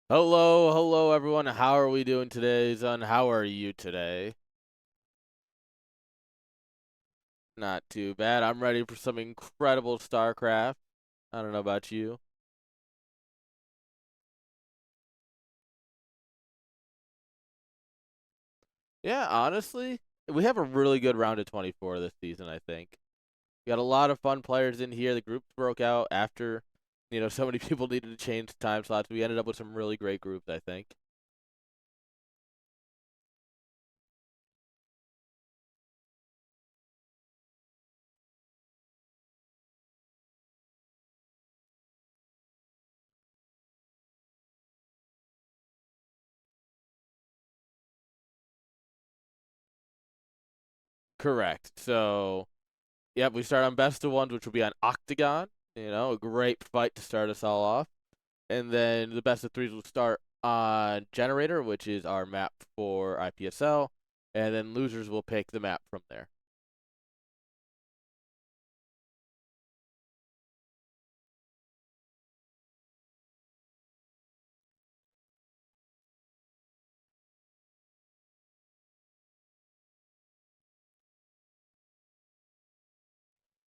Hello, hello everyone. How are we doing today, Zun? How are you today? Not too bad. I'm ready for some incredible StarCraft. I don't know about you. Yeah, honestly, we have a really good round of 24 this season, I think. We got a lot of fun players in here. The groups broke out after, so many people needed to change time slots. We ended up with some really great groups, I think. Correct. So, yep, we start on best of ones, which will be on Octagon. A great fight to start us all off. And then the best of threes will start on Generator, which is our map for IPSL. And then losers will pick the map from there.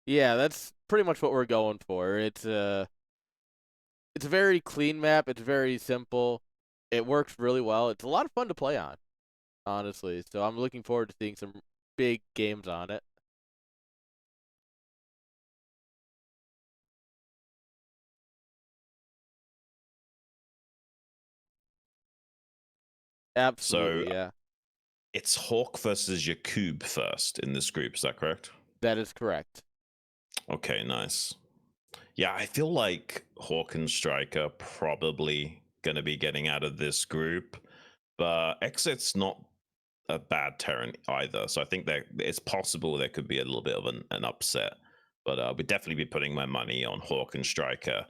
Yeah, that's pretty much what we're going for. It's a very clean map. It's very simple. It works really well. It's a lot of fun to play on, honestly. So I'm looking forward to seeing some big games on it. So Absolutely, yeah. it's Hawk versus Yaqoob first in this group. Is that correct? That is correct. Okay, nice. Yeah, I feel like Hawk and StRyKeR probably going to be getting out of this group, but Exit's not a bad Terran either. So I think that it's possible there could be a little bit of an upset, but we'd definitely be putting my money on Hawk and StRyKeR.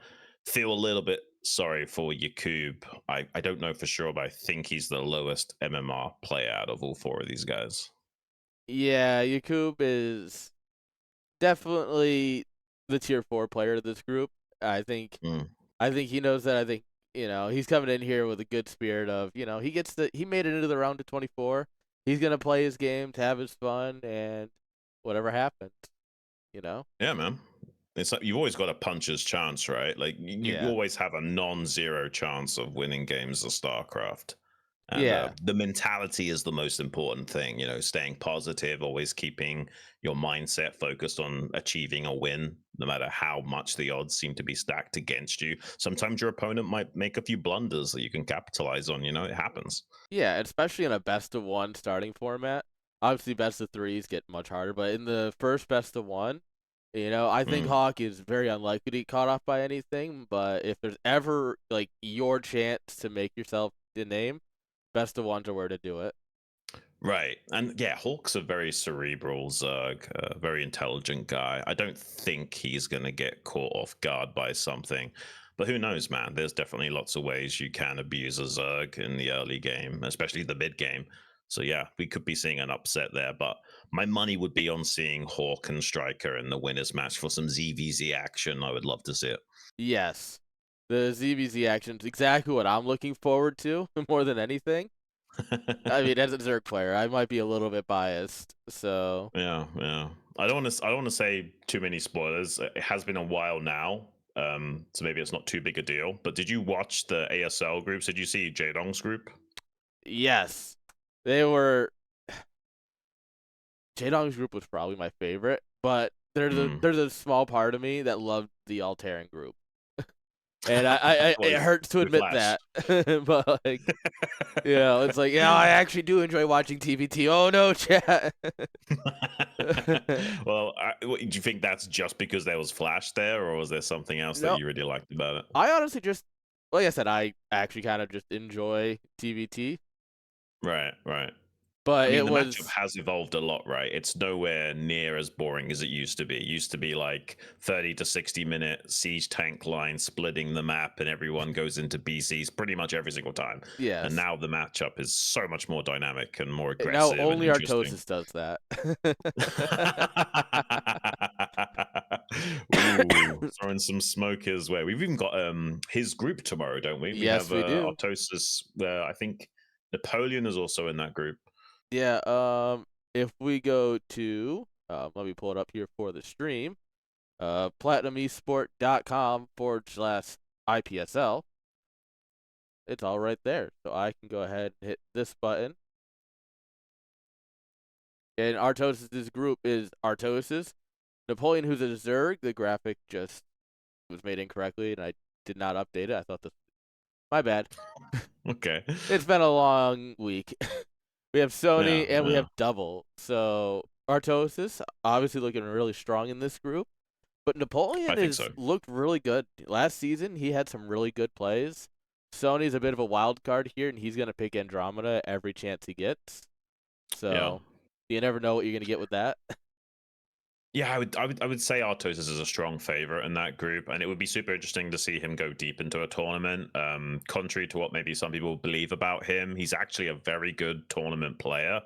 Feel a little bit sorry for Yaqoob. I don't know for sure, but I think he's the lowest MMR player out of all four of these guys. Yeah, Yaqoob is definitely the tier 4 player of this group. I think Mm. I think he knows that. I think he's coming in here with a good spirit of he made it into the round of 24. He's gonna play his game to have his fun and whatever happens, you know. Yeah, man. It's like you've always got a puncher's chance, right? Like you Yeah, always have a non-zero chance of winning games of StarCraft. And yeah, the mentality is the most important thing, staying positive, always keeping your mindset focused on achieving a win, no matter how much the odds seem to be stacked against you. Sometimes your opponent might make a few blunders that you can capitalize on, it happens. yeah. Especially in a best of one starting format. Obviously, best of threes get much harder, but in the first best of one, I think Mm. Hawk is very unlikely to get caught off by anything. But if there's ever like your chance to make yourself the name, best of ones are where to do it. Right. And yeah, Hawk's a very cerebral Zerg, a very intelligent guy. I don't think he's going to get caught off guard by something. But who knows, man? There's definitely lots of ways you can abuse a Zerg in the early game, especially the mid game. So yeah, we could be seeing an upset there. But my money would be on seeing Hawk and StRyKeR in the winners match for some ZVZ action. I would love to see it. Yes. The ZVZ action's exactly what I'm looking forward to more than anything. I mean, as a Zerg player, I might be a little bit biased, so Yeah, yeah. I don't want to say too many spoilers. It has been a while now, so maybe it's not too big a deal. But did you watch the ASL groups? Did you see Jaedong's group? yes. They were Jaedong's group was probably my favorite, but Mm. there's a small part of me that loved the Altarian group. And it Was hurts to with admit Flash. that. But like, it's like, I actually do enjoy watching TVT. Oh no, chat. Well, do you think that's just because there was Flash there, or was there something else that No, you really liked about it? I honestly just like I said, I actually kind of just enjoy TVT, Right, right. I but mean, it the matchup was has evolved a lot, right? It's nowhere near as boring as it used to be. It used to be like 30 to 60-minute siege tank line splitting the map, and everyone goes into BCs pretty much every single time. And yes. now the matchup is so much more dynamic and more Now aggressive and only interesting. Artosis does that. Ooh, throwing some smoke his way. We've even got his group tomorrow, don't we? We Yes, have we do. Artosis. I think Napoleon is also in that group. Yeah. If we go to, let me pull it up here for the stream. PlatinumeEsport.com/IPSL. It's all right there. So I can go ahead and hit this button. And Artosis' group is Artosis, Napoleon, who's a Zerg. The graphic just was made incorrectly, and I did not update it. I thought this. My bad. Okay. It's been a long week. We have Yeah, Sony and we yeah. have Double. So Artosis obviously looking really strong in this group. But I Napoleon think has so. looked really good. Last season, he had some really good plays. Sony's a bit of a wild card here, and he's going to pick Andromeda every chance he gets. Yeah. So you never know what you're going to get with that. Yeah, I would say Artosis is a strong favorite in that group, and it would be super interesting to see him go deep into a tournament. Contrary to what maybe some people believe about him, he's actually a very good tournament player.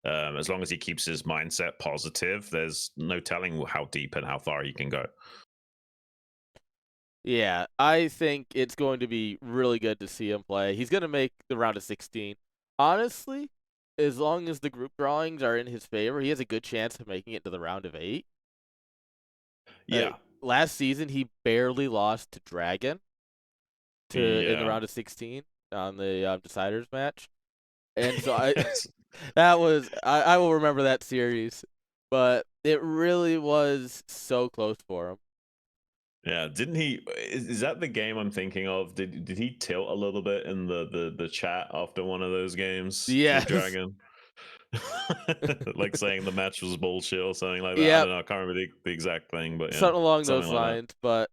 As long as he keeps his mindset positive, there's no telling how deep and how far he can go. Yeah, I think it's going to be really good to see him play. He's going to make the round of 16. Honestly, as long as the group drawings are in his favor, he has a good chance of making it to the round of 8. Yeah. Last season, he barely lost to Dragon in the Yeah. round of 16 on the deciders match, and so I will remember that series, but it really was so close for him. Yeah, didn't he? Is that the game I'm thinking of? Did he tilt a little bit in the chat after one of those games with Yes. Dragon? Like saying the match was bullshit or something like that. I Yep, don't know. I can't remember the exact thing, but yeah, something along something those like lines. But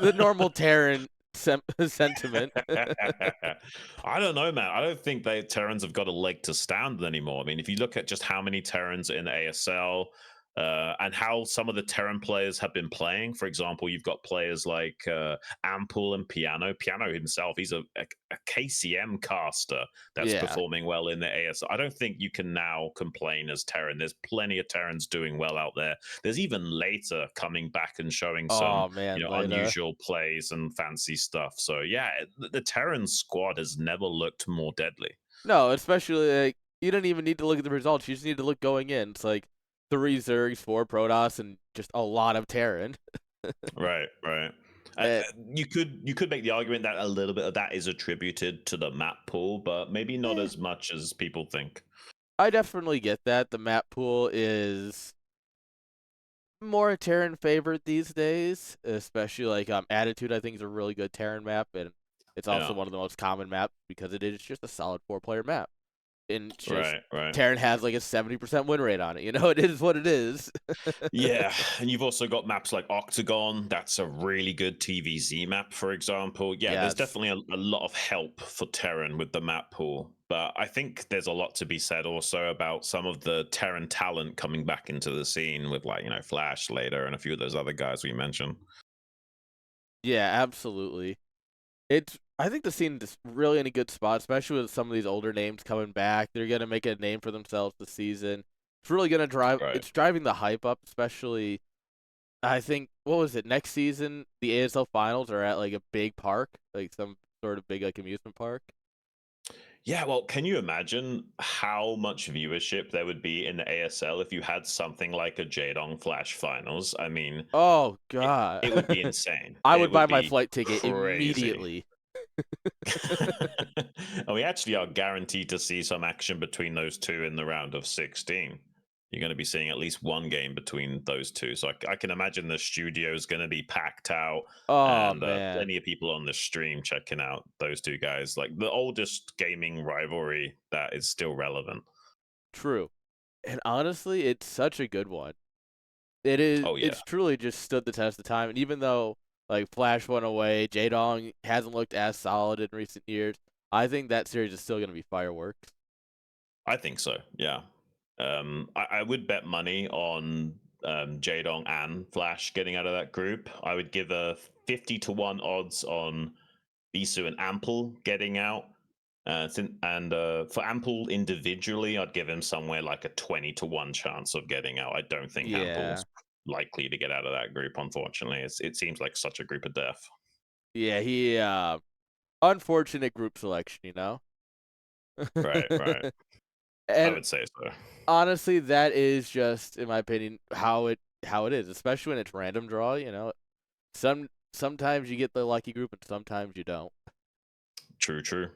the normal Terran sentiment. that. I don't know, man. I don't think Terrans have got a leg to stand anymore. I mean, if you look at just how many Terrans in ASL, and how some of the Terran players have been playing. For example, you've got players like Ampul and Piano. Piano himself, he's a KCM caster that's Yeah. performing well in the ASL. I don't think you can now complain as Terran. There's plenty of Terrans doing well out there. There's even later coming back and showing some Oh man, Leda. unusual plays and fancy stuff. So yeah, the Terran squad has never looked more deadly. No, especially like you don't even need to look at the results. You just need to look going in. It's like 3 Zergs, 4 Protoss, and just a lot of Terran. Right, right. Eh, You could make the argument that a little bit of that is attributed to the map pool, but maybe not eh, as much as people think. I definitely get that. The map pool is more Terran favored these days, especially like Attitude. I think is a really good Terran map, and it's also Yeah, one of the most common maps because it is just a solid 4 player map. And just right, right. Terran has like a 70% win rate on it. It is what it is. Yeah, and you've also got maps like Octagon. That's a really good TVZ map, for example. Yeah, there's Yes. definitely a lot of help for Terran with the map pool. But I think there's a lot to be said also about some of the Terran talent coming back into the scene with, like, Flash later and a few of those other guys we mentioned. Yeah, absolutely. I think the scene is really in a good spot, especially with some of these older names coming back. They're gonna make a name for themselves this season. It's really gonna drive. Right. It's driving the hype up, especially. I think what was it next season? The ASL finals are at like a big park, like some sort of big like amusement park. Yeah, well, can you imagine how much viewership there would be in the ASL if you had something like a Jadong Flash Finals? I mean, Oh it, god, it would be insane. I It would would buy my be flight ticket crazy. immediately. And we actually are guaranteed to see some action between those two in the round of 16. You're going to be seeing at least one game between those two. So I can imagine the studio is going to be packed out, Oh and man, plenty of people on the stream checking out those two guys. Like the oldest gaming rivalry that is still relevant. true. And honestly, it's such a good one. It is. Oh, yeah. It's truly just stood the test of time. And even though like Flash went away, Jaedong hasn't looked as solid in recent years. I think that series is still going to be fireworks. I think so. Yeah. I would bet money on Jadong and Flash getting out of that group. I would give a 50-1 odds on Bisu and Ample getting out. And for Ample individually, I'd give him somewhere like a 20-1 chance of getting out. I don't think Ample's Yeah. likely to get out of that group. Unfortunately, it seems like such a group of death. Yeah, he unfortunate group selection, you know. Right, right. I And would say so. honestly, that is just, in my opinion, how it is, especially when it's random draw. You know, sometimes you get the lucky group and sometimes you don't. True, true.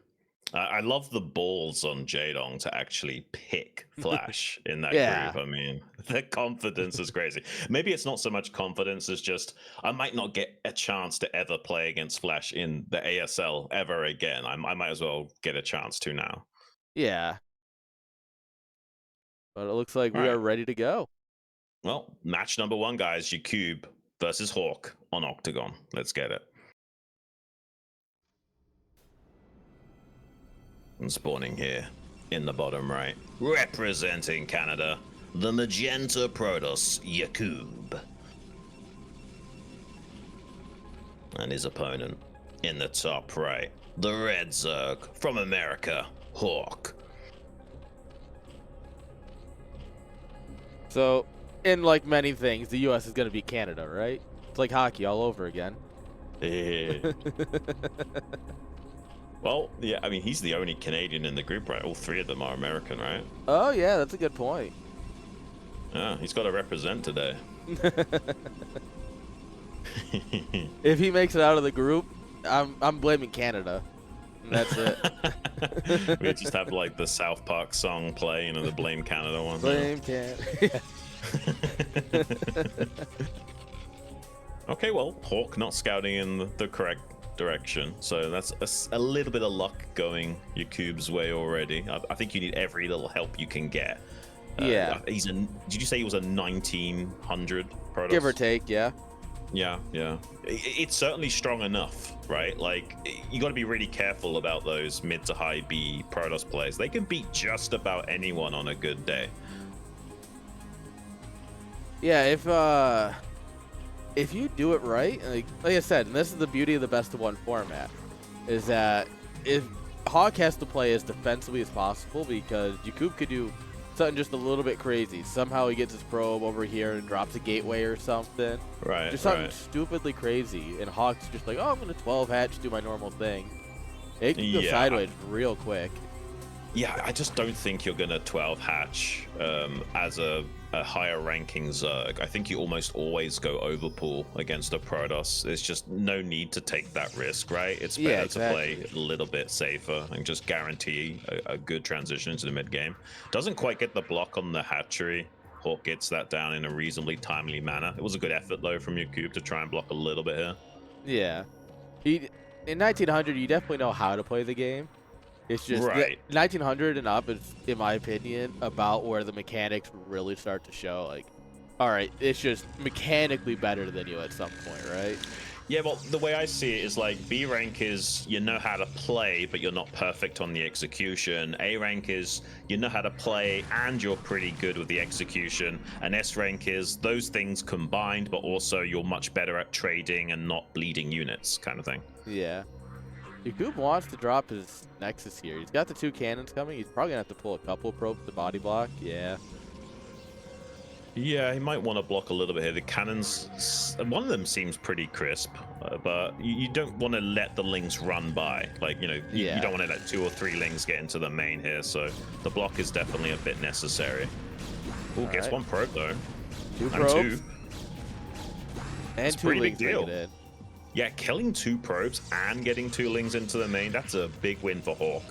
I love the balls on Jadong to actually pick Flash in that Yeah, group. I mean, the confidence is crazy. Maybe it's not so much confidence as just I might not get a chance to ever play against Flash in the ASL ever again. I might as well get a chance to now. yeah. But it looks like All we right. are ready to go. Well, match number one, guys. Yaqoob versus Hawk on Octagon. Let's get it. And spawning here in the bottom right, representing Canada, the magenta Protoss, Yaqoob. And his opponent in the top right, the red Zerg from America, Hawk. So, in like many things, the U.S. is going to be Canada, right? It's like hockey all over again. Well, yeah, I mean, he's the only Canadian in the group, right? All three of them are American, right? Oh yeah, that's a good point. Yeah, he's got to represent today. If he makes it out of the group, I'm blaming Canada. And that's it. We just have like the South Park song play, you know, the Blame Canada one. Blame Canada. Okay, well, Hawk not scouting in the correct direction, so that's a little bit of luck going Yakoob's way already. I think you need every little help you can get. Yeah. Did you say he was a 1900 Protoss? Give or take, yeah. Yeah, yeah. It's certainly strong enough, right? Like, you got to be really careful about those mid to high B Protoss players. They can beat just about anyone on a good day. Yeah, if you do it right, like I said, and this is the beauty of the best of one format, is that if Hawk has to play as defensively as possible, because Yaqoob could do something just a little bit crazy. Somehow he gets his probe over here and drops a gateway or something. Right. Just something stupidly crazy, and Hawk's just like, oh, I'm gonna 12 hatch, do my normal thing. It can go sideways real quick. Yeah, I just don't think you're gonna 12 hatch as a higher ranking Zerg. I think you almost always go overpool against a Protoss. There's just no need to take that risk, right? It's better to play a little bit safer and just guarantee a good transition into the mid game. Doesn't quite get the block on the hatchery. Hawk gets that down in a reasonably timely manner. It was a good effort though from Yaqoob to try and block a little bit here. Yeah, in 1900 you definitely know how to play the game. It's just 1900 and up is, in my opinion, about where the mechanics really start to show. Like, all right, it's just mechanically better than you at some point, right? Yeah, well, the way I see it is like B rank is you know how to play, but you're not perfect on the execution. A rank is you know how to play and you're pretty good with the execution. And S rank is those things combined, but also you're much better at trading and not bleeding units, kind of thing. Yeah. Yaqoob wants to drop his Nexus here. He's got the 2 cannons coming. He's probably going to have to pull a couple probes to body block. Yeah. Yeah, he might want to block a little bit here. The cannons, one of them seems pretty crisp, but you don't want to let the lings run by. Like, you know, you don't want to let 2 or 3 lings get into the main here, so the block is definitely a bit necessary. Oh, gets 1 probe, though. 2 probes. And 2 pretty big deal. Yeah, killing 2 probes and getting 2 lings into the main, that's a big win for Hawk.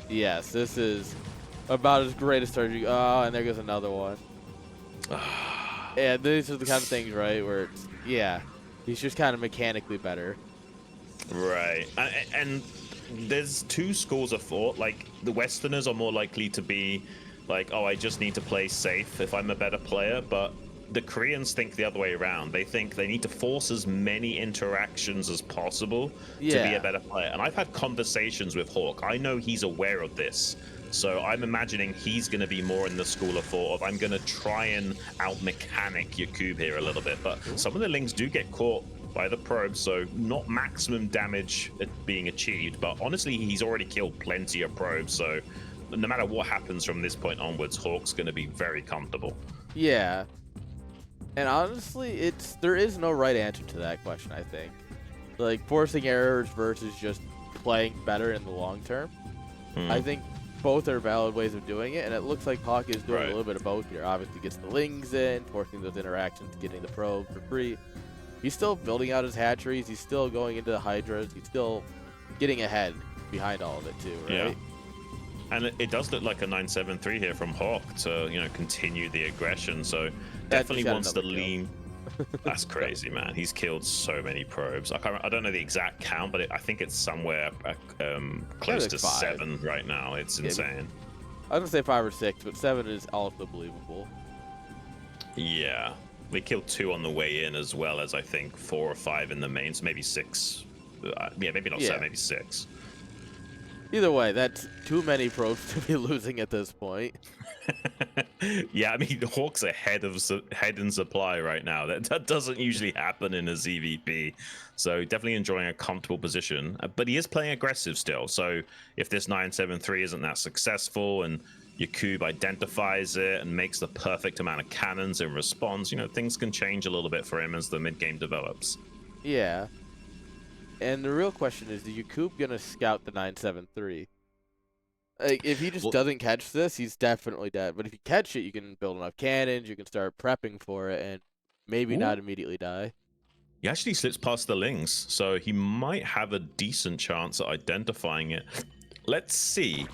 Yes, this is about as great a start. Oh, and there goes another one. Yeah, these are the kind of things, right, where it's, he's just kind of mechanically better. Right. And there's 2 schools of thought. Like, the Westerners are more likely to be like, oh, I just need to play safe if I'm a better player, but the Koreans think the other way around. They think they need to force as many interactions as possible to be a better player. And I've had conversations with Hawk. I know he's aware of this. So I'm imagining he's going to be more in the school of thought of I'm going to try and out-mechanic Yaqoob here a little bit. But some of the lings do get caught by the probe, so not maximum damage being achieved. But honestly, he's already killed plenty of probes, so no matter what happens from this point onwards, Hawk's going to be very comfortable. Yeah. And honestly, there is no right answer to that question, I think. Like, forcing errors versus just playing better in the long term. I Mm, think both are valid ways of doing it, and it looks like Hawk is doing a right. little bit of both here. Obviously, gets the lings in, forcing those interactions, getting the probe for free. He's still building out his hatcheries. He's still going into the hydras. He's still getting ahead behind all of it too, Yeah. right? And it does look like a 973 here from Hawk to, continue the aggression. So That just definitely got wants to another kill. lean. That's crazy, man. He's killed so many probes. I don't know the exact count, but I think it's somewhere Maybe close like to 5. 7 right now. It's Yeah, insane. I was gonna say 5 or 6, but 7 is also believable. Yeah. We killed 2 on the way in, as well as I think 4 or 5 in the main, so maybe 6. Yeah, maybe not 7, Yeah. maybe 6. Either way, that's too many probes to be losing at this point. Yeah, I mean, Hawk's head in supply right now. That doesn't usually happen in a ZVP. So definitely enjoying a comfortable position. But he is playing aggressive still. So if this 973 isn't that successful and Yaqoob identifies it and makes the perfect amount of cannons in response, things can change a little bit for him as the mid game develops. Yeah. And the real question is Yaqoob gonna scout the 973? Like, if he just Well, doesn't catch this, he's definitely dead. But if you catch it, you can build enough cannons, you can start prepping for it, and maybe ooh, not immediately die. he actually slips past the lings, so he might have a decent chance at identifying it. Let's see.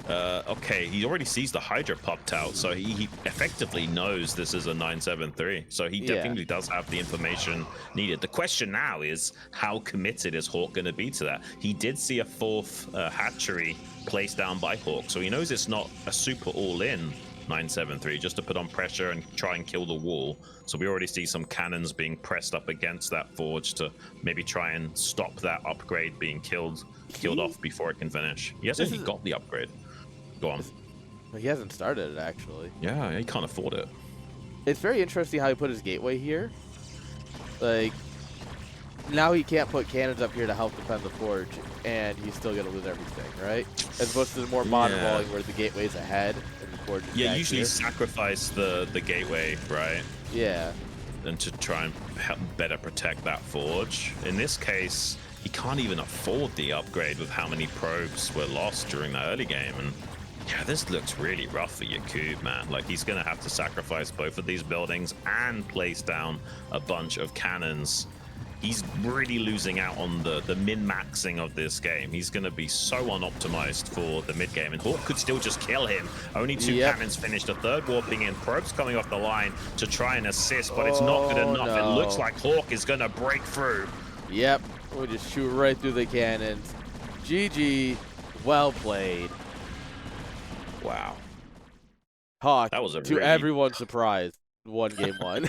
Okay, he already sees the Hydra popped out, so he effectively knows this is a 973. So he Yeah. definitely does have the information needed. The question now is, how committed is Hawk going to be to that? He did see a 4th hatchery placed down by Hawk, so he knows it's not a super all-in 973, just to put on pressure and try and kill the wall. So we already see some cannons being pressed up against that forge to maybe try and stop that upgrade being killed He off before it can finish. He hasn't this even is got the upgrade. Go on. this, he hasn't started it actually. Yeah, he can't afford it. It's very interesting how he put his gateway here. Like, now he can't put cannons up here to help defend the forge, and he's still gonna lose everything, right? As opposed to the more modern Yeah. volume where the gateway's ahead and the forge is Yeah, back usually here. sacrifice the gateway, right? Yeah. And to try and help better protect that forge. In this case, he can't even afford the upgrade with how many probes were lost during the early game. And yeah, this looks really rough for Yaqoob, man. Like, he's going to have to sacrifice both of these buildings and place down a bunch of cannons. He's really losing out on the min-maxing of this game. He's going to be so unoptimized for the mid-game, and Hawk could still just kill him. Only 2 Yep. cannons finished, a 3rd warping in. Probes coming off the line to try and assist, but it's not good Oh enough. It looks no. like Hawk is going to break through. Yep. We just shoot right through the cannons. GG. Well played. Wow. Hawk, That was a to really everyone's surprise, won game 1.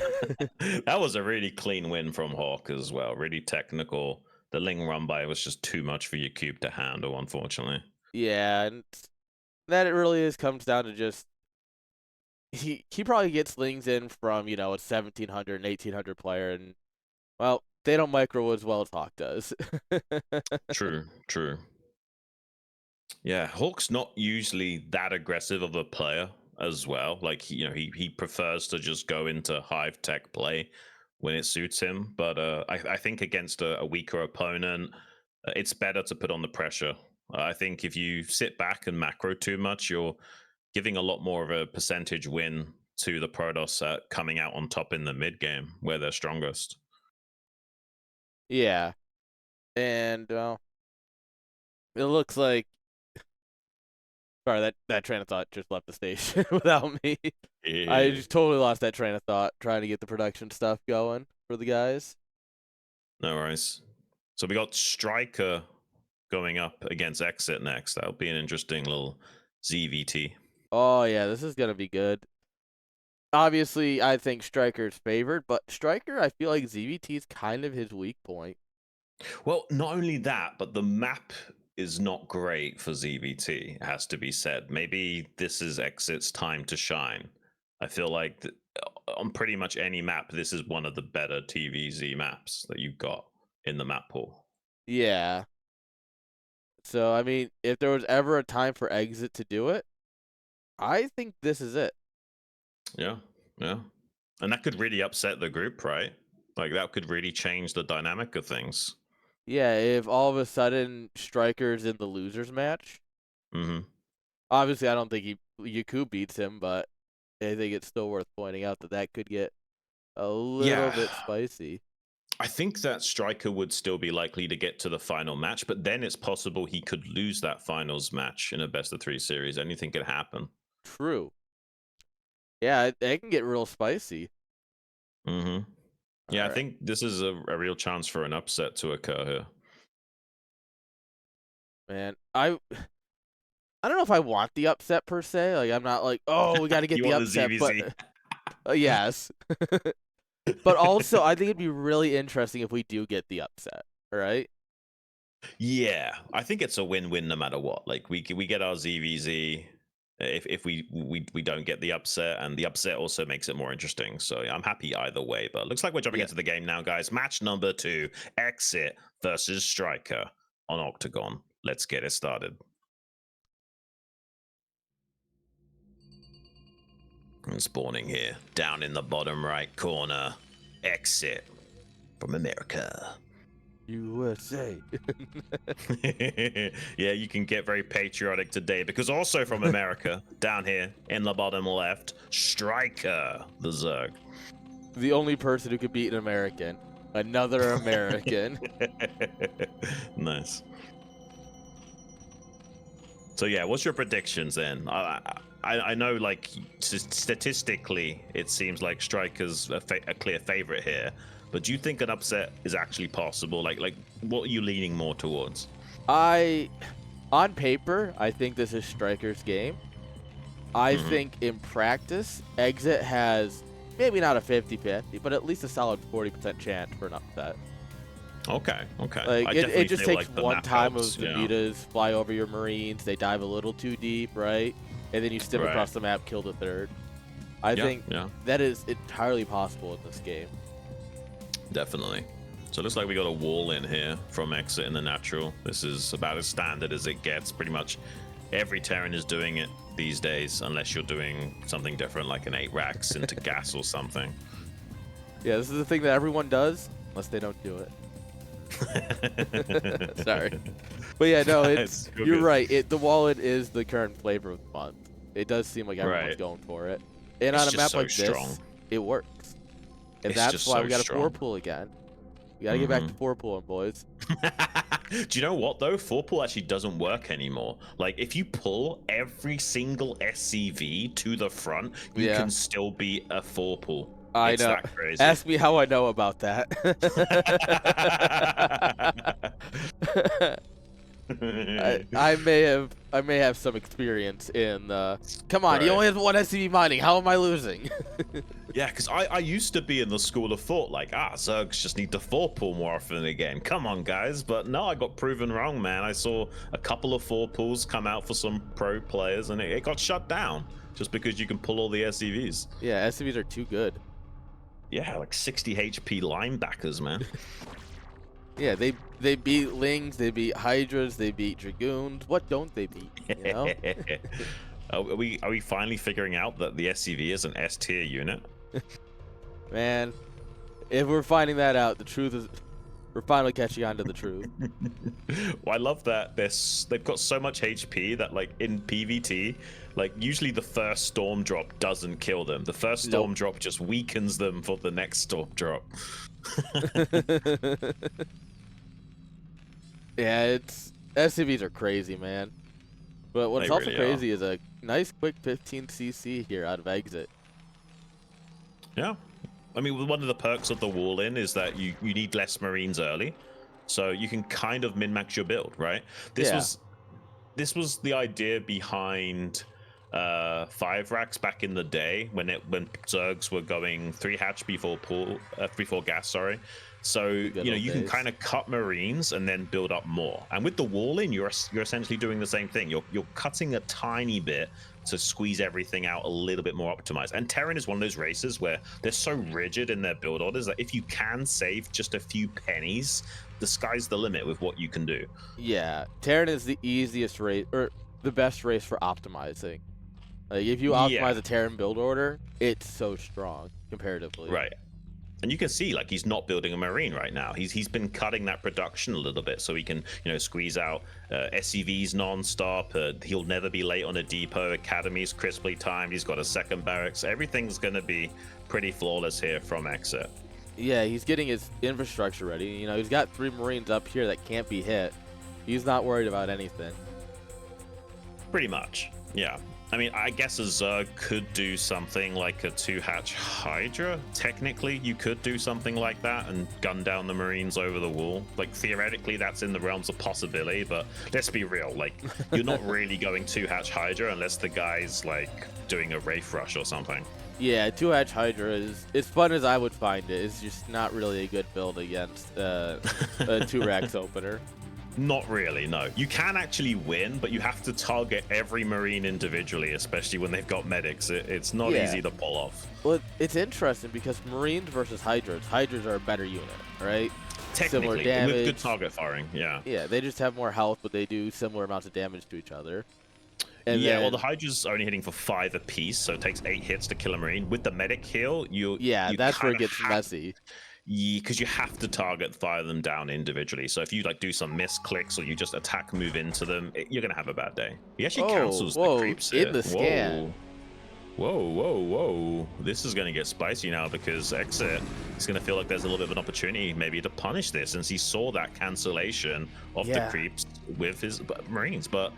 that was a really clean win from Hawk as well. Really technical. The Ling run by was just too much for Yaqoob to handle, unfortunately. Yeah, and that it really is comes down to just he probably gets lings in from, a 1700 and 1800 player, and well, they don't micro as well as Hawk does. True, true. Yeah, Hawk's not usually that aggressive of a player as well. Like, he prefers to just go into hive tech play when it suits him. But I think against a weaker opponent, it's better to put on the pressure. I think if you sit back and macro too much, you're giving a lot more of a percentage win to the Protoss coming out on top in the mid game where they're strongest. Yeah, and it looks like, sorry, that train of thought just left the station without me. I Yeah, just totally lost that train of thought trying to get the production stuff going for the guys. no worries. So we got StRyKeR going up against Exit next. That'll be an interesting little ZVT. Oh yeah, this is gonna be good. Obviously, I think StRyKeR's favored, but StRyKeR, I feel like ZVT is kind of his weak point. Well, not only that, but the map is not great for ZVT, it has to be said. Maybe this is Exit's time to shine. I feel like on pretty much any map, this is one of the better TVZ maps that you've got in the map pool. Yeah. So I mean, if there was ever a time for Exit to do it, I think this is it. Yeah, yeah. And that could really upset the group, right? Like that could really change the dynamic of things. Yeah, if all of a sudden StRyKeR's in the losers match, Mm-hmm. obviously I don't think Yaqoob beats him, but I think it's still worth pointing out that that could get a little Yeah. bit spicy. I think that StRyKeR would still be likely to get to the final match, but then it's possible he could lose that finals match in a best of 3 series. Anything could happen. True. Yeah, it can get real spicy. Mm-hmm. Yeah, All I right, think this is a real chance for an upset to occur here. man. I don't know if I want the upset per se. Like I'm not like, oh, we got to get You the want the upset, but ZVZ? yes. But also, I think it'd be really interesting if we do get the upset. Right? Yeah, I think it's a win-win no matter what. Like we get our ZVZ if we don't get the upset, and the upset also makes it more interesting. So yeah, I'm happy either way. But looks like we're jumping Yeah. into the game now, guys. Match number 2: Exit versus StRyKeR on Octagon. Let's get it started. And spawning here, down in the bottom right corner. Exit from America. USA. Yeah, you can get very patriotic today because also from America, down here in the bottom left, StRyKeR, the Zerg. The only person who could beat an American. Another American. Nice. So yeah, what's your predictions then? I know like statistically it seems like StRyKER's a clear favorite here, but do you think an upset is actually possible? Like what are you leaning more towards? On paper, I think this is StRyKER's game. I Mhm. think in practice, Exit has maybe not a 50-50, but at least a solid 40% chance for an upset. Okay. Like I it definitely just feel takes like the one map time of helps. the Yeah. Vitas fly over your Marines, they dive a little too deep, right? And then you stim Right. across the map, kill the third. I think Yeah. that is entirely possible in this game. Definitely. So it looks like we got a wall in here from Exit in the natural. This is about as standard as it gets. Pretty much every Terran is doing it these days, unless you're doing something different like an 8 racks into gas or something. Yeah, this is the thing that everyone does, unless they don't do it. Sorry. But yeah, no, you're good. right. The wallet is the current flavor of the month. It does seem like everyone's Right. going for it. And It's on a just map so like strong. this, it works. And It's that's just why so we got a strong. 4-pool again. We got to get back to 4-pooling, boys. Do you know what though? 4-pull actually doesn't work anymore. Like if you pull every single SCV to the front, you Yeah. can still be a 4-pull. I It's know. that crazy. Ask me how I know about that. I may have some experience in come on, he Right. only has one SCV mining. How am I losing? Yeah, because I used to be in the school of thought, like, Zergs just need to 4-pull more often again. Come on, guys. But no, I got proven wrong, man. I saw a couple of 4-pulls come out for some pro players, and it got shut down just because you can pull all the SCVs. Yeah, SCVs are too good. Yeah, like 60 HP linebackers, man. Yeah, they beat Lings, they beat Hydras, they beat Dragoons. What don't they beat? You know? Are we finally figuring out that the SCV is an S tier unit? Man, if we're finding that out, the truth is we're finally catching on to the truth. Well, I love that they've got so much HP that like in PvT, like usually the first storm drop doesn't kill them. The first storm drop just weakens them for the next storm drop. Yeah, SCVs are crazy, man. But what's They also really crazy is a nice quick 15 CC here out of Exit. Yeah. I mean, one of the perks of the wall in is that you need less Marines early. So you can kind of min-max your build, right? This was the idea behind 5 racks back in the day when Zergs were going 3 hatch before gas, sorry. So you can kind of cut Marines and then build up more. And with the wall in, you're essentially doing the same thing. You're cutting a tiny bit to squeeze everything out a little bit more optimized. And Terran is one of those races where they're so rigid in their build orders that if you can save just a few pennies, the sky's the limit with what you can do. Yeah, Terran is the easiest race, or the best race for optimizing. Like if you Yeah, optimize a Terran build order, it's so strong comparatively. right. And you can see like he's not building a marine right now. He's been cutting that production a little bit so he can squeeze out SCVs non-stop. He'll never be late on a depot. Academy's crisply timed. He's got a second barracks. Everything's gonna be pretty flawless here from Exit. Yeah, he's getting his infrastructure ready. You know, he's got 3 Marines up here that can't be hit. He's not worried about anything. Pretty much, yeah. I mean, I guess a Zerg could do something like a 2-hatch Hydra. Technically, you could do something like that and gun down the Marines over the wall. Like, theoretically, that's in the realms of possibility, but let's be real. Like, you're not really going 2-hatch Hydra unless the guy's, like, doing a Wraith Rush or something. Yeah, 2-hatch Hydra is as fun as I would find it. It's just not really a good build against a 2-Rex opener. Not really, no. You can actually win, but you have to target every Marine individually, especially when they've got medics. It's not easy to pull off. Well, it's interesting because Marines versus Hydras. Hydras are a better unit, right? Similar Technically, damage. with good target firing, yeah. Yeah, they just have more health, but they do similar amounts of damage to each other. And yeah, then, well, the Hydra's only hitting for 5 apiece, so it takes 8 hits to kill a Marine. With the medic heal, you that's where it gets messy. Because you have to fire them down individually. So if you like do some misclicks or you just attack, move into them, you're gonna have a bad day. He actually cancels the creeps here. In the scan. Whoa. This is going to get spicy now because Exit is going to feel like there's a little bit of an opportunity maybe to punish this since he saw that cancellation of the creeps with his Marines. But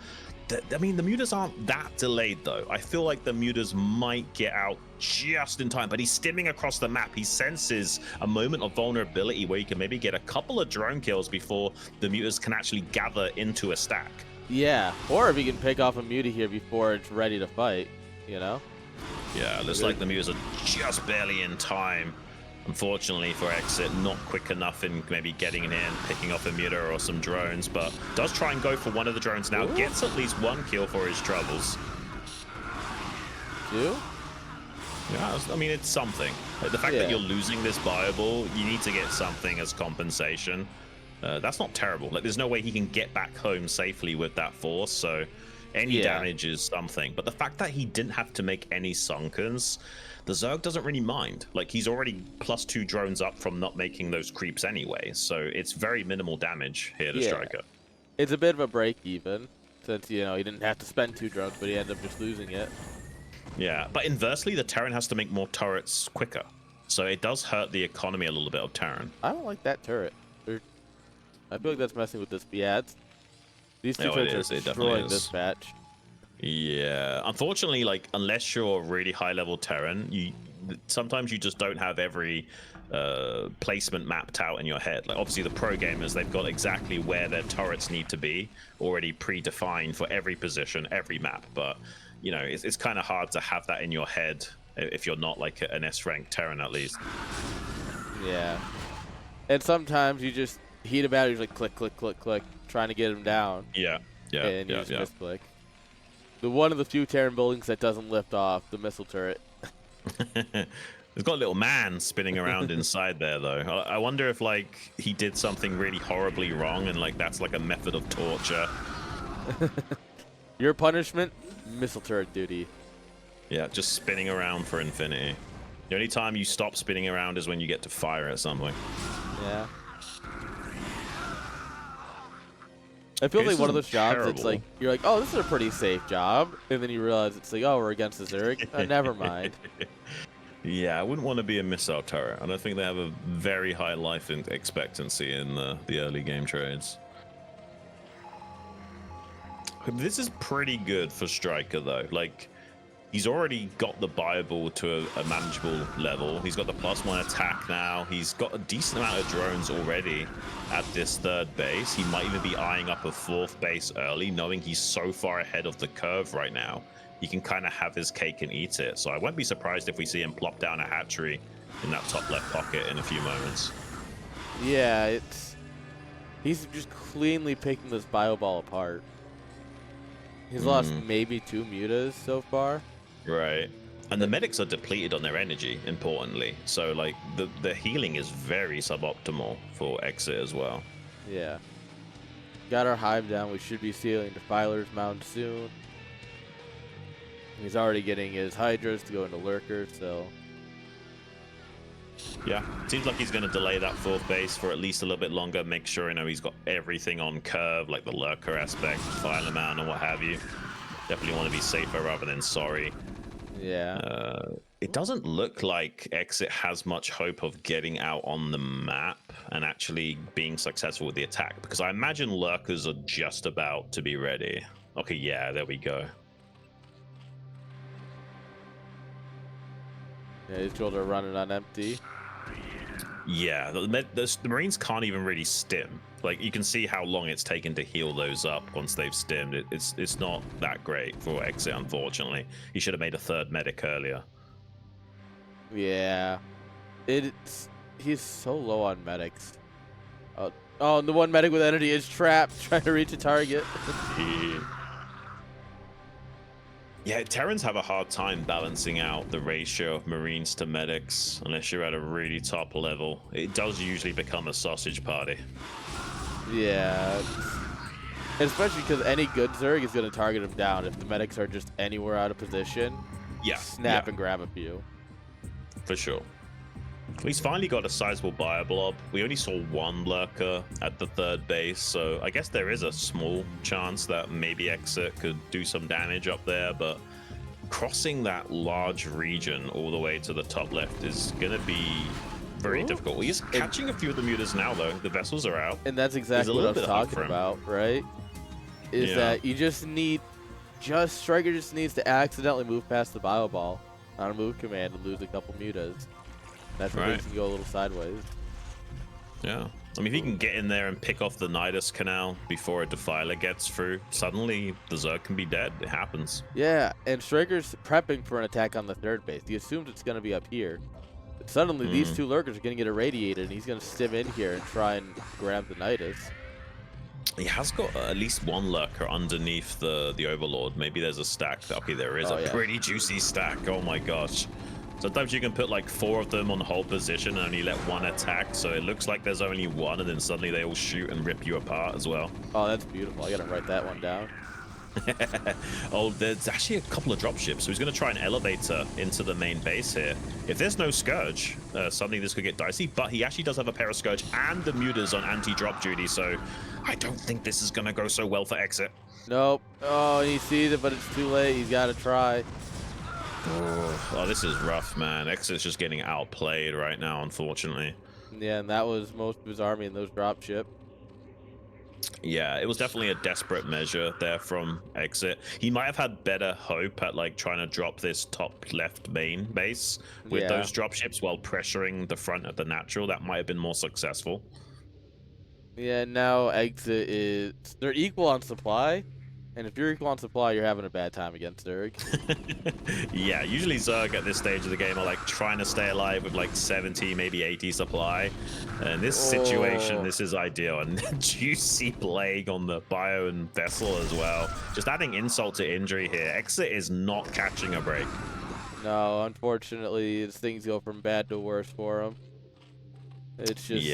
I mean, the mutas aren't that delayed, though. I feel like the mutas might get out just in time, but he's stimming across the map. He senses a moment of vulnerability where he can maybe get a couple of drone kills before the mutas can actually gather into a stack. Yeah, or if he can pick off a muta here before it's ready to fight, you know? Yeah, looks like the mutas are just barely in time. Unfortunately for Exit, not quick enough in maybe getting in, picking off a muta or some drones, but does try and go for one of the drones now. Ooh. Gets at least 1 kill for his troubles. 2? Yeah, I mean, it's something. Like, the fact that you're losing this viable, you need to get something as compensation. That's not terrible. Like, there's no way he can get back home safely with that force, so any damage is something. But the fact that he didn't have to make any sunkens, the Zerg doesn't really mind. Like, he's already +2 drones up from not making those creeps anyway, so it's very minimal damage here to StRyKeR. It's a bit of a break even, since, you know, he didn't have to spend 2 drones, but he ended up just losing it. Yeah, but inversely, the Terran has to make more turrets quicker, so it does hurt the economy a little bit of Terran. I don't like that turret. I feel like that's messing with this. Yeah, these 2 turrets are destroying this batch. Yeah, unfortunately, like, unless you're a really high-level Terran, sometimes you just don't have every placement mapped out in your head. Like, obviously, the pro gamers, they've got exactly where their turrets need to be already predefined for every position, every map. But, you know, it's kind of hard to have that in your head if you're not, like, an S-rank Terran, at least. Yeah. And sometimes you just heat him out, you're like, click, click, click, click, trying to get him down. Yeah, and you just misclick. One of the few Terran buildings that doesn't lift off, the missile turret. There's got a little man spinning around inside there, though. I wonder if, like, he did something really horribly wrong and, like, that's like a method of torture. Your punishment? Missile turret duty. Yeah, just spinning around for infinity. The only time you stop spinning around is when you get to fire at something. Yeah. I feel like one of those jobs, it's like, you're like, oh, this is a pretty safe job. And then you realize it's like, oh, we're against the Zerg. Never mind. Yeah, I wouldn't want to be a missile turret. I don't think they have a very high life expectancy in the early game trades. This is pretty good for StRyKeR, though. Like, he's already got the Bible to a manageable level. He's got the +1 attack now. He's got a decent amount of drones already at this 3rd base. He might even be eyeing up a 4th base early, knowing he's so far ahead of the curve right now. He can kind of have his cake and eat it. So I won't be surprised if we see him plop down a hatchery in that top left pocket in a few moments. Yeah, he's just cleanly picking this bio ball apart. He's lost maybe 2 mutas so far. Right. And the medics are depleted on their energy, importantly. So, like, the healing is very suboptimal for Exit as well. Yeah. Got our hive down. We should be sealing Defiler's Mound soon. He's already getting his Hydras to go into Lurker, so... Yeah, seems like he's going to delay that 4th base for at least a little bit longer. Make sure, he's got everything on curve, like the Lurker aspect, File him out and what have you. Definitely want to be safer rather than sorry. Yeah. It doesn't look like Exit has much hope of getting out on the map and actually being successful with the attack, because I imagine Lurkers are just about to be ready. Okay, yeah, there we go. Yeah, his drills are running on empty. Yeah, the Marines can't even really stim. Like, you can see how long it's taken to heal those up once they've stimmed. It's not that great for Exit, unfortunately. He should have made a 3rd medic earlier. Yeah. He's so low on medics. Oh, and the one medic with energy is trapped, trying to reach a target. Yeah, Terrans have a hard time balancing out the ratio of Marines to medics unless you're at a really top level. It does usually become a sausage party. Yeah. And especially because any good Zerg is going to target him down if the medics are just anywhere out of position. Yeah. Snap and grab a few. For sure. He's finally got a sizable bio blob. We only saw 1 Lurker at the 3rd base, so I guess there is a small chance that maybe Exit could do some damage up there, but crossing that large region all the way to the top left is going to be very difficult. He's catching a few of the mutas now, though. The vessels are out. And that's exactly what I was talking about, right? Is that you just need... StRyKeR just needs to accidentally move past the bio ball on a move command and lose a couple mutas. That's where things can go a little sideways. Yeah. I mean, if he can get in there and pick off the Nidus Canal before a Defiler gets through, suddenly the Zerg can be dead. It happens. Yeah, and StRyKER's prepping for an attack on the 3rd base. He assumes it's going to be up here. But suddenly, these 2 Lurkers are going to get irradiated, and he's going to stim in here and try and grab the Nidus. He has got at least 1 Lurker underneath the Overlord. Maybe there's a stack. Okay, there is a pretty juicy stack. Oh my gosh. Sometimes you can put like 4 of them on the whole position and only let 1 attack, so it looks like there's only 1, and then suddenly they all shoot and rip you apart as well. Oh, that's beautiful. I gotta write that one down. Oh, there's actually a couple of dropships, so he's going to try an elevator into the main base here. If there's no Scourge, suddenly this could get dicey, but he actually does have a pair of Scourge and the mutas on anti-drop duty, so I don't think this is going to go so well for Exit. Nope. Oh, he sees it, but it's too late. He's got to try. Oh, this is rough, man. Exit's just getting outplayed right now, unfortunately. Yeah, and that was most of his army in those dropship. Yeah, it was definitely a desperate measure there from Exit. He might have had better hope at like trying to drop this top left main base with those dropships while pressuring the front of the natural. That might have been more successful. Yeah, now Exit is... They're equal on supply. And if you're equal on supply, you're having a bad time against Zerg. Yeah, usually Zerg at this stage of the game are like trying to stay alive with like 70, maybe 80 supply. And in this situation, this is ideal. And juicy plague on the bio and vessel as well. Just adding insult to injury here. Exit is not catching a break. No, unfortunately, things go from bad to worse for him. It's just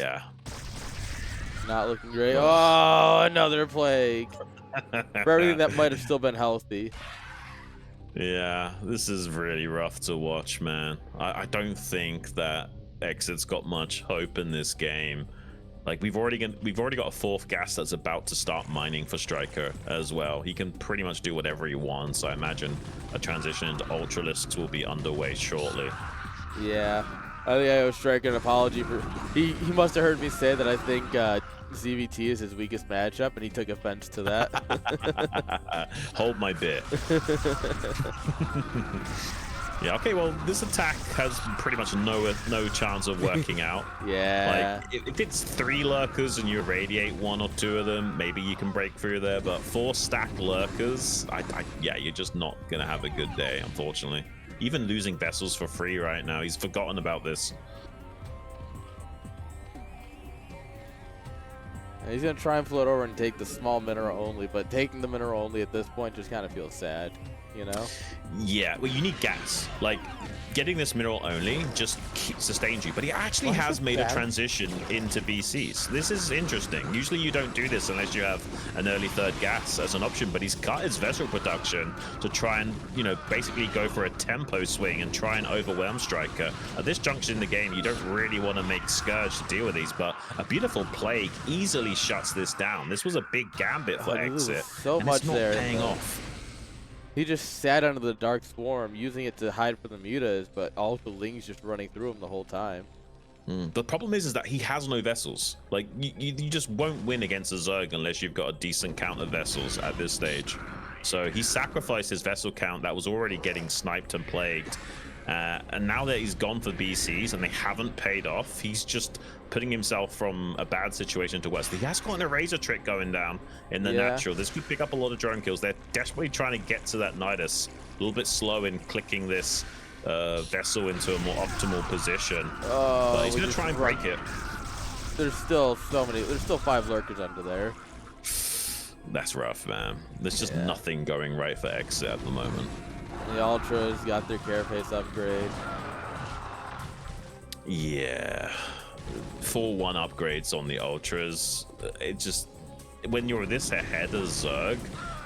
not looking great. Oh, another plague. For everything that might have still been healthy. Yeah, this is really rough to watch, man. I don't think that Exit's got much hope in this game. Like we've already got a 4th gas that's about to start mining for StRyKeR as well. He can pretty much do whatever he wants. I imagine a transition into Ultralisks will be underway shortly. Yeah, I think I owe StRyKeR an apology for he must have heard me say that I think ZVT is his weakest matchup, and he took offense to that. Hold my beer. Yeah, okay, well, this attack has pretty much no chance of working out. Yeah. Like, if it's 3 Lurkers and you irradiate 1 or 2 of them, maybe you can break through there, but 4 stacked Lurkers, yeah, you're just not going to have a good day, unfortunately. Even losing vessels for free right now, he's forgotten about this. He's going to try and float over and take the small mineral only, but taking the mineral only at this point just kind of feels sad, you know? Yeah, well, you need gas. Like, getting this mineral only just sustains you, but he actually has made a transition into BCs. This is interesting. Usually you don't do this unless you have an early third gas as an option, but he's cut his vessel production to try and, you know, basically go for a tempo swing and try and overwhelm StRyKeR. At this junction in the game, you don't really want to make Scourge to deal with these, but a beautiful Plague easily shuts this down. This was a big gambit for Exit, so and much it's not there, paying off. He just sat under the Dark Swarm, using it to hide from the mutas, but also Ling's just running through him the whole time. The problem is that he has no vessels. Like, you just won't win against a Zerg unless you've got a decent count of vessels at this stage. So he sacrificed his vessel count that was already getting sniped and plagued. And now that he's gone for BCs and they haven't paid off, he's just putting himself from a bad situation to worse. He has got an Eraser trick going down in the natural. This could pick up a lot of drone kills. They're desperately trying to get to that Nidus. A little bit slow in clicking this vessel into a more optimal position. But he's going to try and break it. There's still so many. There's still 5 lurkers under there. That's rough, man. There's just nothing going right for Exit at the moment. The Ultras got their carapace upgrade. Yeah. 4-1 upgrades on the Ultras. It just, when you're this ahead of Zerg,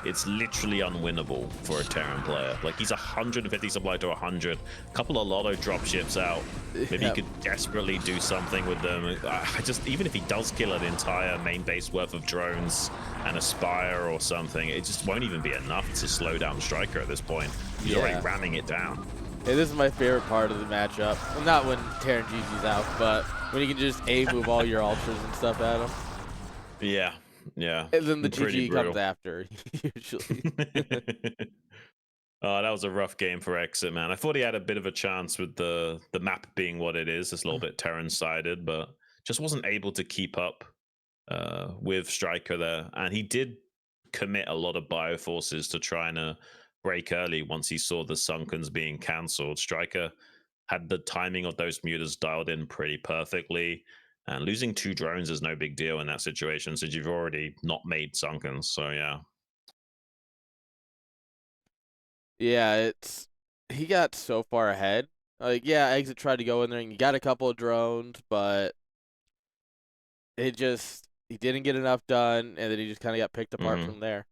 it's literally unwinnable for a Terran player. Like, he's 150 supply to 100. A couple of Lotto dropships out. Maybe he could desperately do something with them. I just, even if he does kill an entire main base worth of drones and a Spire or something, it just won't even be enough to slow down StRyKeR at this point. He's already ramming it down. Hey, this is my favorite part of the matchup. Well, not when Terran GG's out, but when you can just A-move all your Ultras and stuff at him. Yeah. Yeah. And then the GG comes after, usually. Oh, that was a rough game for Exit, man. I thought he had a bit of a chance with the map being what it is. It's a little bit Terran-sided, but just wasn't able to keep up with StRyKeR there. And he did commit a lot of bioforces to trying to break early once he saw the Sunkens being cancelled. StRyKeR had the timing of those mutas dialed in pretty perfectly. And losing 2 drones is no big deal in that situation since you've already not made Sunkens. So, yeah. Yeah, he got so far ahead. Like, yeah, Exit tried to go in there and he got a couple of drones, but he didn't get enough done, and then he just kind of got picked apart from there.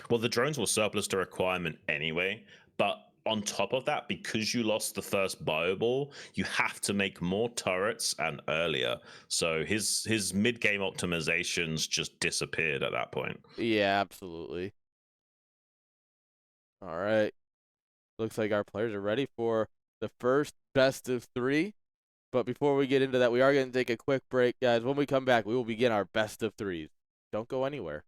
Well, the drones were surplus to requirement anyway, but on top of that, because you lost the first bio ball, you have to make more turrets and earlier. So his mid-game optimizations just disappeared at that point. Yeah, absolutely. All right. Looks like our players are ready for the first best of 3. But before we get into that, we are going to take a quick break, guys. When we come back, we will begin our best of 3s. Don't go anywhere.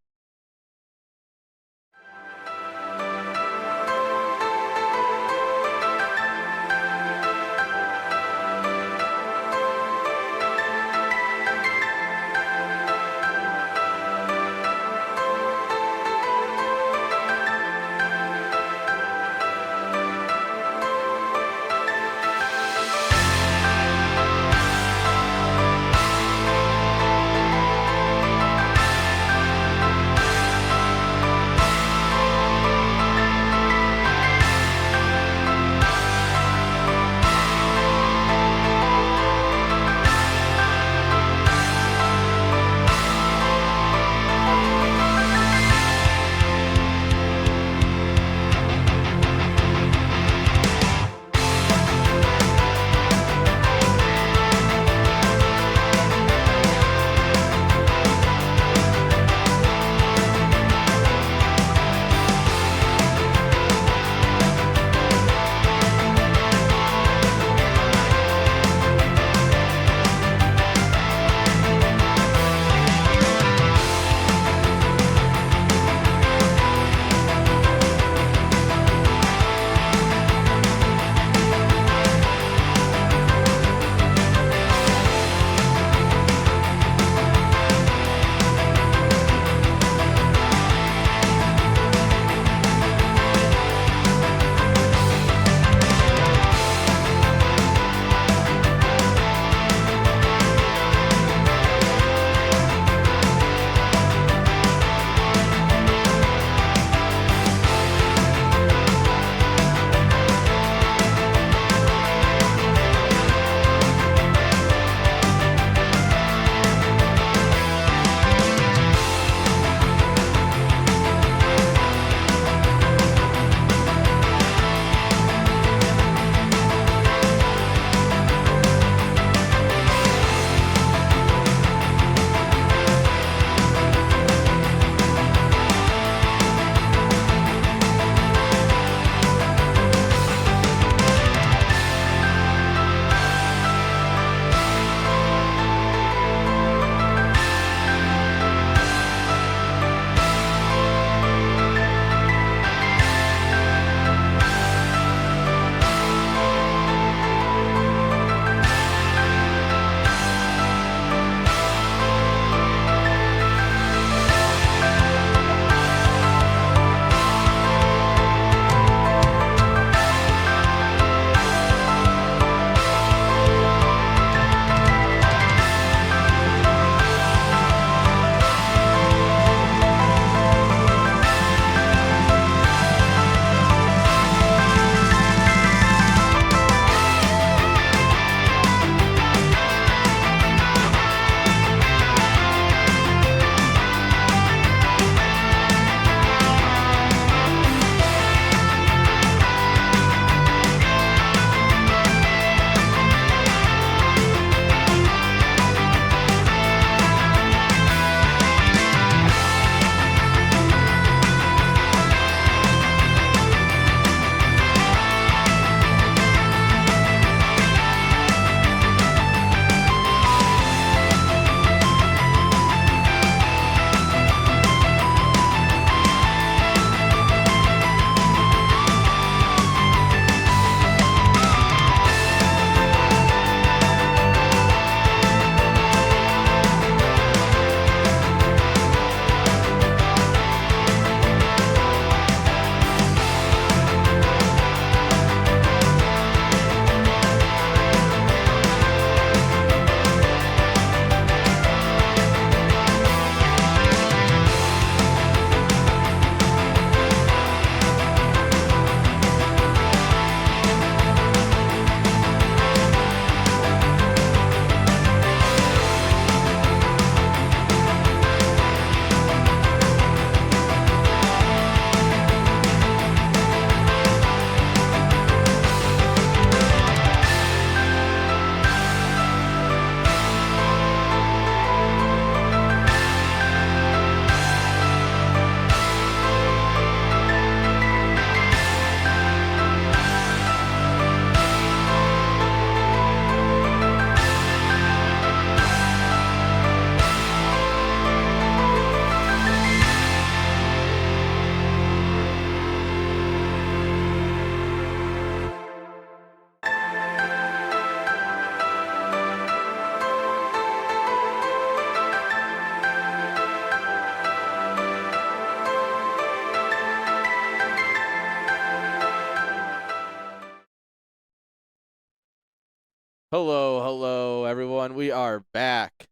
Hello, hello, everyone. We are back.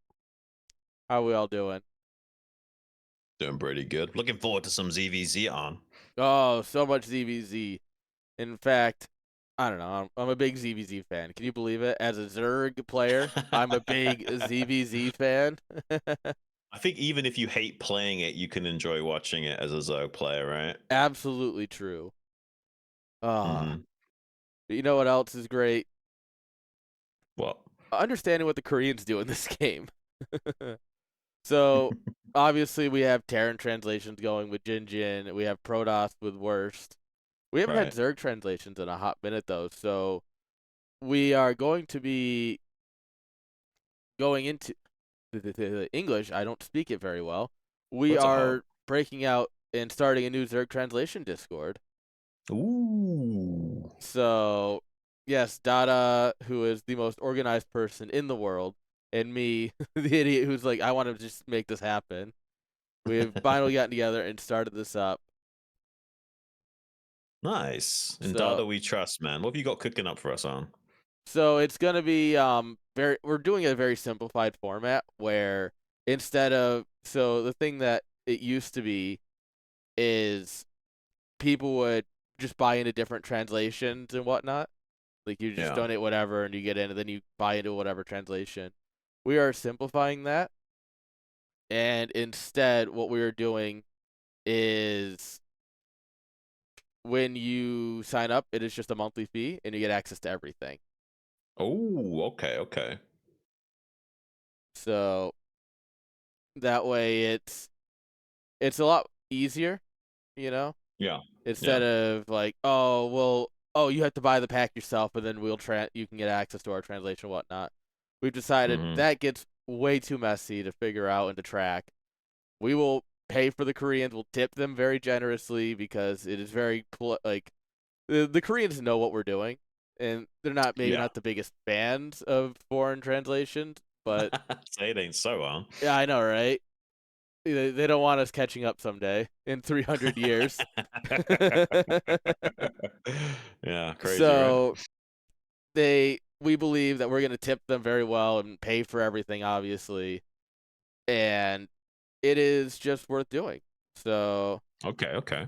How are we all doing? Doing pretty good. Looking forward to some ZVZ on. Oh, so much ZVZ. In fact, I don't know. I'm a big ZVZ fan. Can you believe it? As a Zerg player, I'm a big ZVZ fan. I think even if you hate playing it, you can enjoy watching it as a Zerg player, right? Absolutely true. Ah, Mm-hmm. you know what else is great? What? Understanding what the Koreans do in this game. So obviously we have Terran translations going with Jin Jin. We have Protoss with Worst. We haven't had Right. Zerg translations in a hot minute though, so we are going to be going into the English. I don't speak it very well. We What's a hell? are breaking out and starting a new Zerg translation Discord. Ooh. So, yes, Dada, who is the most organized person in the world, and me, the idiot who's like, I want to just make this happen. We've finally gotten together and started this up. Nice. In So, Dada we trust, man. What have you got cooking up for us on? So it's gonna be very. We're doing a very simplified format where instead of the thing that it used to be is people would just buy into different translations and whatnot. Like you just Yeah. donate whatever and you get in, and then you buy into whatever translation. We are simplifying that, and instead, what we are doing is when you sign up, it is just a monthly fee, and you get access to everything. Oh, okay, okay. So that way, it's a lot easier, you know, Yeah. instead Yeah. of like, oh, well, oh, you have to buy the pack yourself, and then you can get access to our translation and whatnot. We've decided Mm-hmm. that gets way too messy to figure out and to track. We will pay for the Koreans. We'll tip them very generously because it is very like the Koreans know what we're doing, and they're not maybe Yeah. not the biggest fans of foreign translations, but Say it ain't so, huh? yeah, I know, right? They don't want us catching up someday in 300 years. Yeah, crazy, right? So we believe that we're going to tip them very well and pay for everything, obviously, and it is just worth doing. So Okay, okay.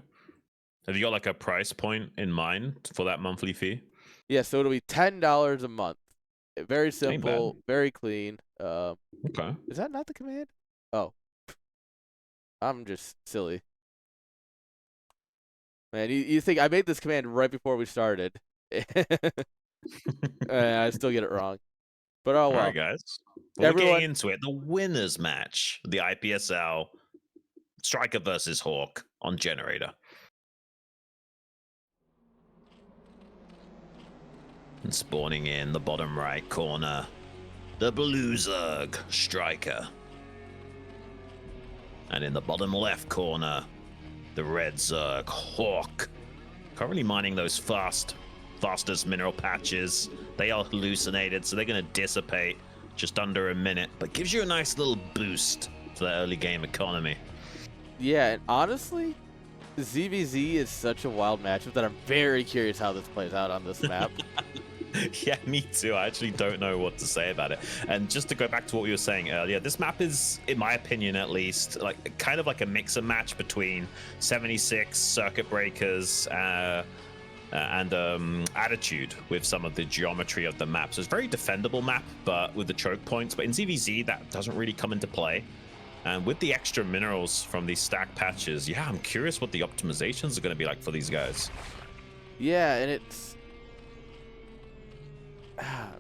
Have you got like a price point in mind for that monthly fee? yeah, so it'll be $10 a month. Very Ain't bad. simple, very clean. Okay. Is that not the command? Oh, I'm just silly, man. You think I made this command right before we started? I still get it wrong, but oh All right, well. guys. Well, we're getting Everyone, into it. The winners match, the IPSL StRyKeR versus Hawk on Generator. And spawning in the bottom right corner, the blue Zerg StRyKeR. And in the bottom left corner, the red Zerg Hawk. Currently mining those fastest mineral patches. They are hallucinated, so they're going to dissipate just under a minute, but gives you a nice little boost for that early game economy. yeah, and honestly, ZVZ is such a wild matchup that I'm very curious how this plays out on this map. Yeah, me too. I actually don't know what to say about it. And just to go back to what we were saying earlier, this map is, in my opinion at least, like kind of like a mix and match between 76 circuit breakers and attitude with some of the geometry of the map. So it's a very defendable map, but with the choke points. But in ZVZ, that doesn't really come into play. And with the extra minerals from these stack patches, yeah, I'm curious what the optimizations are going to be like for these guys. Yeah, and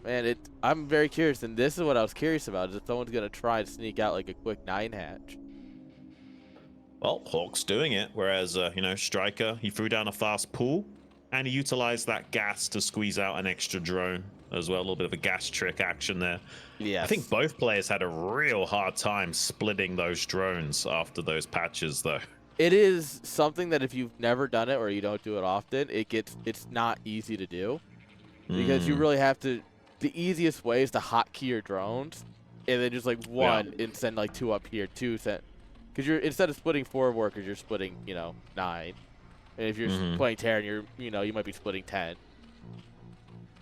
man, I'm very curious, and this is what I was curious about: is if someone's gonna try and sneak out like a quick 9 hatch. Well, Hawk's doing it, whereas, StRyKeR, he threw down a fast pull, and he utilized that gas to squeeze out an extra drone as well. A little bit of a gas trick action there. I think Yes, both players had a real hard time splitting those drones after those patches, though. it is something that if you've never done it or you don't do it often, it's not easy to do because you Mm, really have to. The easiest way is to hotkey your drones, and then just like yeah. one and send like two up here, two send. Because you're instead of splitting 4 workers, you're splitting 9. And if you're Hmm. playing Terran, you might be splitting 10.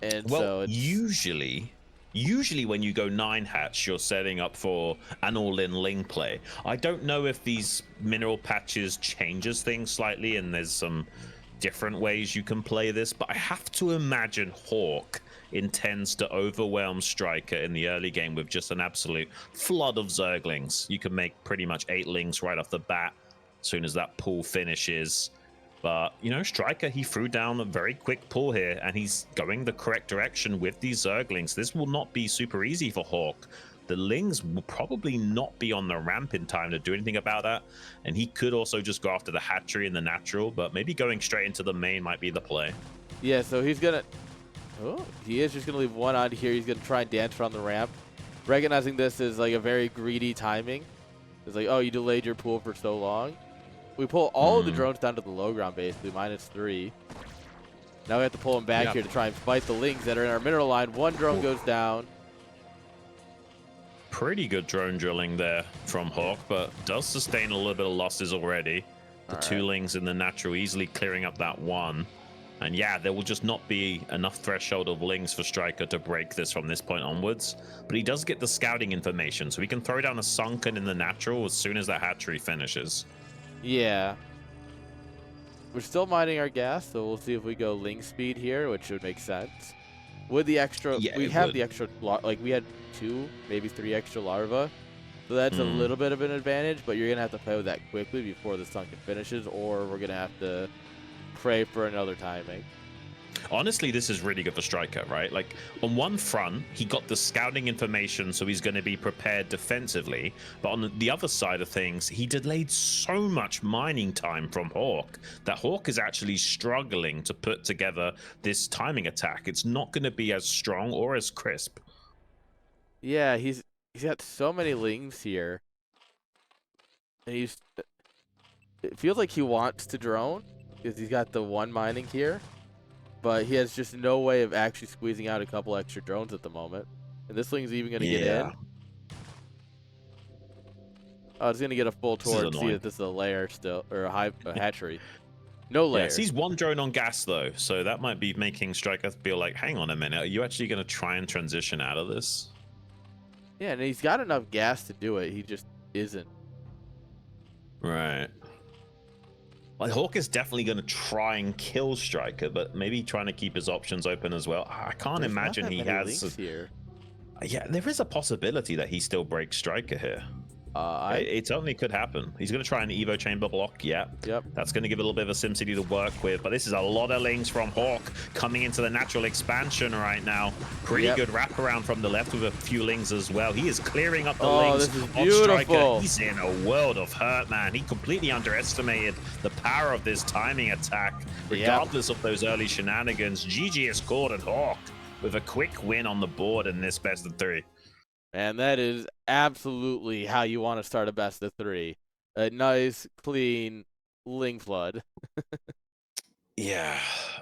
And Well, so it's usually Usually when you go 9 hatch, you're setting up for an all-in Ling play. I don't know if these mineral patches changes things slightly and there's some different ways you can play this, but I have to imagine Hawk intends to overwhelm StRyKeR in the early game with just an absolute flood of Zerglings. You can make pretty much 8 Lings right off the bat as soon as that pool finishes. But, you know, StRyKeR, he threw down a very quick pull here, and he's going the correct direction with these Zerglings. This will not be super easy for Hawk. The Lings will probably not be on the ramp in time to do anything about that. And he could also just go after the hatchery and the natural, but maybe going straight into the main might be the play. Yeah, so he's going to... Oh, he is just going to leave one on here. He's going to try and dance around the ramp. Recognizing this is like a very greedy timing. It's like, oh, you delayed your pool for so long. We pull all of the drones down to the low ground, basically, -3. Now we have to pull them back here to try and fight the Lings that are in our mineral line. One drone goes down. Pretty good drone drilling there from Hawk, but does sustain a little bit of losses already. The 2 Lings in the natural easily clearing up that one. And yeah, there will just not be enough threshold of Lings for StRyKeR to break this from this point onwards. But he does get the scouting information, so he can throw down a sunken in the natural as soon as that hatchery finishes. Yeah. We're still mining our gas, so we'll see if we go Ling speed here, which would make sense. With the extra, we have the extra, like we had 2, maybe 3 extra larvae. So that's a little bit of an advantage, but you're going to have to play with that quickly before the sunken finishes, or we're going to have to pray for another timing. Honestly, this is really good for StRyKeR, right? Like, on one front, he got the scouting information, so he's going to be prepared defensively. But on the other side of things, he delayed so much mining time from Hawk that Hawk is actually struggling to put together this timing attack. It's not going to be as strong or as crisp. Yeah, he's got so many Lings here. And it feels like he wants to drone, because he's got the 1 mining here. But he has just no way of actually squeezing out a couple extra drones at the moment. And this Ling's even going to get in. Oh, it's going to get a full tour and see that this is a lair still, or a hatchery. No lair. Yeah, he's 1 drone on gas, though, so that might be making StRyKeR feel like, hang on a minute, are you actually going to try and transition out of this? Yeah, and he's got enough gas to do it. He just isn't. Right. Like, Hawk is definitely going to try and kill StRyKeR, but maybe trying to keep his options open as well. I can't imagine he has. Here. Yeah, there is a possibility that he still breaks StRyKeR here. It only could happen. He's going to try an Evo chamber block. Yep. That's going to give a little bit of a SimCity to work with. But this is a lot of Lings from Hawk coming into the natural expansion right now. Pretty good wraparound from the left with a few Lings as well. He is clearing up the Lings this is of beautiful. StRyKeR. He's in a world of hurt, man. He completely underestimated the power of this timing attack. Regardless of those early shenanigans, GG is caught at Hawk with a quick win on the board in this best of 3. And that is absolutely how you want to start a best of 3. A nice, clean Ling flood. Yeah.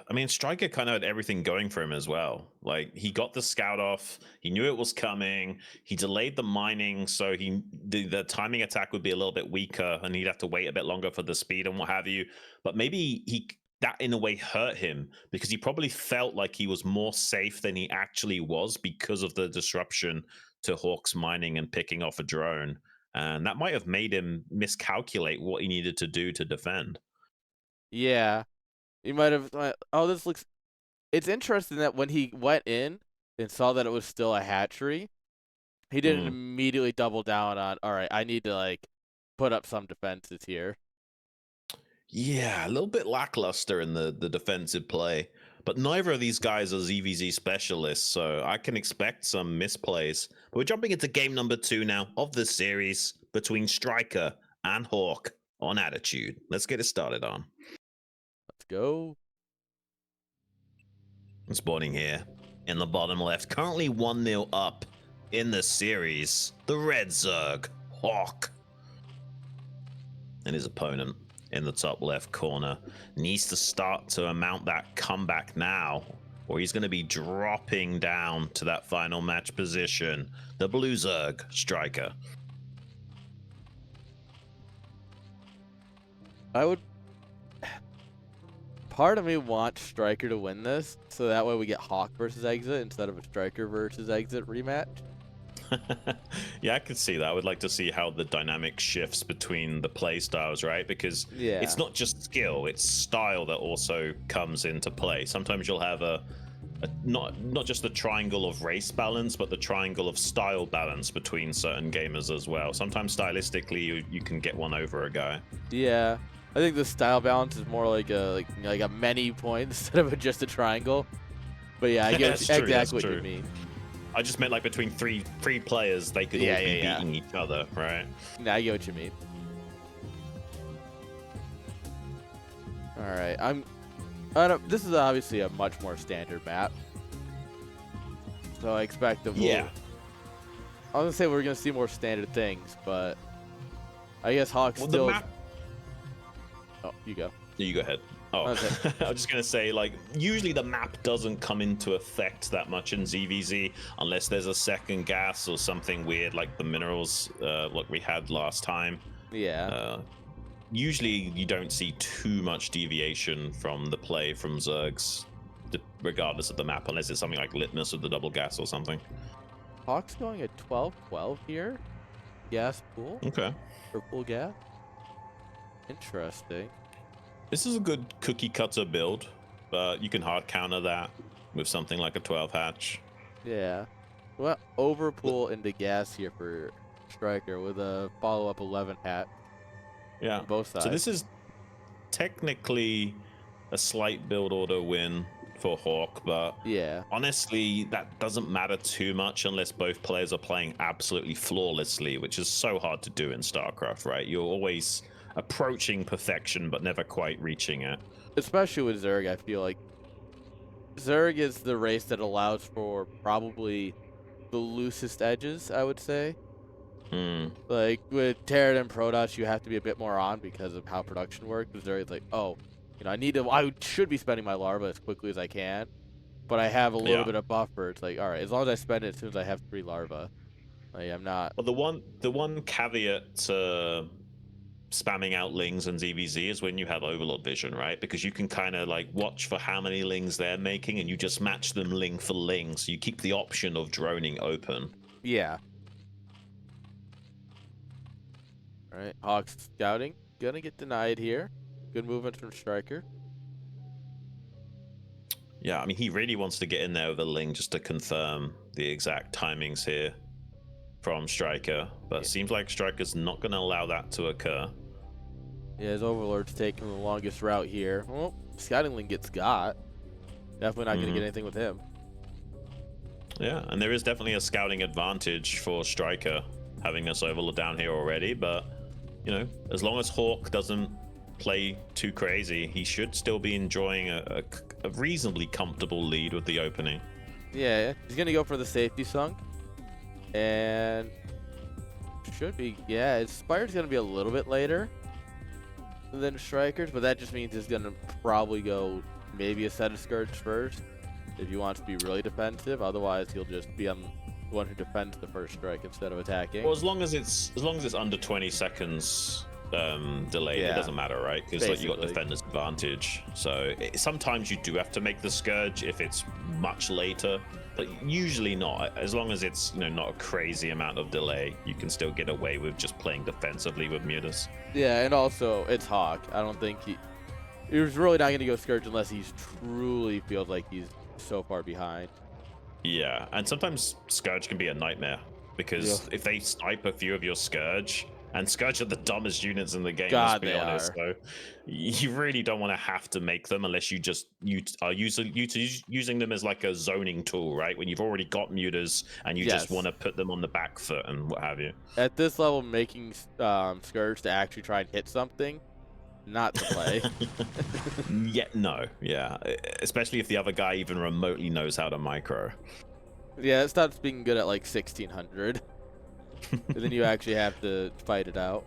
I mean, StRyKeR kind of had everything going for him as well. Like, he got the scout off. He knew it was coming. He delayed the mining, so the timing attack would be a little bit weaker, and he'd have to wait a bit longer for the speed and what have you. But maybe that in a way hurt him, because he probably felt like he was more safe than he actually was because of the disruption to Hawk's mining and picking off a drone. And that might have made him miscalculate what he needed to do to defend. Yeah. He might have, oh, this looks, it's interesting that when he went in and saw that it was still a hatchery, he didn't immediately double down on, all right, I need to, like, put up some defenses here. Yeah, a little bit lackluster in the defensive play. But neither of these guys are ZVZ specialists, so I can expect some misplays. But we're jumping into game number 2 now of the series between StRyKeR and Hawk on Attitude. Let's get it started on. Let's go. Spawning here in the bottom left, currently 1-0 up in the series. The Red Zerg, Hawk. And his opponent in the top left corner needs to start to mount that comeback now, or he's going to be dropping down to that final match position. The Blue Zerg, StRyKeR. I would part of me wants StRyKeR to win this, so that way we get Hawk versus Exit instead of a StRyKeR versus Exit rematch. Yeah, I could see that. I would like to see how the dynamic shifts between the play styles, right? Because Yeah. it's not just skill, it's style that also comes into play. Sometimes you'll have a not just the triangle of race balance, but the triangle of style balance between certain gamers as well. Sometimes stylistically you can get one over a guy. Yeah. I think the style balance is more like a many point instead of just a triangle. But yeah, I get That's true, that's exactly what true. you mean. I just meant like between three players, they could all be beating each other, right? Nah, I get what you mean. All right, this is obviously a much more standard map, so I expect that Yeah. I was gonna say we're gonna see more standard things, but I guess Hawk Well, still. the map. Oh, you go. You go ahead. Oh, Okay. I was just gonna say, like, usually the map doesn't come into effect that much in ZVZ unless there's a second gas or something weird like the minerals, like we had last time. Yeah. Usually you don't see too much deviation from the play from Zergs, regardless of the map, unless it's something like Litmus with the double gas or something. Hawk's going at 12-12 here. Gas pool. Okay. Or pool gas. Interesting. This is a good cookie cutter build, but you can hard counter that with something like a 12 hatch. Yeah. Well, overpool into gas here for StRyKeR with a follow-up 11 hat. Yeah. On both sides. So this is technically a slight build order win for Hawk, but yeah, honestly, that doesn't matter too much unless both players are playing absolutely flawlessly, which is so hard to do in StarCraft, right? You're always approaching perfection, but never quite reaching it. Especially with Zerg, I feel like Zerg is the race that allows for probably the loosest edges, I would say. Like with Terran and Protoss, you have to be a bit more on because of how production works. With Zerg, it's like, oh, I should be spending my larva as quickly as I can, but I have a little bit of buffer. It's like, all right, as long as I spend it as soon as I have 3 larvae, like I'm not. Well, the one caveat to spamming out lings and ZVZ is when you have overlord vision, right? Because you can kind of like watch for how many lings they're making and you just match them ling for ling, so you keep the option of droning open. Yeah. All right, Hawks scouting, gonna get denied here. Good movement from StRyKeR. Yeah, I mean, he really wants to get in there with a ling just to confirm the exact timings here from StRyKeR, but it seems like StRyKER's not going to allow that to occur. Yeah, his Overlord's taking the longest route here. Well, Scouting Link gets got. Definitely not going to get anything with him. Yeah, and there is definitely a scouting advantage for StRyKER having this Overlord down here already, but, you know, as long as Hawk doesn't play too crazy, he should still be enjoying a reasonably comfortable lead with the opening. Yeah, he's going to go for the safety sunk. And should be, yeah, his Spire's going to be a little bit later than StRyKER's, but that just means he's going to probably go maybe a set of Scourge first if he wants to be really defensive. Otherwise, he'll just be on the one who defends the first strike instead of attacking. Well, as long as it's under 20 seconds delay, it doesn't matter, right? Because like, you got defender's advantage. So sometimes you do have to make the Scourge if it's much later, but usually not. As long as it's, you know, not a crazy amount of delay, you can still get away with just playing defensively with Mutas. Yeah, and also it's Hawk. I don't think he was really not going to go Scourge unless he truly feels like he's so far behind. Yeah, and sometimes Scourge can be a nightmare because if they snipe a few of your Scourge, and Scourge are the dumbest units in the game, let's be honest. So you really don't want to have to make them unless you are using them as like a zoning tool, right? When you've already got mutas and you just want to put them on the back foot and what have you. At this level, making Scourge to actually try and hit something, not to play. Yeah. Especially if the other guy even remotely knows how to micro. Yeah, it stops being good at like 1600. And then you actually have to fight it out.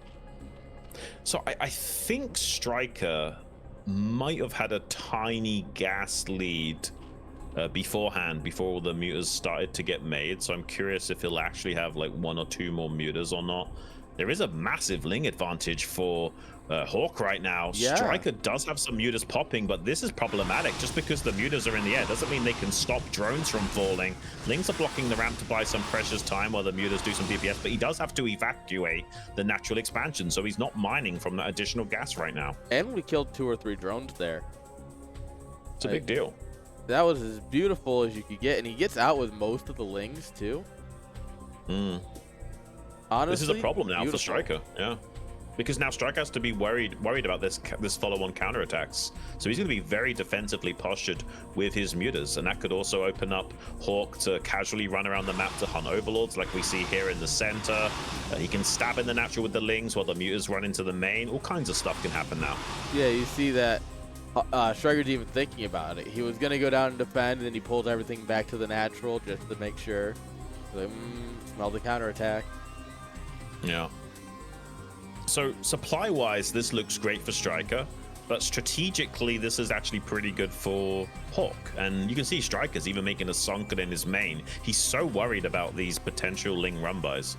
So I think StRyKeR might have had a tiny gas lead beforehand, before all the mutas started to get made. So I'm curious if he'll actually have like 1 or 2 more mutas or not. there is a massive Ling advantage for Hawk right now. Yeah. StRyKeR does have some mutas popping, but this is problematic. Just because the mutas are in the air doesn't mean they can stop drones from falling. Lings are blocking the ramp to buy some precious time while the mutas do some DPS, but he does have to evacuate the natural expansion, so he's not mining from that additional gas right now. And we killed 2 or 3 drones there. It's a big deal. That was as beautiful as you could get, and he gets out with most of the Lings too. Honestly, this is a problem now beautiful. for StRyKeR, yeah. Because now StRyKeR has to be worried about this follow-on counterattacks. So he's going to be very defensively postured with his mutas, and that could also open up Hawk to casually run around the map to hunt overlords, like we see here in the center. He can stab in the natural with the Lings while the mutas run into the main. All kinds of stuff can happen now. Yeah, you see that StRyKER's even thinking about it. He was going to go down and defend, and then he pulls everything back to the natural just to make sure. Like, smell the counterattack. Yeah. So supply-wise, this looks great for StRyKeR, but strategically, this is actually pretty good for Hawk. And you can see StRyKER's even making a sunken in his main. He's so worried about these potential Ling run-bys.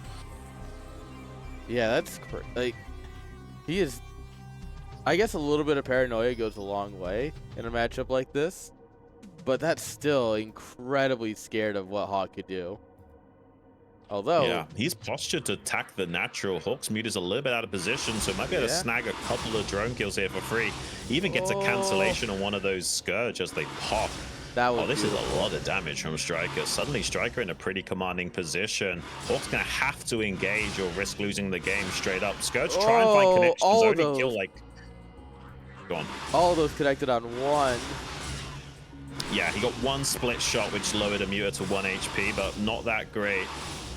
Yeah, that's like, he is. I guess a little bit of paranoia goes a long way in a matchup like this, but that's still incredibly scared of what Hawk could do. Although, yeah, he's postured to attack the natural. Hawk's mute is a little bit out of position, so might be able to snag a couple of drone kills here for free. He even gets a cancellation on one of those Scourge as they pop. That was this is a lot of damage from StRyKER. Suddenly, StRyKER in a pretty commanding position. Hawk's going to have to engage or risk losing the game straight up. Scourge try and find connections, only kill like... Go on. All those connected on one. Yeah, he got one split shot, which lowered a muter to 1 HP, but not that great.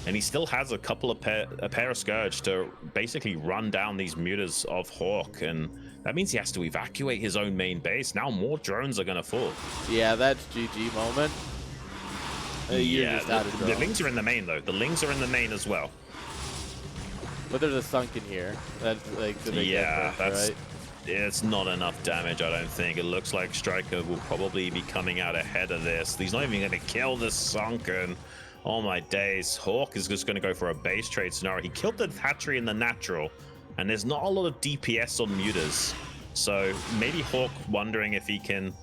And he still has a couple of a pair of Scourge to basically run down these mutas of Hawk, and that means he has to evacuate his own main base. Now more drones are going to fall. Yeah, that's GG moment. Yeah, the Lings are in the main, though. The Lings are in the main as well. But there's a sunken here. That's like the big difference, right? It's not enough damage, I don't think. It looks like StRyKER will probably be coming out ahead of this. He's not even going to kill this sunken. Oh my days. Hawk is just going to go for a base trade scenario. He killed the hatchery in the natural, and there's not a lot of DPS on mutas. So maybe Hawk wondering if he can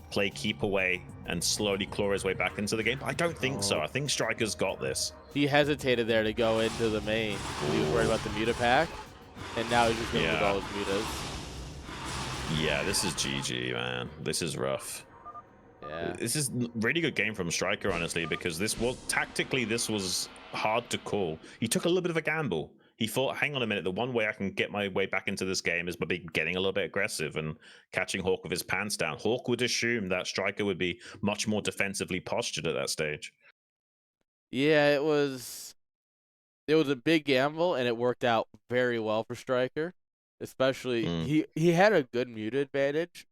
play keep away and slowly claw his way back into the game. But I don't think so. I think StRyKER's got this. He hesitated there to go into the main. He was worried about the muta pack, and now he's just going with all his mutas. Yeah, this is GG, man. This is rough. Yeah. This is really good game from StRyKER, honestly, because this was tactically hard to call. He took a little bit of a gamble. He thought, hang on a minute, the one way I can get my way back into this game is by getting a little bit aggressive and catching Hawk with his pants down. Hawk would assume that StRyKER would be much more defensively postured at that stage. Yeah, it was a big gamble, and it worked out very well for StRyKER. Especially, he had a good muta advantage,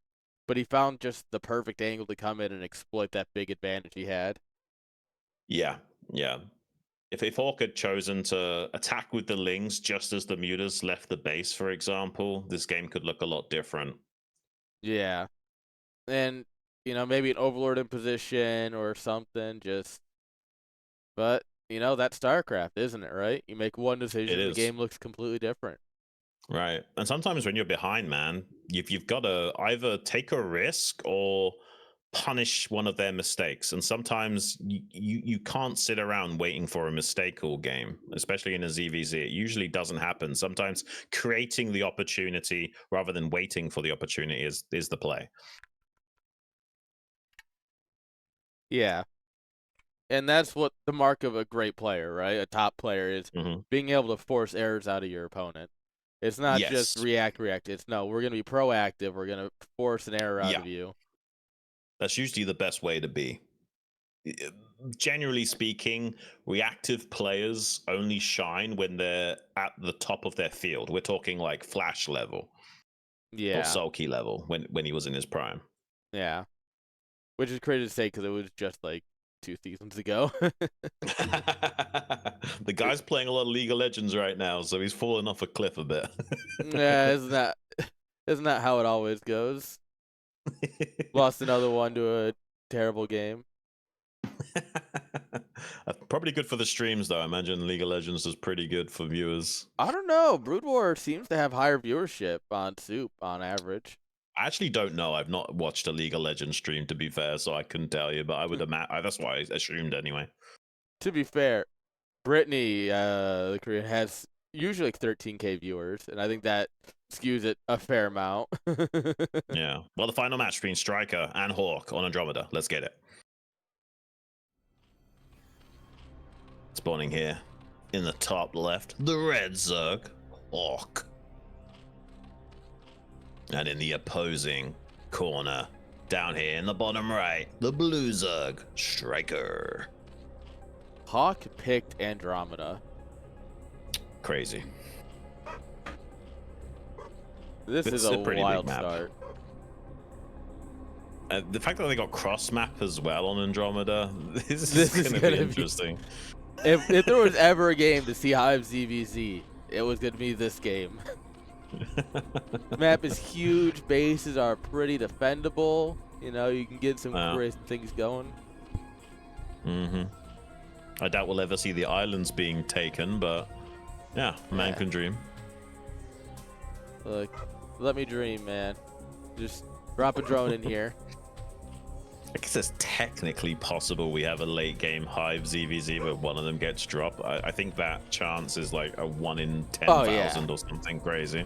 but he found just the perfect angle to come in and exploit that big advantage he had. Yeah, yeah. If Hawk had chosen to attack with the Lings just as the mutas left the base, for example, this game could look a lot different. Yeah. And, maybe an Overlord in position or something, but, that's StarCraft, isn't it, right? You make one decision, the game looks completely different. Right. And sometimes when you're behind, man, you've got to either take a risk or punish one of their mistakes. And sometimes you can't sit around waiting for a mistake all game, especially in a ZVZ. It usually doesn't happen. Sometimes creating the opportunity rather than waiting for the opportunity is the play. Yeah. And that's what the mark of a great player, right? A top player is being able to force errors out of your opponent. It's not just react. It's no, we're going to be proactive. We're going to force an error out of you. That's usually the best way to be. Generally speaking, reactive players only shine when they're at the top of their field. We're talking like Flash level. Yeah. Or Sulky level when he was in his prime. Yeah. Which is crazy to say because it was just like 2 seasons ago. The guy's playing a lot of League of Legends right now, so he's falling off a cliff a bit. Yeah, isn't that how it always goes? Lost another one to a terrible game. Probably good for the streams, though. I imagine League of Legends is pretty good for viewers. I don't know. Brood War seems to have higher viewership on Soup on average. I actually don't know. I've not watched a League of Legends stream, to be fair, so I couldn't tell you. But I would imagine that's why I assumed anyway. To be fair, Brittany, the Korean, has usually like 13K viewers, and I think that skews it a fair amount. Yeah. Well, the final match between StRyKeR and Hawk on Andromeda. Let's get it. Spawning here in the top left, the red Zerg, Hawk. And in the opposing corner, down here in the bottom right, the blue Zerg, StRyKeR. Hawk picked Andromeda. Crazy. This is a pretty wild big map. start. The fact that they got cross map as well on Andromeda, this is going to be interesting. If there was ever a game to see Hive ZVZ, it was going to be this game. The map is huge. Bases are pretty defendable. You know, you can get some great things going. I doubt we'll ever see the islands being taken, but yeah, man can dream. Look, let me dream, man. Just drop a drone in here. I guess it's technically possible we have a late game Hive ZVZ where one of them gets dropped. I think that chance is like a 1 in 10,000 or something crazy.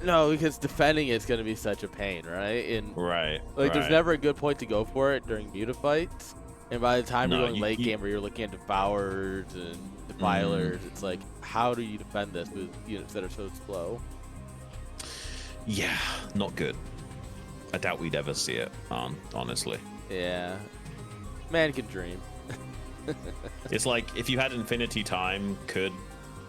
No, because defending it's going to be such a pain, right? And right. there's never a good point to go for it during muta fights. And by the time you're going late game where you're looking at Devourers and Defilers, it's like, how do you defend this with units that are so slow? Yeah, not good. I doubt we'd ever see it, honestly. Yeah. Man can dream. It's like if you had infinity time, could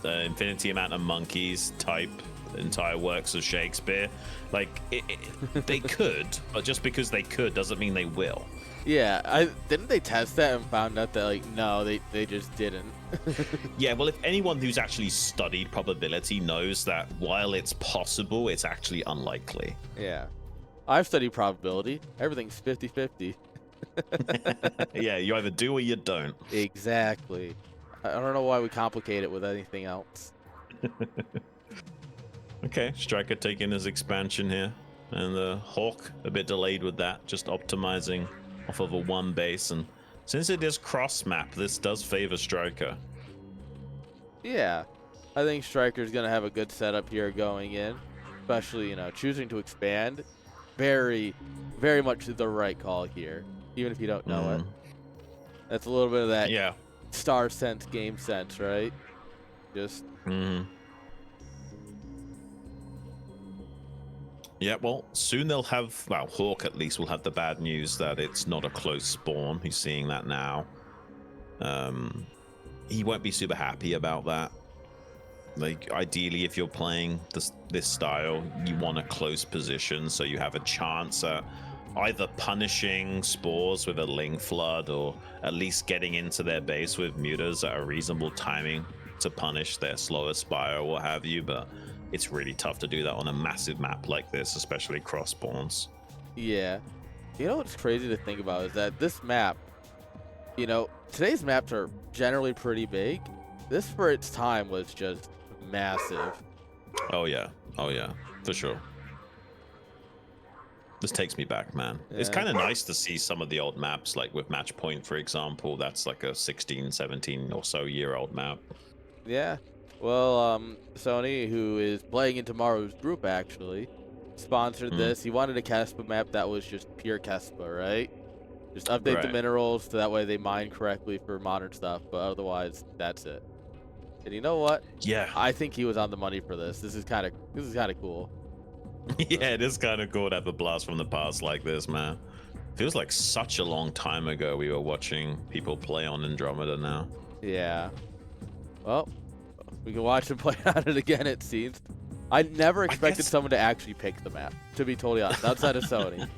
the infinity amount of monkeys type entire works of Shakespeare? Like, they could, but just because they could doesn't mean they will. Yeah, didn't they test that and found out that, like, no, they just didn't. Yeah, well, if anyone who's actually studied probability knows that while it's possible, it's actually unlikely. Yeah. I've studied probability. Everything's 50-50. Yeah, you either do or you don't. Exactly. I don't know why we complicate it with anything else. Okay, StRyKeR taking his expansion here. And the Hawk a bit delayed with that, just optimizing off of a 1 base. And since it is cross map, this does favor StRyKeR. Yeah. I think StRyKER's going to have a good setup here going in. Especially, you know, choosing to expand. Very, very much the right call here, even if you don't know it. That's a little bit of that star sense, game sense, right? Just. Yeah, well, soon they'll have, well, Hawk at least will have the bad news that it's not a close spawn. He's seeing that now. He won't be super happy about that. Like, ideally, if you're playing this style, you want a close position so you have a chance at either punishing spores with a Ling Flood or at least getting into their base with mutas at a reasonable timing to punish their slower spire or what have you, but it's really tough to do that on a massive map like this, especially cross spawns. Yeah. You know what's crazy to think about is that this map, you know, today's maps are generally pretty big. This, for its time, was just massive. Oh yeah, for sure. This takes me back, man. Yeah. It's kind of nice to see some of the old maps, like with Match Point, for example. That's like a 16, 17 or so year old map. Yeah. Well, Sony, who is playing in tomorrow's group, actually sponsored this. He wanted a Kespa map that was just pure Kespa, right? Just update the minerals so that way they mine correctly for modern stuff, but otherwise, that's it. And you know what? Yeah, I think he was on the money for this. This is kind of cool. Yeah, it is kind of cool to have a blast from the past like this, man. Feels like such a long time ago we were watching people play on Andromeda now. Yeah. Well, we can watch them play on it again, it seems. I never expected someone to actually pick the map, to be totally honest, outside of Sony.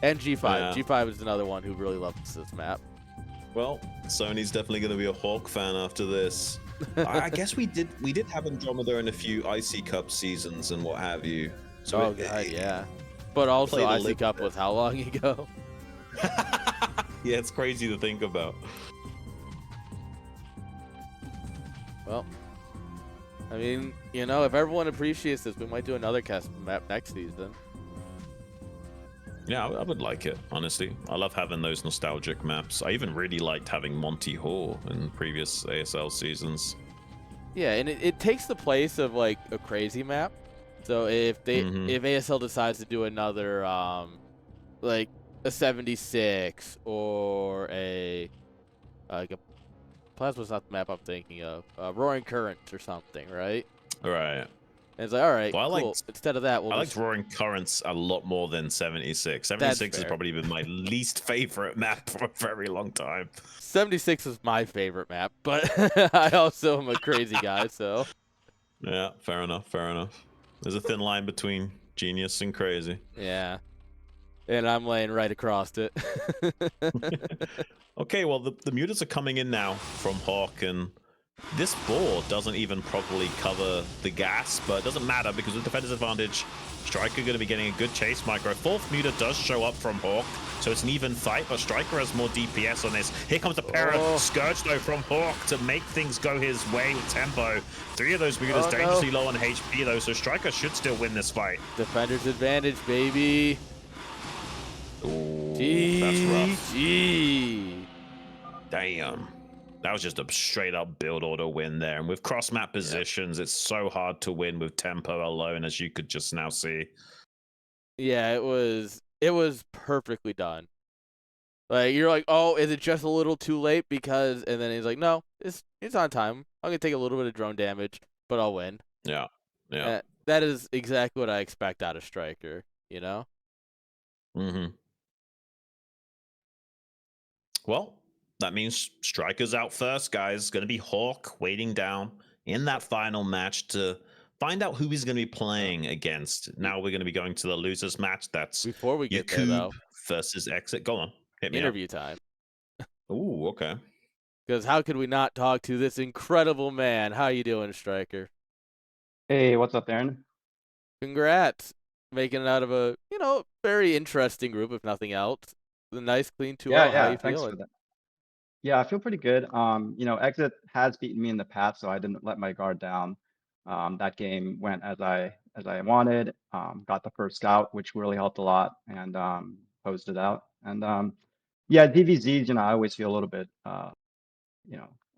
And G5. Yeah. G5 is another one who really loves this map. Well, Sony's definitely going to be a Hawk fan after this. I guess we did have Andromeda in a few IC Cup seasons and what have you. So God, yeah. But also IC Cup was how long ago? Yeah, it's crazy to think about. Well, I mean, if everyone appreciates this, we might do another custom map next season. Yeah, I would like it, honestly. I love having those nostalgic maps. I even really liked having Monty Hall in previous ASL seasons. Yeah, and it takes the place of like a crazy map. So if ASL decides to do another like a 76 or a like a Plasma's not the map I'm thinking of. Roaring Currents or something, right? Right. And it's like, all right, Well, cool. Instead of that, we'll I liked just. Roaring Currents a lot more than 76. That's 76 has fair. probably been my least favorite map for a very long time. 76 is my favorite map, but I also am a crazy guy, so. Yeah, fair enough. Fair enough. There's a thin line between genius and crazy. Yeah. And I'm laying right across it. Okay, well, the mutants are coming in now from Hawk, and this board doesn't even properly cover the gas, but it doesn't matter because with defender's advantage, StRyKeR going to be getting a good chase micro. Fourth mutant does show up from Hawk, so it's an even fight, but StRyKeR has more DPS on this. Here comes the Para Scourge, though, from Hawk to make things go his way with tempo. Three of those mutants dangerously low on HP, though, so StRyKeR should still win this fight. Defender's advantage, baby. Ooh, that's rough. GG. Damn. That was just a straight up build order win there. And with cross map positions, it's so hard to win with tempo alone, as you could just now see. Yeah, it was perfectly done. Like you're like, oh, is it just a little too late? Because and then he's like, no, it's on time. I'm gonna take a little bit of drone damage, but I'll win. Yeah. Yeah. That is exactly what I expect out of StRyKeR, Mm-hmm. Well, that means StRyKER's out first, guys. Going to be Hawk waiting down in that final match to find out who he's going to be playing against. Now we're going to be going to the losers match. That's Before we get there, Yaqoob though, versus Exit. Go on, hit me up. interview time. Ooh, okay. Because how could we not talk to this incredible man? How you doing, StRyKER? Hey, what's up, Aaron? Congrats, making it out of a very interesting group, if nothing else. The nice clean 2-0. Yeah, How you thanks feeling? for that. Yeah, I feel pretty good. Exit has beaten me in the past, so I didn't let my guard down. That game went as I wanted. Got the first scout, which really helped a lot, and posed it out. And yeah, DVZs, I always feel a little bit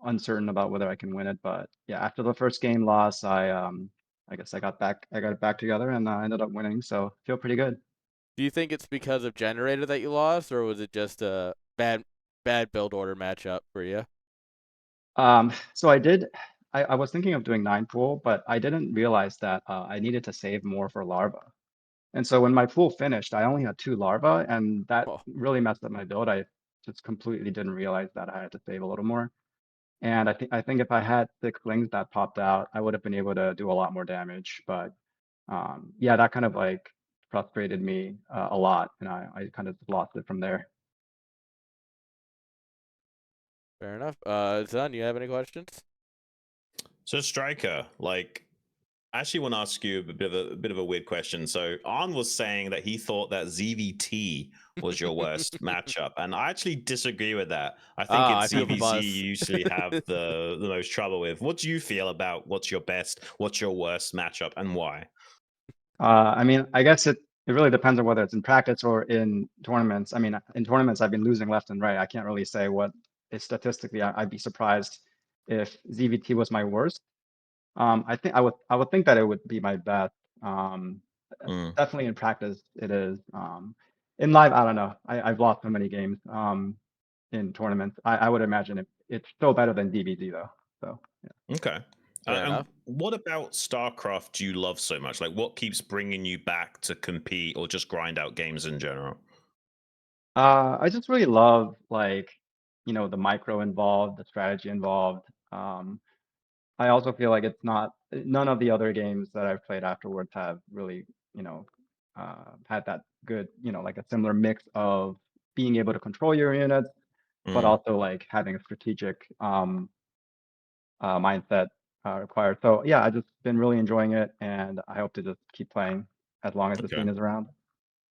uncertain about whether I can win it. But yeah, after the first game loss, I guess I got it back together and I ended up winning. So feel pretty good. Do you think it's because of generator that you lost, or was it just a bad build order matchup for you? So I was thinking of doing 9 pool, but I didn't realize that I needed to save more for larva. And so when my pool finished, I only had 2 larva, and that Oh, really messed up my build. I just completely didn't realize that I had to save a little more. And I think if I had 6 lings that popped out, I would have been able to do a lot more damage. But yeah, that kind of like frustrated me a lot, and I kind of lost it from there. fair enough. Zun, you have any questions? So StRyKER, I actually want to ask you a bit of a weird question. So Arn was saying that he thought that ZVT was your worst matchup, and I actually disagree with that. I think I it's feel the ZVZ buzz. you usually have the most trouble with. What do you feel about what's your best, what's your worst matchup, and why? I mean, I guess it really depends on whether it's in practice or in tournaments. I mean, in tournaments, I've been losing left and right. I can't really say what is statistically. I'd be surprised if ZVT was my worst. I think I would think that it would be my best. Um, Mm, Definitely in practice, it is. In live, I don't know. I've lost so many games in tournaments. I would imagine it's still better than DBZ though. So yeah. okay. Fair And enough. what about StarCraft do you love so much? Like, what keeps bringing you back to compete or just grind out games in general? I just really love like, the micro involved, the strategy involved. Um, I also feel like it's not none of the other games that I've played afterwards have really, had that good, like a similar mix of being able to control your units, but Mm, also like having a strategic mindset required. So yeah, I just been really enjoying it, and I hope to just keep playing as long as the okay. scene is around.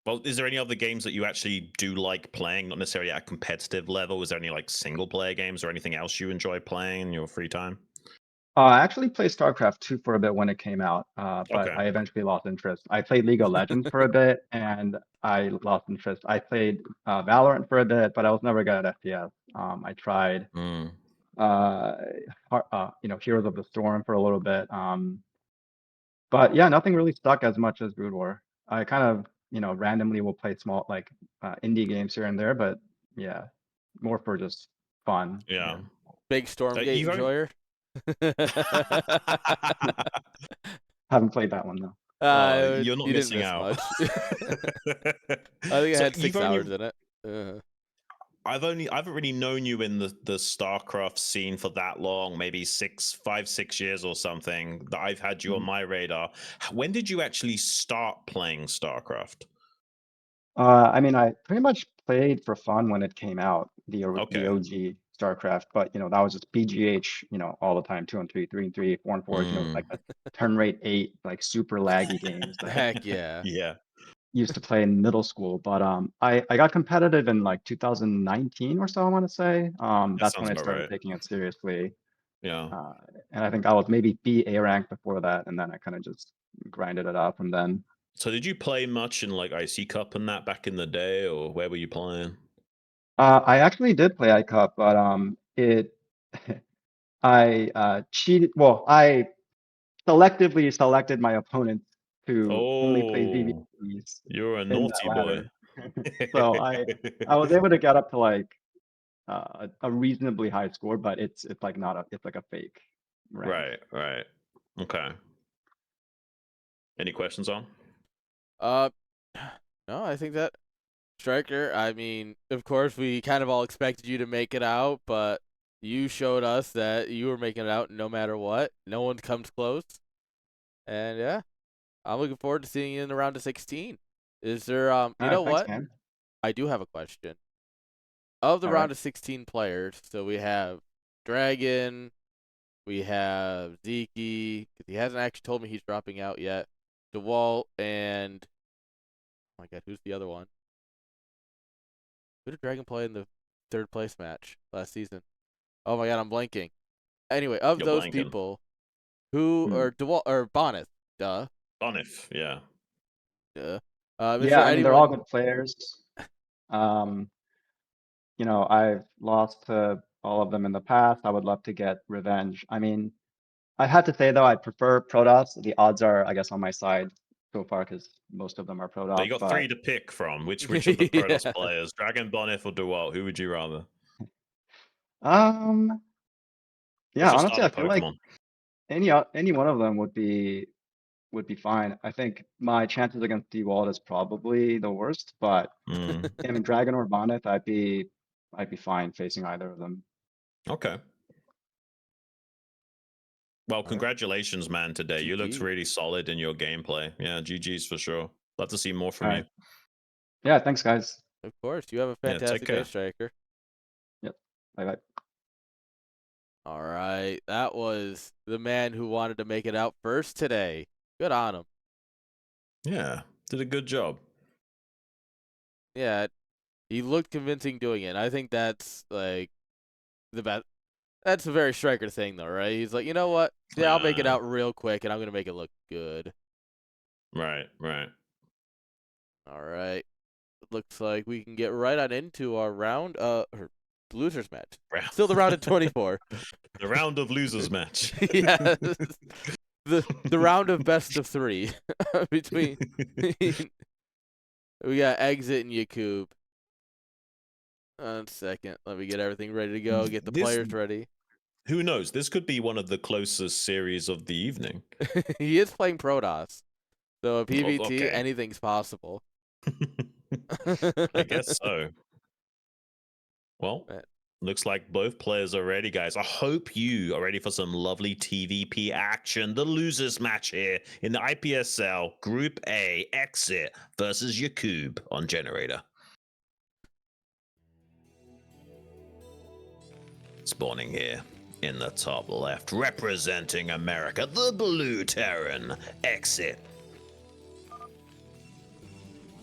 Well, is there any other games that you actually do like playing, not necessarily at a competitive level? Is there any like single player games or anything else you enjoy playing in your free time? I actually played StarCraft 2 for a bit when it came out, but Okay. I eventually lost interest. I played League of Legends for a bit, and I lost interest. I played Valorant for a bit, but I was never good at FPS. I tried, Mm. uh, Heroes of the Storm for a little bit. But yeah, nothing really stuck as much as Brood War. I kind of, randomly will play small, like indie games here and there, but yeah, more for just fun. Yeah. Yeah. Big Stormgate You've only... enjoyer. Haven't played that one though. You're not You didn't missing miss out. much. I think I So had you've 6 hours only... in it. Uh, I haven't really known you in the StarCraft scene for that long, maybe 5, 6 years or something that I've had you on my radar. When did you actually start playing StarCraft? I mean, I pretty much played for fun when it came out, the Okay. OG StarCraft, but that was just BGH, all the time, 2-on-3, 3-on-3, 4-on-4, Mm. like a turn rate 8, like super laggy games that heck yeah. Yeah, used to play in middle school. But I got competitive in like 2019 or so, I want to say. that That's sounds when I about started right. taking it seriously. Yeah. Uh, and I think I was maybe BA rank before that, and then I kind of just grinded it out from then. So did you play much in like IC Cup and that back in the day, or where were you playing? I actually did play iCup, but it I cheated. Well, I selectively selected my opponents to only play Oh, VVPs you're a in that naughty boy. ladder. So I was able to get up to like a reasonably high score, but it's like not a it's like a fake rank. Right, right. Okay. Any questions on? Uh, no, I think that StRyKeR. I mean, of course, we kind of all expected you to make it out, but you showed us that you were making it out no matter what. No one comes close, and yeah, I'm looking forward to seeing you in the round of 16. Is there All you right, know thanks, what? man. I do have a question. Of the All right. round of 16 players, so we have Dragon, we have Zeke, 'cause he hasn't actually told me he's dropping out yet. DeWalt and oh my god, who's the other one? Who did Dragon play in the third place match last season? Oh my god, I'm blanking. Anyway, of You're those blanking. people, who Hmm. or DeWalt or Bonnet, duh, Bonif, yeah. duh. Is Yeah, there I mean they're all anyone? good players. Um, I've lost to all of them in the past. I would love to get revenge. I mean, I had to say though, I prefer Protoss. The odds are, I guess, on my side so far because most of them are So you Protoss. got But three to pick from. Which of the Protoss Yeah. players? Dragon, Bonif, or Dewalt? Who would you rather? um, What's yeah, your honestly, I starter feel like Pokemon? any one of them would be fine. I think my chances against Dewalt is probably the worst, but Mm, I mean, Dragon or Bonnet, I'd be fine facing either of them. okay. Well, All right. congratulations, man, today. You looked GG. really solid in your gameplay. Yeah, GG's for sure. Love to see more All from you. right. Yeah, thanks, guys. Of course, you have a Yeah, take fantastic day, care. StRyKeR. Yep. Bye bye. All right, that was the man who wanted to make it out first today. Good on him. Yeah, did a good job. Yeah, he looked convincing doing it. I think that's like the best. That's a very StRyKeR thing, though, right? He's like, you know what? Yeah, I'll make it Yeah, out real quick, and I'm gonna make it look good. right, right. All right. Looks like we can get right on into our round. Or losers match. Still the round of 24. The round of losers match. Yeah, the round of best of 3 between we got Exit and Yaqoob. 1 second. Let me get everything ready to go. Get the This, players ready. who knows? This could be one of the closest series of the evening. He is playing Protoss, so a PvT, Okay. anything's possible. I guess so. Well, looks like both players are ready, guys. I hope you are ready for some lovely TVP action. The losers match here in the IPSL Group A Exit versus Yaqoob on Generator. Spawning here in the top left, representing America, the Blue Terran, Exit.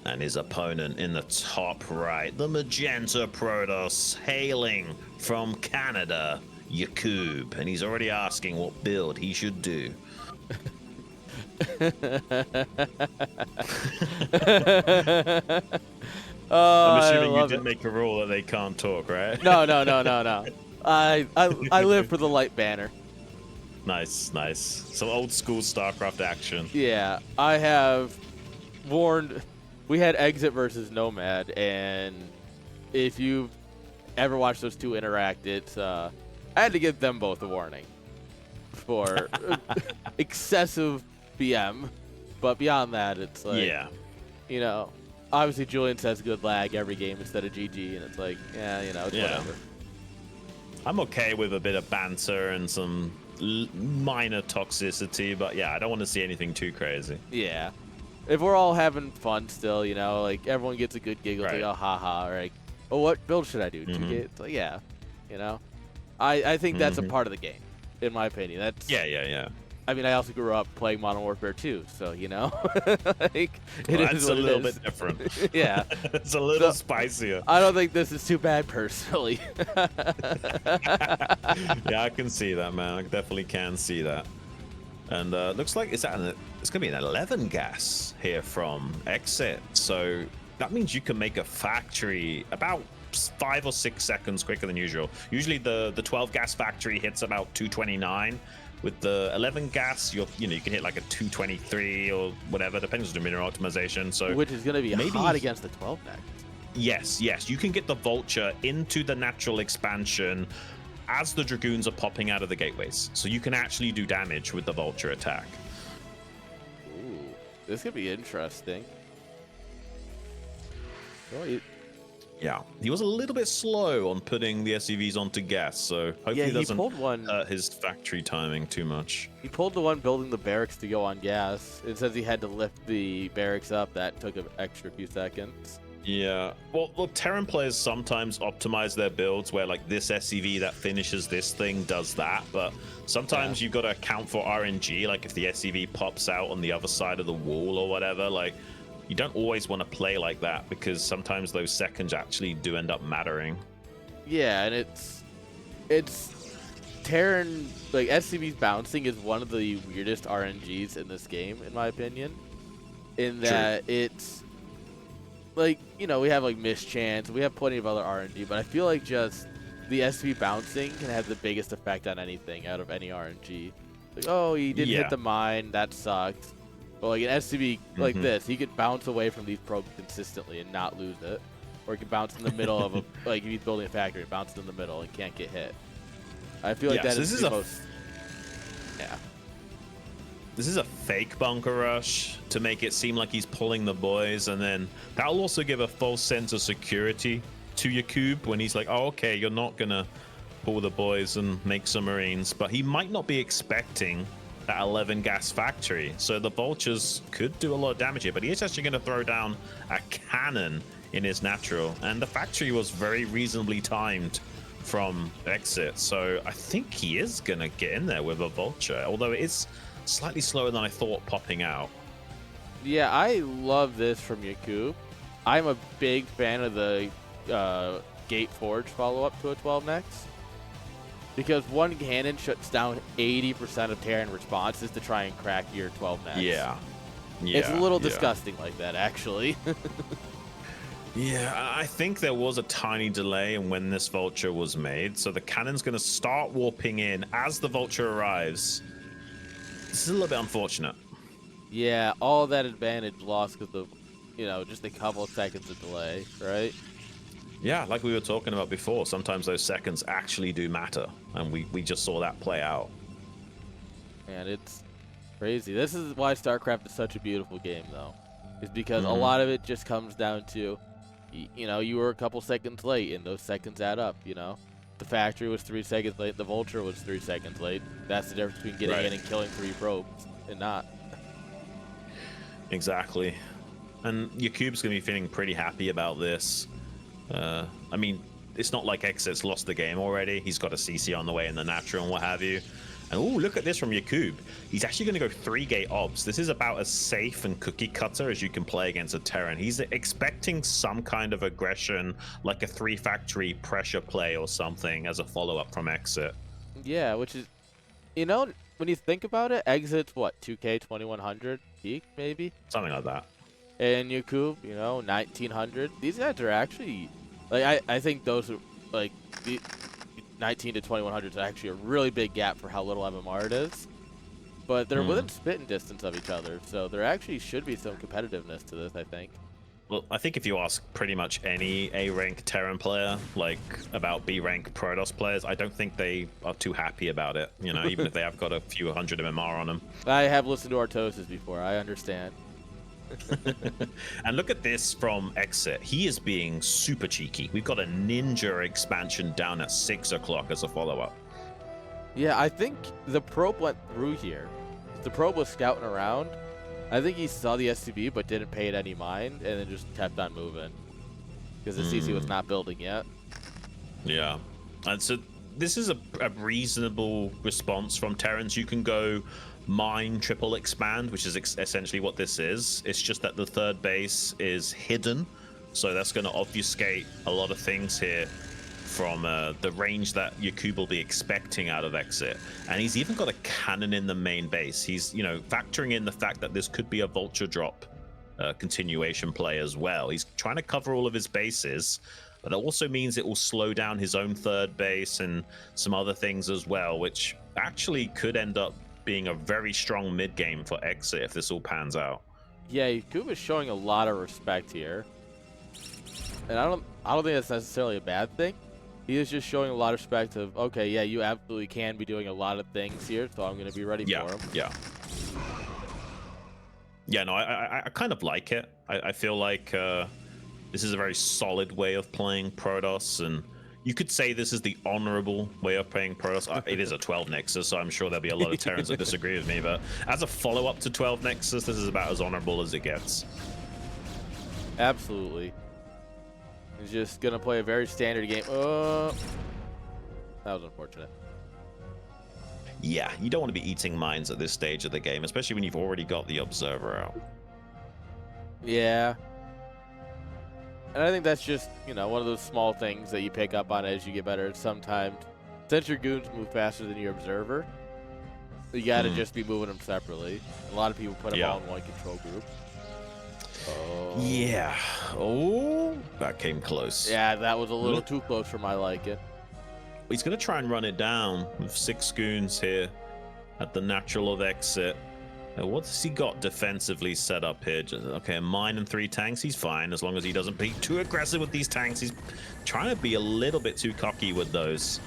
And his opponent in the top right, the Magenta Protoss, hailing from Canada, Yaqoob, and he's already asking what build he should do. Oh, I'm I assuming you love didn't it. make a rule that they can't talk, right? No. I live for the light banner. Nice, nice. Some old school StarCraft action. Yeah, I have warned. We had Exit versus Nomad, and if you've ever watched those two interact, it's I had to give them both a warning for excessive BM. But beyond that, it's like, Yeah. you know, obviously Julian says good lag every game instead of GG, and it's like, yeah, you know, it's whatever. I'm okay with a bit of banter and some minor toxicity, but yeah, I don't want to see anything too crazy. Yeah. If we're all having fun still, you know, like everyone gets a good giggle, Right. like, oh, haha, or like, oh, what build should I do? Mhm. It's like, yeah, you know, I think that's a part of the game, in my opinion. That's Yeah. I mean, I also grew up playing Modern Warfare 2, so you know, like Well, it that's is a what it little is. bit different. Yeah, It's a little So- spicier. I don't think this is too bad personally. Yeah, I can see that, man. I definitely can see that. And looks like it's gonna be an 11 gas here from Exit. So that means you can make a factory about 5 or 6 seconds quicker than usual. Usually the 12 gas factory hits about 229. With the 11 gas, you can hit like a 223 or whatever, depends on the mineral optimization. So Which is going to be maybe- hot against the 12 next. yes, you can get the Vulture into the natural expansion as the Dragoons are popping out of the gateways. So you can actually do damage with the Vulture attack. Ooh, this could be interesting. Well, Yeah, he was a little bit slow on putting the SCVs onto gas, so hopefully yeah, it he doesn't pulled one. hurt his factory timing too much. He pulled the one building the barracks to go on gas. It says he had to lift the barracks up. That took an extra few seconds. Yeah, well, look, Terran players sometimes optimize their builds where like this SCV that finishes this thing does that, but sometimes you've got to account for RNG, like if the SCV pops out on the other side of the wall or whatever, like you don't always want to play like that because sometimes those seconds actually do end up mattering. Yeah, and it's Terran, like SCV's bouncing is one of the weirdest RNGs in this game, in my opinion. In that it's like, you know, we have like mischance, we have plenty of other RNG, but I feel like just the SCV bouncing can have the biggest effect on anything out of any RNG. Like, oh, he didn't hit the mine, that sucked. But like an SCV like this, he could bounce away from these probes consistently and not lose it. Or he could bounce in the middle of a, like if he's building a factory, bounces in the middle and can't get hit. I feel like that so is this the is a most... Yeah. This is a fake bunker rush to make it seem like he's pulling the boys, and then that'll also give a false sense of security to Yaqoob when he's like, oh, okay, you're not gonna pull the boys and make some Marines, but he might not be expecting that 11 gas factory, so the Vultures could do a lot of damage here, but he is actually going to throw down a cannon in his natural, and the factory was very reasonably timed from Exit, so I think he is going to get in there with a Vulture, although it is slightly slower than I thought popping out. Yeah, I love this from Yaqoob. I'm a big fan of the Gate Forge follow-up to a 12 next. Because one cannon shuts down 80% of Terran responses to try and crack your 12 next. Yeah. It's a little disgusting like that, actually. Yeah, I think there was a tiny delay in when this Vulture was made, so the cannon's going to start warping in as the Vulture arrives. This is a little bit unfortunate. Yeah, all that advantage lost because of, you know, just a couple of seconds of delay, right? Yeah, like we were talking about before, sometimes those seconds actually do matter, and we just saw that play out. And it's crazy. This is why StarCraft is such a beautiful game, though. Is because a lot of it just comes down to, you know, you were a couple seconds late, and those seconds add up, you know? The factory was 3 seconds late, the Vulture was 3 seconds late. That's the difference between getting in and killing 3 probes and not. Exactly. And Yaquob's going to be feeling pretty happy about this. I mean, it's not like Exit's lost the game already. He's got a CC on the way in the natural and what have you. And oh, look at this from Yaqoob. He's actually going to go 3-gate obs. This is about as safe and cookie cutter as you can play against a Terran. He's expecting some kind of aggression, like a 3-factory pressure play or something as a follow-up from Exit. Yeah, which is, you know, when you think about it, Exit's what, 2K 2100 peak maybe, Something like that. and Yaqoob, you know, 1900. These guys are actually, like, I think those are like the 19 to 2100 is actually a really big gap for how little MMR it is. But they're within spitting distance of each other, so there actually should be some competitiveness to this, I think. Well, I think if you ask pretty much any A-rank Terran player, like, about B-rank Protoss players, I don't think they are too happy about it, you know, even if they have got a few hundred MMR on them. I have listened to Artosis before, I understand. And look at this from Exit. He is being super cheeky. We've got a Ninja expansion down at 6 o'clock as a follow-up. Yeah, I think the probe went through here. The probe was scouting around. I think he saw the SCV but didn't pay it any mind and then just kept on moving. Because the CC was not building yet. Yeah. And so this is a reasonable response from Terrans. You can go mine triple expand, which is essentially what this is. It's just that the third base is hidden. So that's going to obfuscate a lot of things here from the range that Yaqoob will be expecting out of Exit. And he's even got a cannon in the main base. He's, you know, factoring in the fact that this could be a vulture drop continuation play as well. He's trying to cover all of his bases, but it also means it will slow down his own third base and some other things as well, which actually could end up being a very strong mid game for Exit if this all pans out. Yeah, Yaqoob is showing a lot of respect here. And I don't think that's necessarily a bad thing. He is just showing a lot of respect of, okay, yeah, you absolutely can be doing a lot of things here, so I'm going to be ready for him. Yeah, no, I kind of like it. I feel like this is a very solid way of playing Protoss, and you could say this is the honorable way of playing Protoss. It is a 12 Nexus, so I'm sure there'll be a lot of Terrans that disagree with me, but as a follow-up to 12 Nexus, this is about as honorable as it gets. Absolutely. He's just going to play a very standard game. Oh, that was unfortunate. Yeah, you don't want to be eating mines at this stage of the game, especially when you've already got the Observer out. Yeah. And I think that's just, you know, one of those small things that you pick up on as you get better. Sometimes, since your goons move faster than your Observer, you got to just be moving them separately. A lot of people put them all in one control group. Oh. Yeah. Oh, that came close. Yeah, that was a little too close for my liking. He's going to try and run it down with 6 goons here at the natural of Exit. Now, what's he got defensively set up here? Okay, a mine and 3 tanks. He's fine as long as he doesn't be too aggressive with these tanks. He's trying to be a little bit too cocky with those.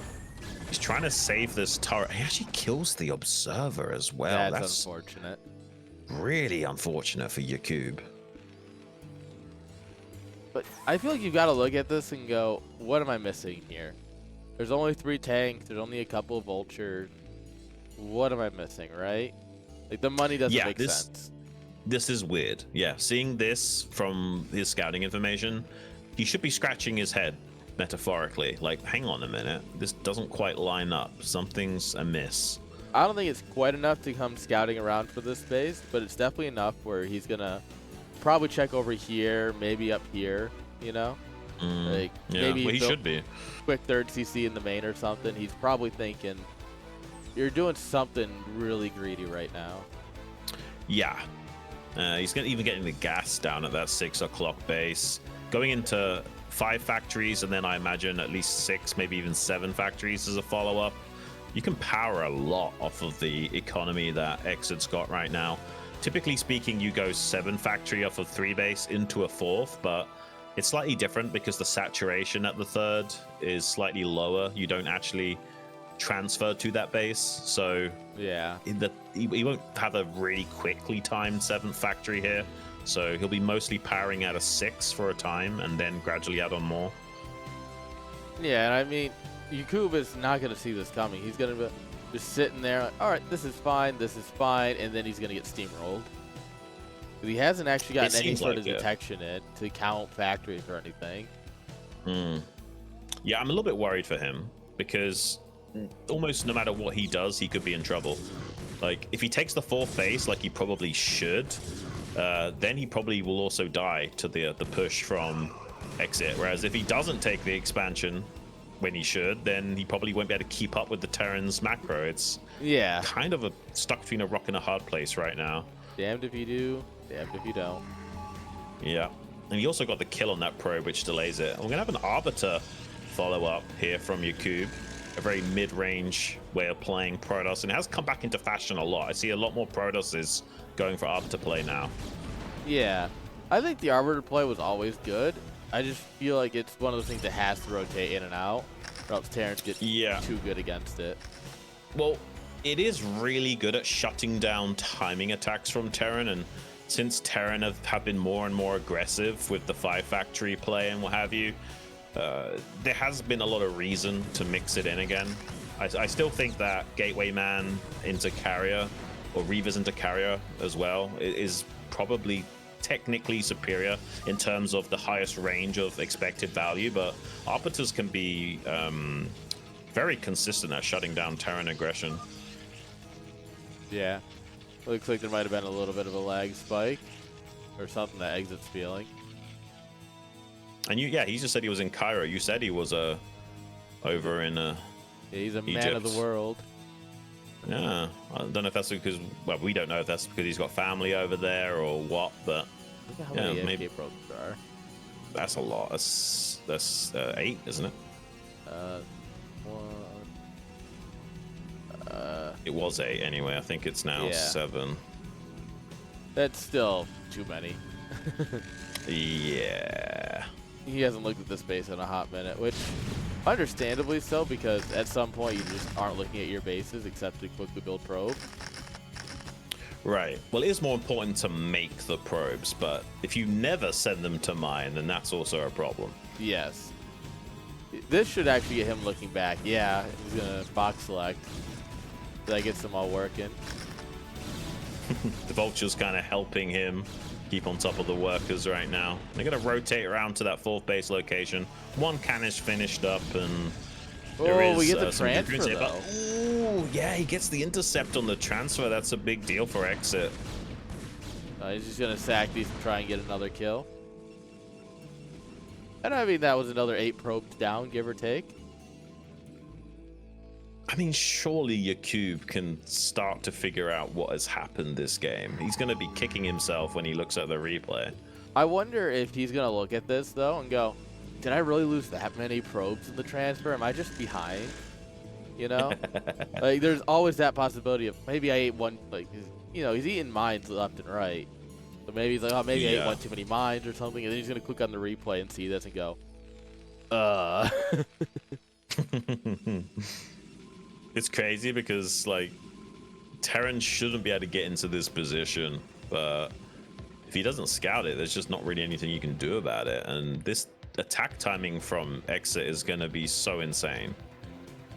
He's trying to save this turret. He actually kills the Observer as well. That's unfortunate. Really unfortunate for Yaqoob. But I feel like you've got to look at this and go, what am I missing here? There's only 3 tanks. There's only a couple of vultures. What am I missing, right? Like, the money doesn't make sense. This is weird. Yeah, seeing this from his scouting information, he should be scratching his head, metaphorically. Like, hang on a minute. This doesn't quite line up. Something's amiss. I don't think it's quite enough to come scouting around for this base, but it's definitely enough where he's going to probably check over here, maybe up here, you know? Like, maybe he should be. Quick third CC in the main or something. He's probably thinking, you're doing something really greedy right now. Yeah. He's even getting the gas down at that 6 o'clock base. Going into 5 factories, and then I imagine at least 6, maybe even 7 factories as a follow-up. You can power a lot off of the economy that Exit's got right now. Typically speaking, you go 7 factory off of 3 base into a 4th, but it's slightly different because the saturation at the 3rd is slightly lower. You don't actually transfer to that base, so yeah, he won't have a really quickly timed 7th factory here. So he'll be mostly powering out a 6 for a time and then gradually add on more. Yeah, and I mean, Yaqoob is not going to see this coming. He's going to be just sitting there like, all right, this is fine, and then he's going to get steamrolled. He hasn't actually gotten any sort of detection in to count factories or anything. Yeah, I'm a little bit worried for him because almost no matter what he does, he could be in trouble. Like, if he takes the 4th base like he probably should, then he probably will also die to the push from Exit. Whereas if he doesn't take the expansion, when he should, then he probably won't be able to keep up with the Terran's macro. It's Yeah. kind of stuck between a rock and a hard place right now. Damned if you do, damned if you don't. Yeah. And he also got the kill on that probe, which delays it. And we're going to have an Arbiter follow-up here from Yaqoob. A very mid-range way of playing Protoss. And it has come back into fashion a lot. I see a lot more Protosses going for Arbiter play now. Yeah. I think the Arbiter play was always good. I just feel like it's one of those things that has to rotate in and out, or else Terrans get too good against it. Well, it is really good at shutting down timing attacks from Terran, and since Terran have been more and more aggressive with the 5 factory play and what have you, there has been a lot of reason to mix it in again. I still think that Gateway Man into Carrier, or Reavers into Carrier as well, is probably technically superior in terms of the highest range of expected value, but Arbiters can be very consistent at shutting down Terran aggression. Yeah. Looks like there might have been a little bit of a lag spike or something that Exit's feeling. And he just said he was in Cairo. You said he was over in yeah, he's a Egypt. Man of the world. Yeah, I don't know if that's because, well, we don't know if that's because he's got family over there or what, but look at how many maybe probes there are. That's a lot. That's 8, isn't it? It was 8 anyway. I think it's now 7. That's still too many. Yeah. He hasn't looked at the space in a hot minute, which understandably so, because at some point you just aren't looking at your bases except to quickly build probe. Right. Well, it is more important to make the probes, but if you never send them to mine, then that's also a problem. Yes. This should actually get him looking back. Yeah, he's going to box select. That gets them all working. The Vulture's kind of helping him keep on top of the workers right now. They're going to rotate around to that 4th base location. One cannish finished up, and we get the transfer, though. Ooh, yeah, he gets the intercept on the transfer. That's a big deal for Exit. He's just going to sack these and try and get another kill. And I mean, that was another 8 probes down, give or take. I mean, surely Yaqoob can start to figure out what has happened this game. He's going to be kicking himself when he looks at the replay. I wonder if he's going to look at this, though, and go, did I really lose that many probes in the transfer? Am I just behind? You know? Like, there's always that possibility of maybe I ate one, like, you know, he's eating mines left and right. So maybe he's like, oh, maybe I ate one too many mines or something, and then he's going to click on the replay and see this and go, It's crazy because, like, Terran shouldn't be able to get into this position, but if he doesn't scout it, there's just not really anything you can do about it. And this attack timing from Exit is going to be so insane.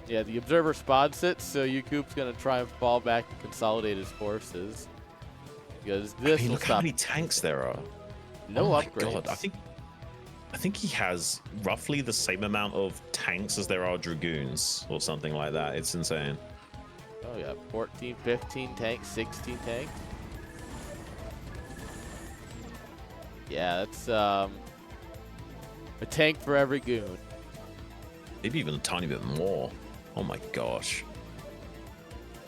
Yeah, the observer spots it, so Yaquob's going to try and fall back and consolidate his forces. Because this will look how many tanks there are. No upgrades. God, I think he has roughly the same amount of tanks as there are Dragoons or something like that. It's insane. Oh yeah, 14, 15 tanks, 16 tanks. Yeah, that's a tank for every goon. Maybe even a tiny bit more. Oh my gosh.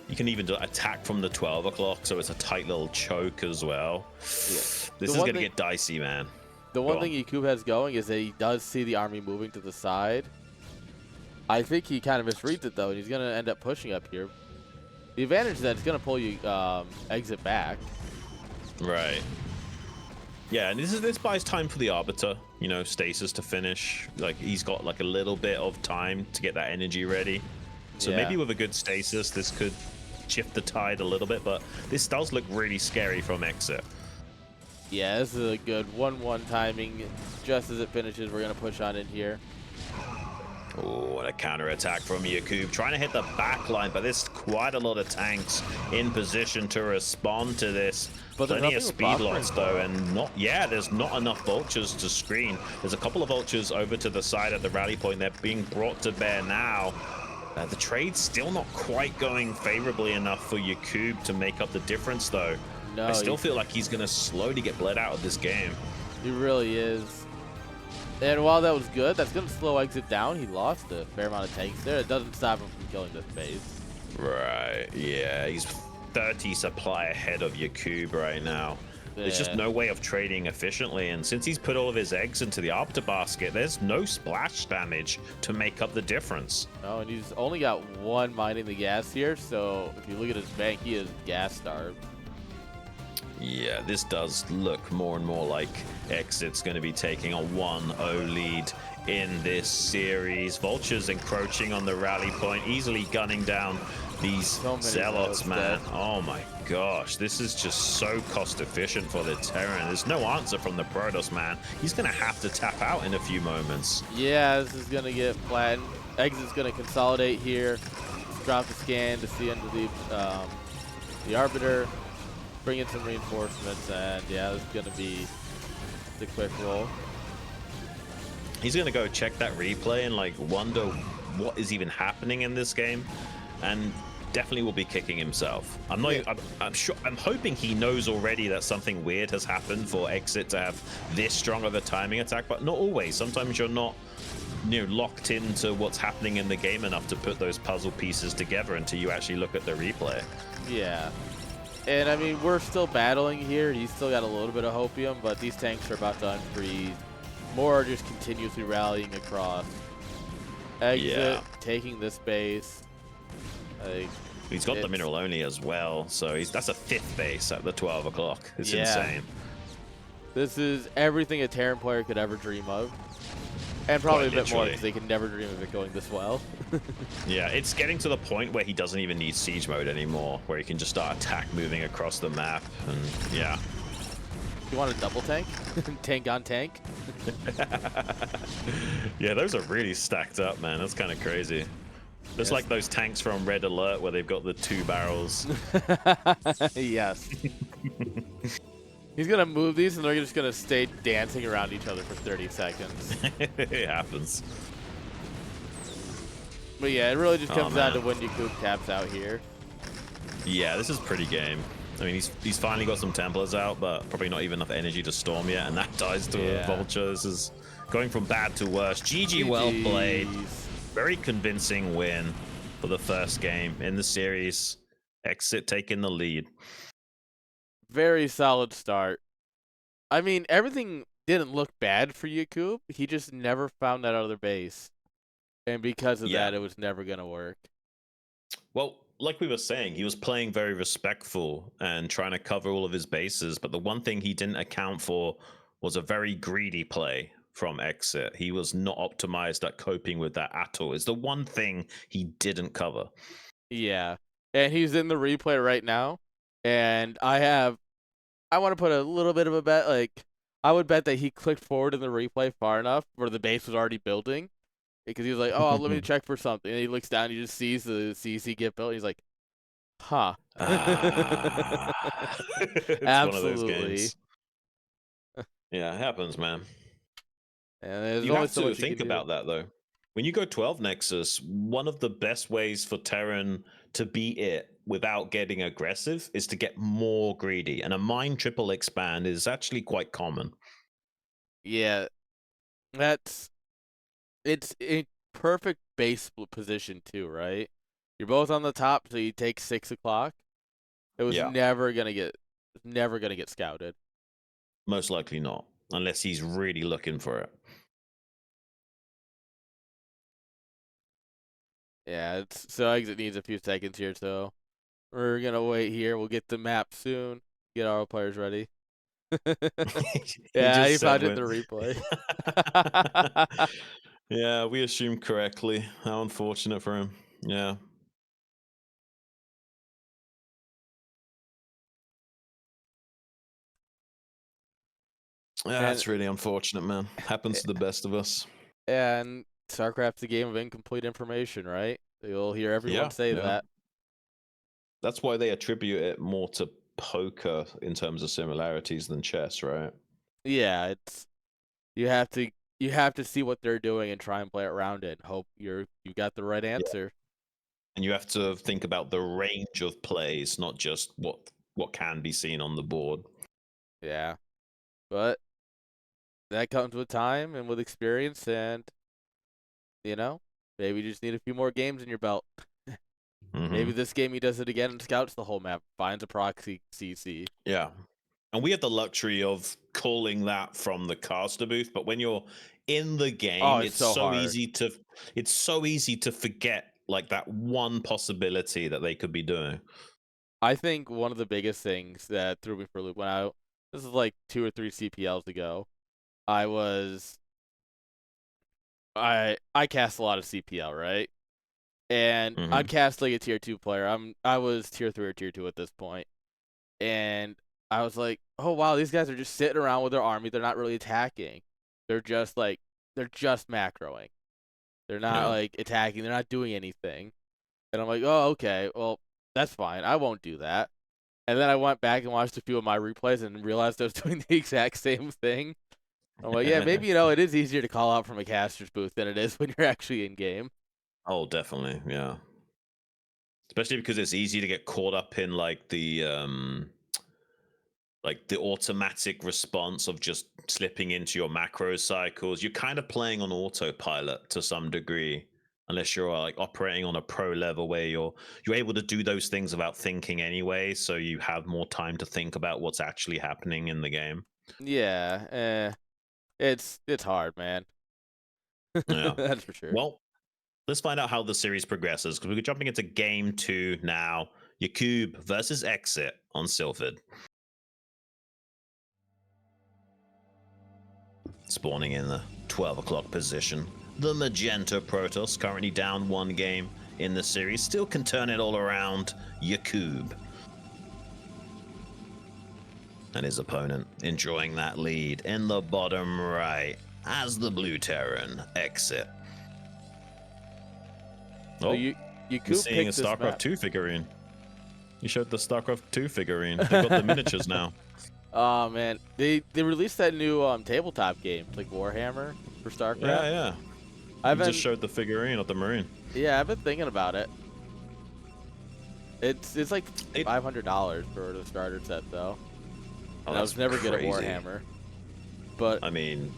You can even do attack from the 12 o'clock, so it's a tight little choke as well. Yeah. This is going to get dicey, man. The one thing Yaqoob has going is that he does see the army moving to the side. I think he kind of misreads it, though, and he's going to end up pushing up here. The advantage is that it's going to pull you Exit back. Right. Yeah, and this buys time for the Arbiter, you know, stasis to finish. Like, he's got like a little bit of time to get that energy ready. So maybe with a good stasis, this could shift the tide a little bit, but this does look really scary from Exit. Yeah, this is a good 1-1 timing. Just as it finishes, we're going to push on in here. Oh, and a counterattack from Yaqoob. Trying to hit the back line, but there's quite a lot of tanks in position to respond to this. But plenty of speed loss, though, and there's not enough vultures to screen. There's a couple of vultures over to the side at the rally point. They're being brought to bear now. The trade's still not quite going favorably enough for Yaqoob to make up the difference, though. No, I still feel like he's going to slowly get bled out of this game. He really is. And while that was good, that's going to slow Exit down. He lost a fair amount of tanks there. It doesn't stop him from killing this base. Right, yeah, he's 30 supply ahead of Yaqoob right now. There's just no way of trading efficiently, and since he's put all of his eggs into the afterbasket, there's no splash damage to make up the difference. Oh, and he's only got one mining the gas here, so if you look at his bank, he is gas starved. Yeah, this does look more and more like Exit's going to be taking a 1-0 lead in this series. Vulture's encroaching on the rally point, easily gunning down these zealots, man. Oh my gosh, this is just so cost efficient for the Terran. There's no answer from the Protoss, man. He's going to have to tap out in a few moments. Yeah, this is going to get flattened. Exit's going to consolidate here. Drop the scan to see into the Arbiter. Bring in some reinforcements, and yeah, this is going to be the quick roll. He's going to go check that replay and like wonder what is even happening in this game, and definitely will be kicking himself. I'm hoping he knows already that something weird has happened for Exit to have this strong of a timing attack, but not always. Sometimes you're not, you know, locked into what's happening in the game enough to put those puzzle pieces together until you actually look at the replay. Yeah. And I mean, we're still battling here. He's still got a little bit of hopium, but these tanks are about to unfreeze. More are just continuously rallying across. Exit, taking this base. He's got the mineral only as well, so that's a 5th base at the 12 o'clock. It's insane. This is everything a Terran player could ever dream of. And probably a bit more, because they can never dream of it going this well. Yeah, it's getting to the point where he doesn't even need siege mode anymore, where he can just start attack moving across the map, and yeah. You want a double tank? Tank on tank? Yeah, those are really stacked up, man. That's kind of crazy. It's like those tanks from Red Alert where they've got the 2 barrels. Yes. He's going to move these, and they're just going to stay dancing around each other for 30 seconds. It happens. But yeah, it really just comes down to when Yaqoob taps out here. Yeah, this is pretty game. I mean, he's finally got some Templars out, but probably not even enough energy to storm yet, and that dies to a Vulture. This is going from bad to worse. GG, well played. Very convincing win for the first game in the series. Exit taking the lead. Very solid start. I mean, everything didn't look bad for Yaqoob. He just never found that other base. And because of that, it was never going to work. Well, like we were saying, he was playing very respectful and trying to cover all of his bases. But the one thing he didn't account for was a very greedy play from Exit. He was not optimized at coping with that at all. It's the one thing he didn't cover. Yeah. And he's in the replay right now. And I want to put a little bit of a bet. Like, I would bet that he clicked forward in the replay far enough where the base was already building. Because he was like, oh, let me check for something. And he looks down, he just sees the CC get built. He's like, huh. It's Absolutely. one of those games. Yeah, it happens, man. And you have to think about that, though. When you go 12 Nexus, one of the best ways for Terran to beat it without getting aggressive is to get more greedy. And a mine triple expand is actually quite common. Yeah. It's a perfect base position too, right? You're both on the top, so you take 6 o'clock. It was never gonna get scouted. Most likely not, unless he's really looking for it. Yeah, so Exit needs a few seconds here, so we're gonna wait here. We'll get the map soon. Get our players ready. Yeah, he found it in the replay. Yeah, we assumed correctly. How unfortunate for him. Yeah. Yeah, that's really unfortunate, man. Happens to the best of us. And StarCraft's a game of incomplete information, right? You'll hear everyone say that. That's why they attribute it more to poker in terms of similarities than chess, right? Yeah, you have to see what they're doing and try and play around it and hope you got the right answer. And you have to think about the range of plays, not just what can be seen on the board. Yeah. But that comes with time and with experience, and maybe you just need a few more games in your belt. Maybe this game he does it again and scouts the whole map, finds a proxy CC. Yeah. And we have the luxury of calling that from the caster booth, but when you're in the game, it's so hard. It's so easy to forget like that one possibility that they could be doing. I think one of the biggest things that threw me for a loop this is like 2 or 3 CPLs ago. I cast a lot of CPL, right? And I'd cast like a tier 2 player. I was tier 3 or tier 2 at this point. And I was like, oh wow, these guys are just sitting around with their army. They're not really attacking. They're just macroing. They're not like attacking. They're not doing anything. And I'm like, oh, okay, well, that's fine. I won't do that. And then I went back and watched a few of my replays and realized I was doing the exact same thing. I'm like, yeah, maybe, it is easier to call out from a caster's booth than it is when you're actually in game. Oh, definitely, yeah. Especially because it's easy to get caught up in like the automatic response of just slipping into your macro cycles. You're kind of playing on autopilot to some degree, unless you're like operating on a pro level where you're able to do those things without thinking anyway, so you have more time to think about what's actually happening in the game. Yeah, it's hard, man. Yeah. That's for sure. Well, let's find out how the series progresses, because we're jumping into game 2 now. Yaqoob versus Exit on Sylphid. Spawning in the 12 o'clock position. The Magenta Protoss, currently down 1 game in the series, still can turn it all around. Yaqoob. And his opponent enjoying that lead in the bottom right as the Blue Terran Exit. So Yaqoob seeing a picked this StarCraft map. 2 figurine. You showed the StarCraft 2 figurine. They've got the miniatures now. Oh man, they released that new tabletop game, like Warhammer for StarCraft. Yeah. I just showed the figurine of the Marine. Yeah, I've been thinking about it. It's like $500 for the starter set though. Oh, I was never good at crazy. Warhammer, but I mean,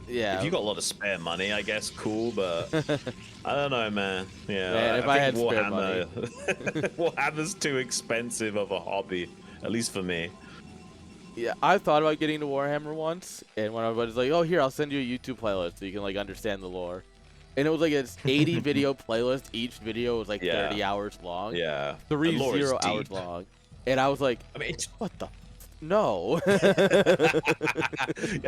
yeah, if you got a lot of spare money, I guess cool, but I don't know, man. Yeah, man, if I had spare money, Warhammer's too expensive of a hobby, at least for me. Yeah, I thought about getting into Warhammer once, and when everybody's like, "Oh, here, I'll send you a YouTube playlist so you can like understand the lore," and it was like an 80 video playlist. Each video was like 30 hours long. Yeah, 30 hours long, and I was like, I mean, what the? No. Yeah,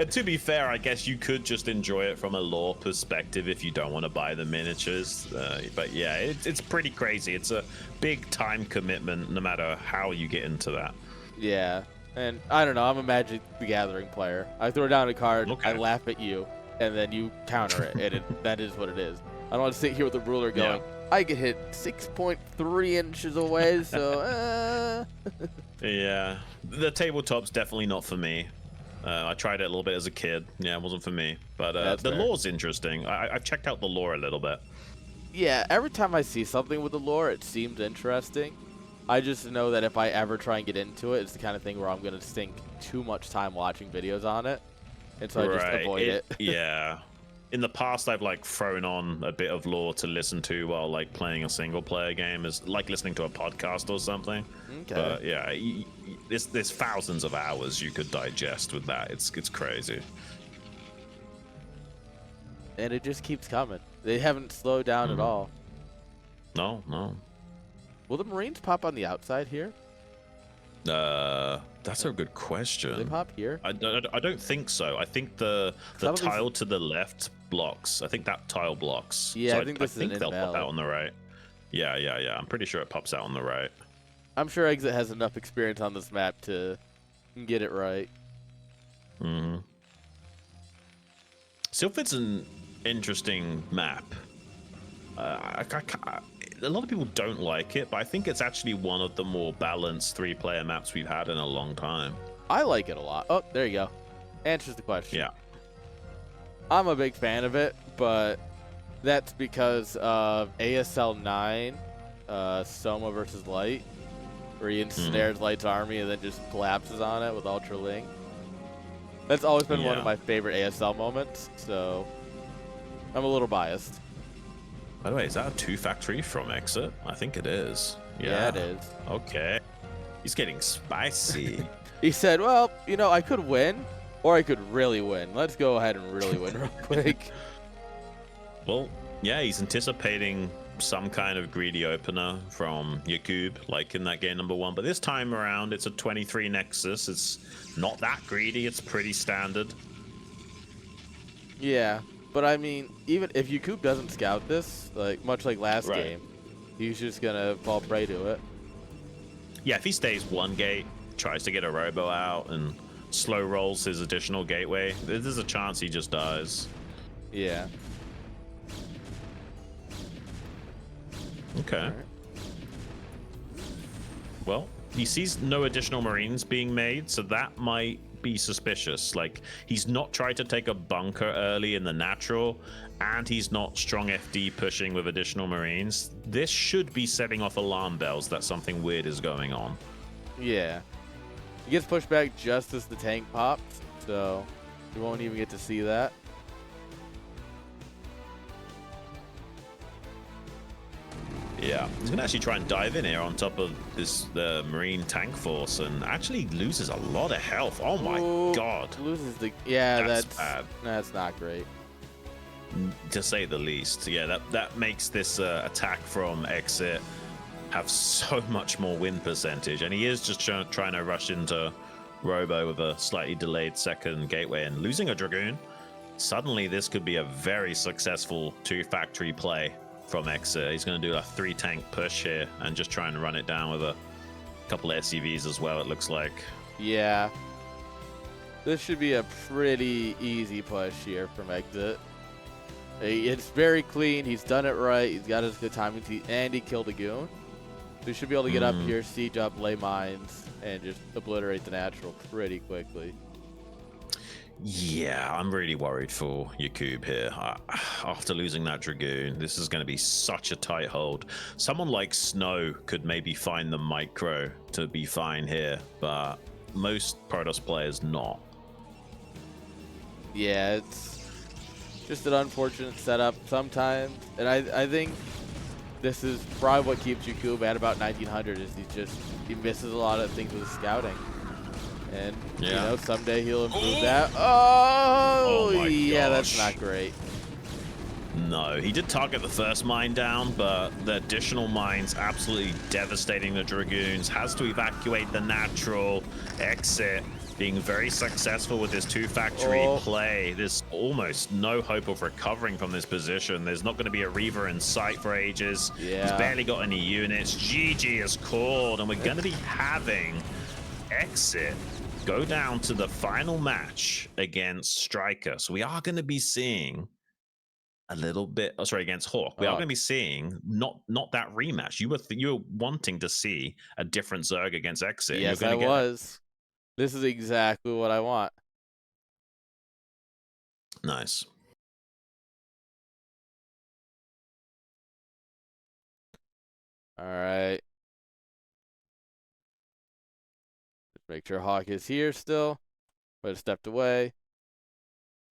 to be fair, I guess you could just enjoy it from a lore perspective if you don't want to buy the miniatures. But yeah, it's pretty crazy. It's a big time commitment, no matter how you get into that. Yeah. And I don't know, I'm a Magic the Gathering player. I throw down a card, I laugh at you, and then you counter it, and that is what it is. I don't want to sit here with a ruler going, I get hit 6.3 inches away, so Yeah, the tabletop's definitely not for me. I tried it a little bit as a kid. Yeah, it wasn't for me. But the lore's interesting. I've checked out the lore a little bit. Yeah, every time I see something with the lore, it seems interesting. I just know that if I ever try and get into it, it's the kind of thing where I'm going to sink too much time watching videos on it. And so I just avoid it. Yeah. In the past, I've like thrown on a bit of lore to listen to while like playing a single player game, is like listening to a podcast or something. Okay. But yeah, there's thousands of hours you could digest with that. It's crazy. And it just keeps coming. They haven't slowed down at all. No. Will the Marines pop on the outside here? That's a good question. Do they pop here? I don't think so. I think the tile to the left blocks. I think that tile blocks. Yeah, so I think this is an they'll pop invalid. out on the right. Yeah. I'm pretty sure it pops out on the right. I'm sure Exit has enough experience on this map to get it right. Sylphid's an interesting map. A lot of people don't like it, but I think it's actually one of the more balanced 3-player maps we've had in a long time. I like it a lot. Oh, there you go. Answers the question. Yeah. I'm a big fan of it, but that's because of ASL 9, Soma versus Light, where he ensnares Light's army and then just collapses on it with Ultra Link. That's always been one of Yeah. my favorite ASL moments, so I'm a little biased. By the way, is that a 2-factory from Exit? I think it is. Yeah, it is. Okay. He's getting spicy. He said, well, you know, I could win, or I could really win. Let's go ahead and really win real quick. Well, yeah, he's anticipating some kind of greedy opener from Yaqoob, like in that game number 1. But this time around, it's a 23 Nexus. It's not that greedy. It's pretty standard. Yeah, but I mean, even if Yaqoob doesn't scout this, like much like last Right. game, he's just gonna fall prey to it. Yeah, if he stays one gate, tries to get a robo out, and slow rolls his additional gateway, there's a chance he just dies. Yeah. Okay. Alright. Well, he sees no additional Marines being made, so that might be suspicious. Like, he's not tried to take a bunker early in the natural, and he's not strong FD pushing with additional Marines. This should be setting off alarm bells that something weird is going on. Yeah. He gets pushed back just as the tank pops, so we won't even get to see that. Yeah, he's gonna actually try and dive in here on top of the Marine tank force, and actually loses a lot of health. Oh my Ooh, god, loses the that's bad, that's not great. to say the least. Yeah, that makes this attack from Exit have so much more win percentage, and he is just trying to rush into Robo with a slightly delayed second gateway and losing a Dragoon. Suddenly, this could be a very successful 2-factory play from Exit. He's going to do a 3-tank push here and just try and run it down with a couple of SCVs as well, it looks like. Yeah. This should be a pretty easy push here from Exit. It's very clean. He's done it right. He's got his good timing, and he killed a goon. So he should be able to get up here, siege up, lay mines, and just obliterate the natural pretty quickly. Yeah, I'm really worried for Yaqoob here. After losing that Dragoon, this is going to be such a tight hold. Someone like Snow could maybe find the micro to be fine here, but most Protoss players not. Yeah, it's just an unfortunate setup sometimes. And I think this is probably what keeps Yaqoob at about 1900 is he misses a lot of things with his scouting. And, you know, someday he'll improve that. Oh, my yeah, gosh. that's not great. No, he did target the first mine down, but the additional mines absolutely devastating the Dragoons. Has to evacuate the natural. Exit being very successful with this 2-factory play. There's almost no hope of recovering from this position. There's not going to be a Reaver in sight for ages. Yeah. He's barely got any units. GG is called, and we're going to be having Exit go down to the final match against StRyKeR. So we are going to be seeing a little bit, against Hawk. We are going to be seeing not that rematch. You were wanting to see a different Zerg against Exit. Yes, and I you're going to get was. This is exactly what I want. Nice. All right. Just make sure Hawk is here still, but it stepped away.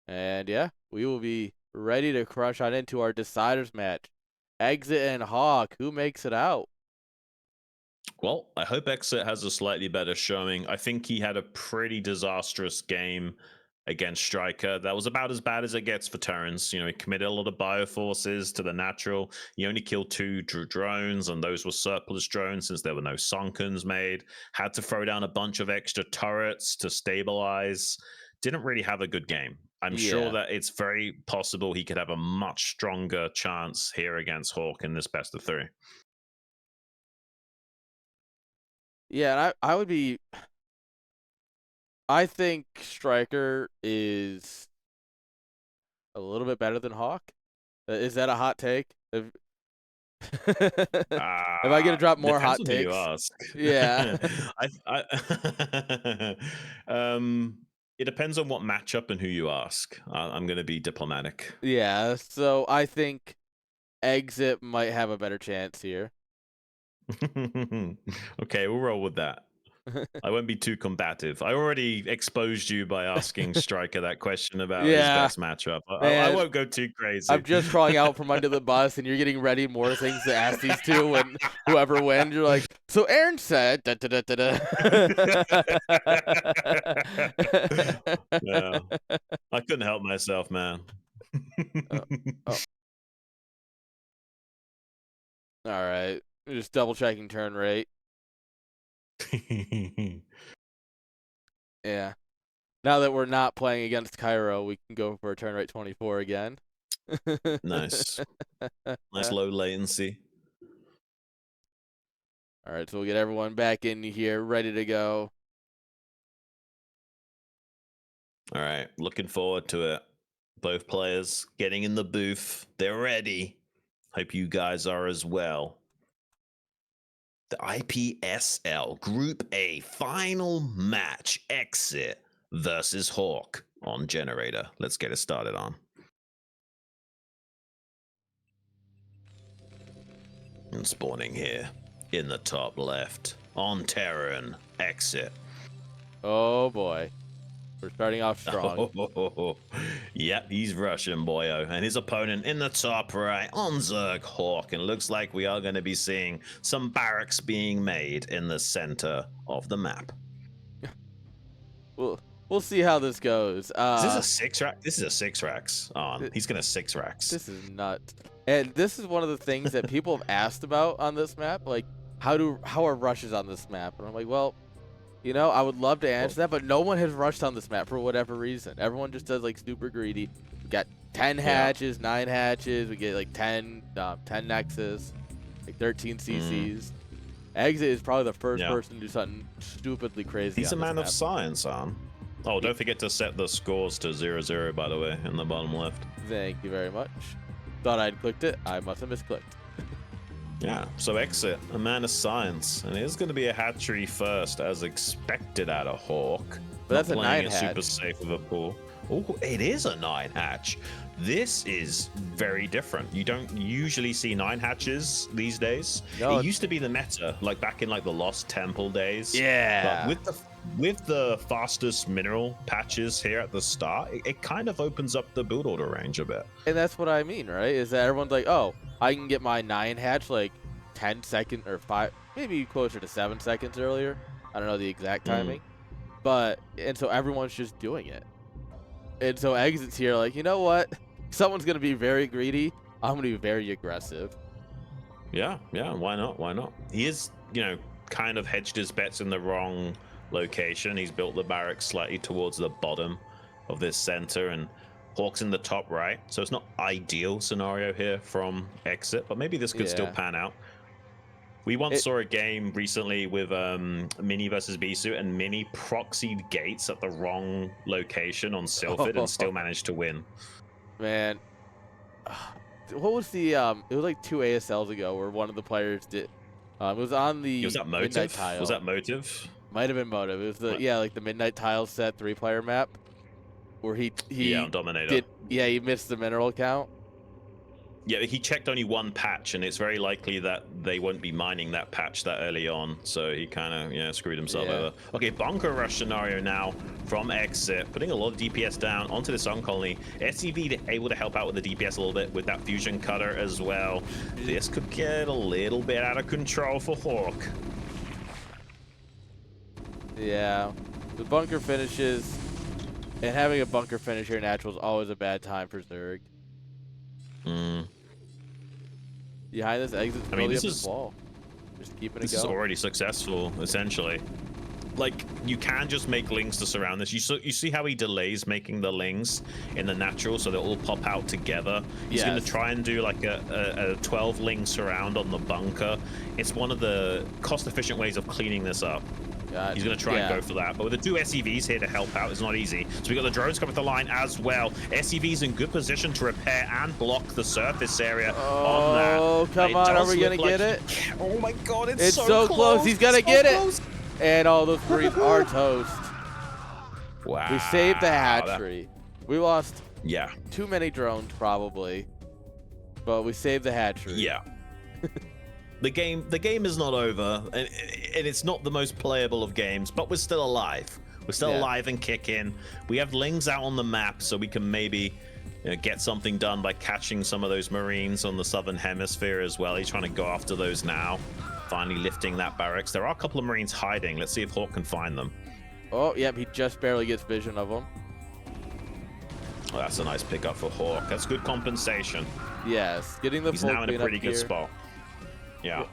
And yeah, we will be ready to crush on into our deciders match. Exit and Hawk, who makes it out? Well, I hope Exit has a slightly better showing. I think he had a pretty disastrous game against StRyKeR. That was about as bad as it gets for Terrans. You know, he committed a lot of bioforces to the natural. He only killed 2 drones, and those were surplus drones since there were no Sunkens made. Had to throw down a bunch of extra turrets to stabilize. Didn't really have a good game. I'm sure that it's very possible he could have a much stronger chance here against Hawk in this best of 3. Yeah, and I would be. I think StRyKeR is a little bit better than Hawk. Is that a hot take? If I get to drop more hot Depends on who takes, you ask. yeah. It depends on what matchup and who you ask. I'm going to be diplomatic. Yeah, so I think Exit might have a better chance here. Okay, we'll roll with that. I won't be too combative. I already exposed you by asking StRyKeR that question about his Yeah, best matchup. I man. won't go too crazy. I'm just crawling out from under the bus, and you're getting ready more things to ask these two when whoever wins. You're like, so Aaron said, da, da, da, da, da. Yeah, I couldn't help myself, man. Oh. All right, just double checking turn rate. Yeah. Now that we're not playing against Cairo, we can go for a turn rate 24 again. Nice. Nice low latency. All right, so we'll get everyone back in here, ready to go. All right, looking forward to it. Both players getting in the booth. They're ready. Hope you guys are as well. The IPSL Group A final match, Exit versus Hawk on Generator. Let's get it started on. And spawning here in the top left on Terran, Exit. Oh boy, we're starting off strong. Yep, he's Russian, boyo. And his opponent in the top right on Zerg, Hawk. And looks like we are going to be seeing some barracks being made in the center of the map. We'll see how this goes. Is this a 6-rack? This is a 6-racks on. He's going to 6-racks. This is nuts. And this is one of the things that people have asked about on this map. Like, how are rushes on this map? And I'm like, well, you know, I would love to answer that, but no one has rushed on this map for whatever reason. Everyone just does like super greedy. We got 10 hatches, 9 hatches. We get like 10 nexus, like 13 CCs. Exit is probably the first person to do something stupidly crazy. He's a man of science, on. Oh, don't forget to set the scores to 0-0, by the way, in the bottom left. Thank you very much. Thought I'd clicked it. I must have misclicked. Yeah, so Exit, a man of science. And it is going to be a hatchery first, as expected out of Hawk. But that's a 9 hatch. Super safe with a pool. Oh, it is a 9 hatch. This is very different. You don't usually see 9 hatches these days. No, it used to be the meta, like back in like the Lost Temple days. Yeah. But with the fastest mineral patches here at the start, it kind of opens up the build order range a bit. And that's what I mean, right? Is that everyone's like, oh, I can get my 9 hatch like 10 seconds or 5, maybe closer to 7 seconds earlier. I don't know the exact timing. And so everyone's just doing it. And so Exit's here like, you know what? Someone's going to be very greedy. I'm going to be very aggressive. Yeah, why not? Why not? He is, kind of hedged his bets in the wrong location. He's built the barracks slightly towards the bottom of this center, and Hawk's in the top right. So it's not ideal scenario here from Exit, but maybe this could still pan out. We once saw a game recently with Mini versus Bisu, and Mini proxied gates at the wrong location on Sylphid and still managed to win. Man, what was the it was like 2 ASLs ago where one of the players did it was on the was that Motive? Midnight Tile. Was that Motive? Might have been Motive. It was the like the Midnight Tile set 3-player map where he on Dominator. He missed the mineral count. Yeah, he checked only one patch, and it's very likely that they won't be mining that patch that early on, so he kind of screwed himself over. Okay, bunker rush scenario now from Exit, putting a lot of DPS down onto the Sun Colony. SCV able to help out with the DPS a little bit with that fusion cutter as well. This could get a little bit out of control for Hawk. Yeah, the bunker finishes, and having a bunker finish here natural is always a bad time for Zerg. Behind this Exit's really up the wall. Just keeping it going. This is already successful, essentially. Like, you can just make lings to surround this. You see how he delays making the lings in the natural so they'll all pop out together? He's going to try and do like a 12 ling surround on the bunker. It's one of the cost-efficient ways of cleaning this up. He's going to try and go for that. But with the 2 SCVs here to help out, it's not easy. So we got the drones coming to the line as well. SCV's in good position to repair and block the surface area on that. Oh, come on. Are we going to get it? Oh my god, it's so close. He's going to get it. And all those Marines are toast. Wow. We saved the hatchery. We lost too many drones, probably. But we saved the hatchery. Yeah. The game is not over, and it's not the most playable of games, but we're still alive. We're still alive and kicking. We have Lings out on the map, so we can maybe get something done by catching some of those Marines on the southern hemisphere as well. He's trying to go after those now. Finally lifting that barracks. There are a couple of Marines hiding. Let's see if Hawk can find them. Oh, yep, he just barely gets vision of them. Oh, that's a nice pickup for Hawk. That's good compensation. Yes, getting the He's full now in a pretty good here. spot. Yeah.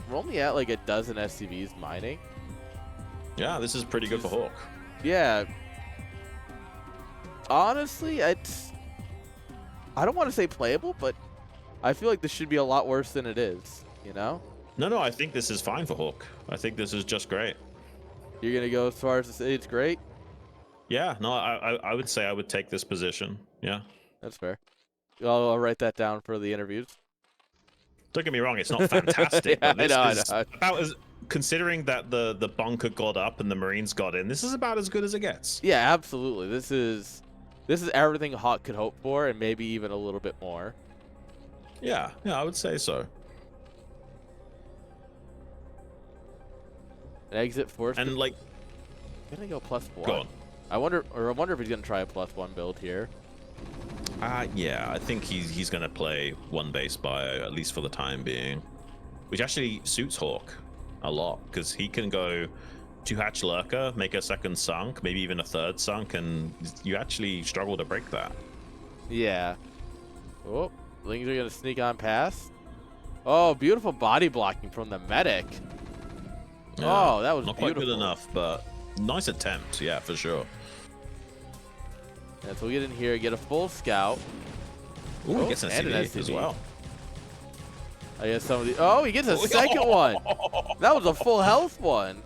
We're only at like a dozen SCVs mining. Yeah, this is pretty good for Hawk. Yeah. Honestly, I don't want to say playable, but I feel like this should be a lot worse than it is, you know? No, I think this is fine for Hawk. I think this is just great. You're going to go as far as to say it's great? Yeah, no, I would say I would take this position. Yeah. That's fair. I'll write that down for the interviews. Don't get me wrong, it's not fantastic, Yeah, but this I is know. about as, considering that the bunker got up and the Marines got in, this is about as good as it gets. Yeah, absolutely. This is everything Hawk could hope for, and maybe even a little bit more. Yeah, I would say so. An exit force. And like, gonna go +1. go on. I wonder if he's gonna try a +1 build here. Yeah, I think he's gonna play one base bio, at least for the time being, which actually suits Hawk a lot because he can go 2-hatch lurker, make a second sunk, maybe even a third sunk, and you actually struggle to break that. Yeah. Oh, Lings are gonna sneak on past. Oh, beautiful body blocking from the medic. Yeah, Oh, that was not beautiful. quite good enough, but nice attempt. Yeah, for sure. Yeah, so we get in here, get a full scout. Ooh, he gets an and an SCV as SCV. well. I guess some of the. Oh, he gets a second one. That was a full health one.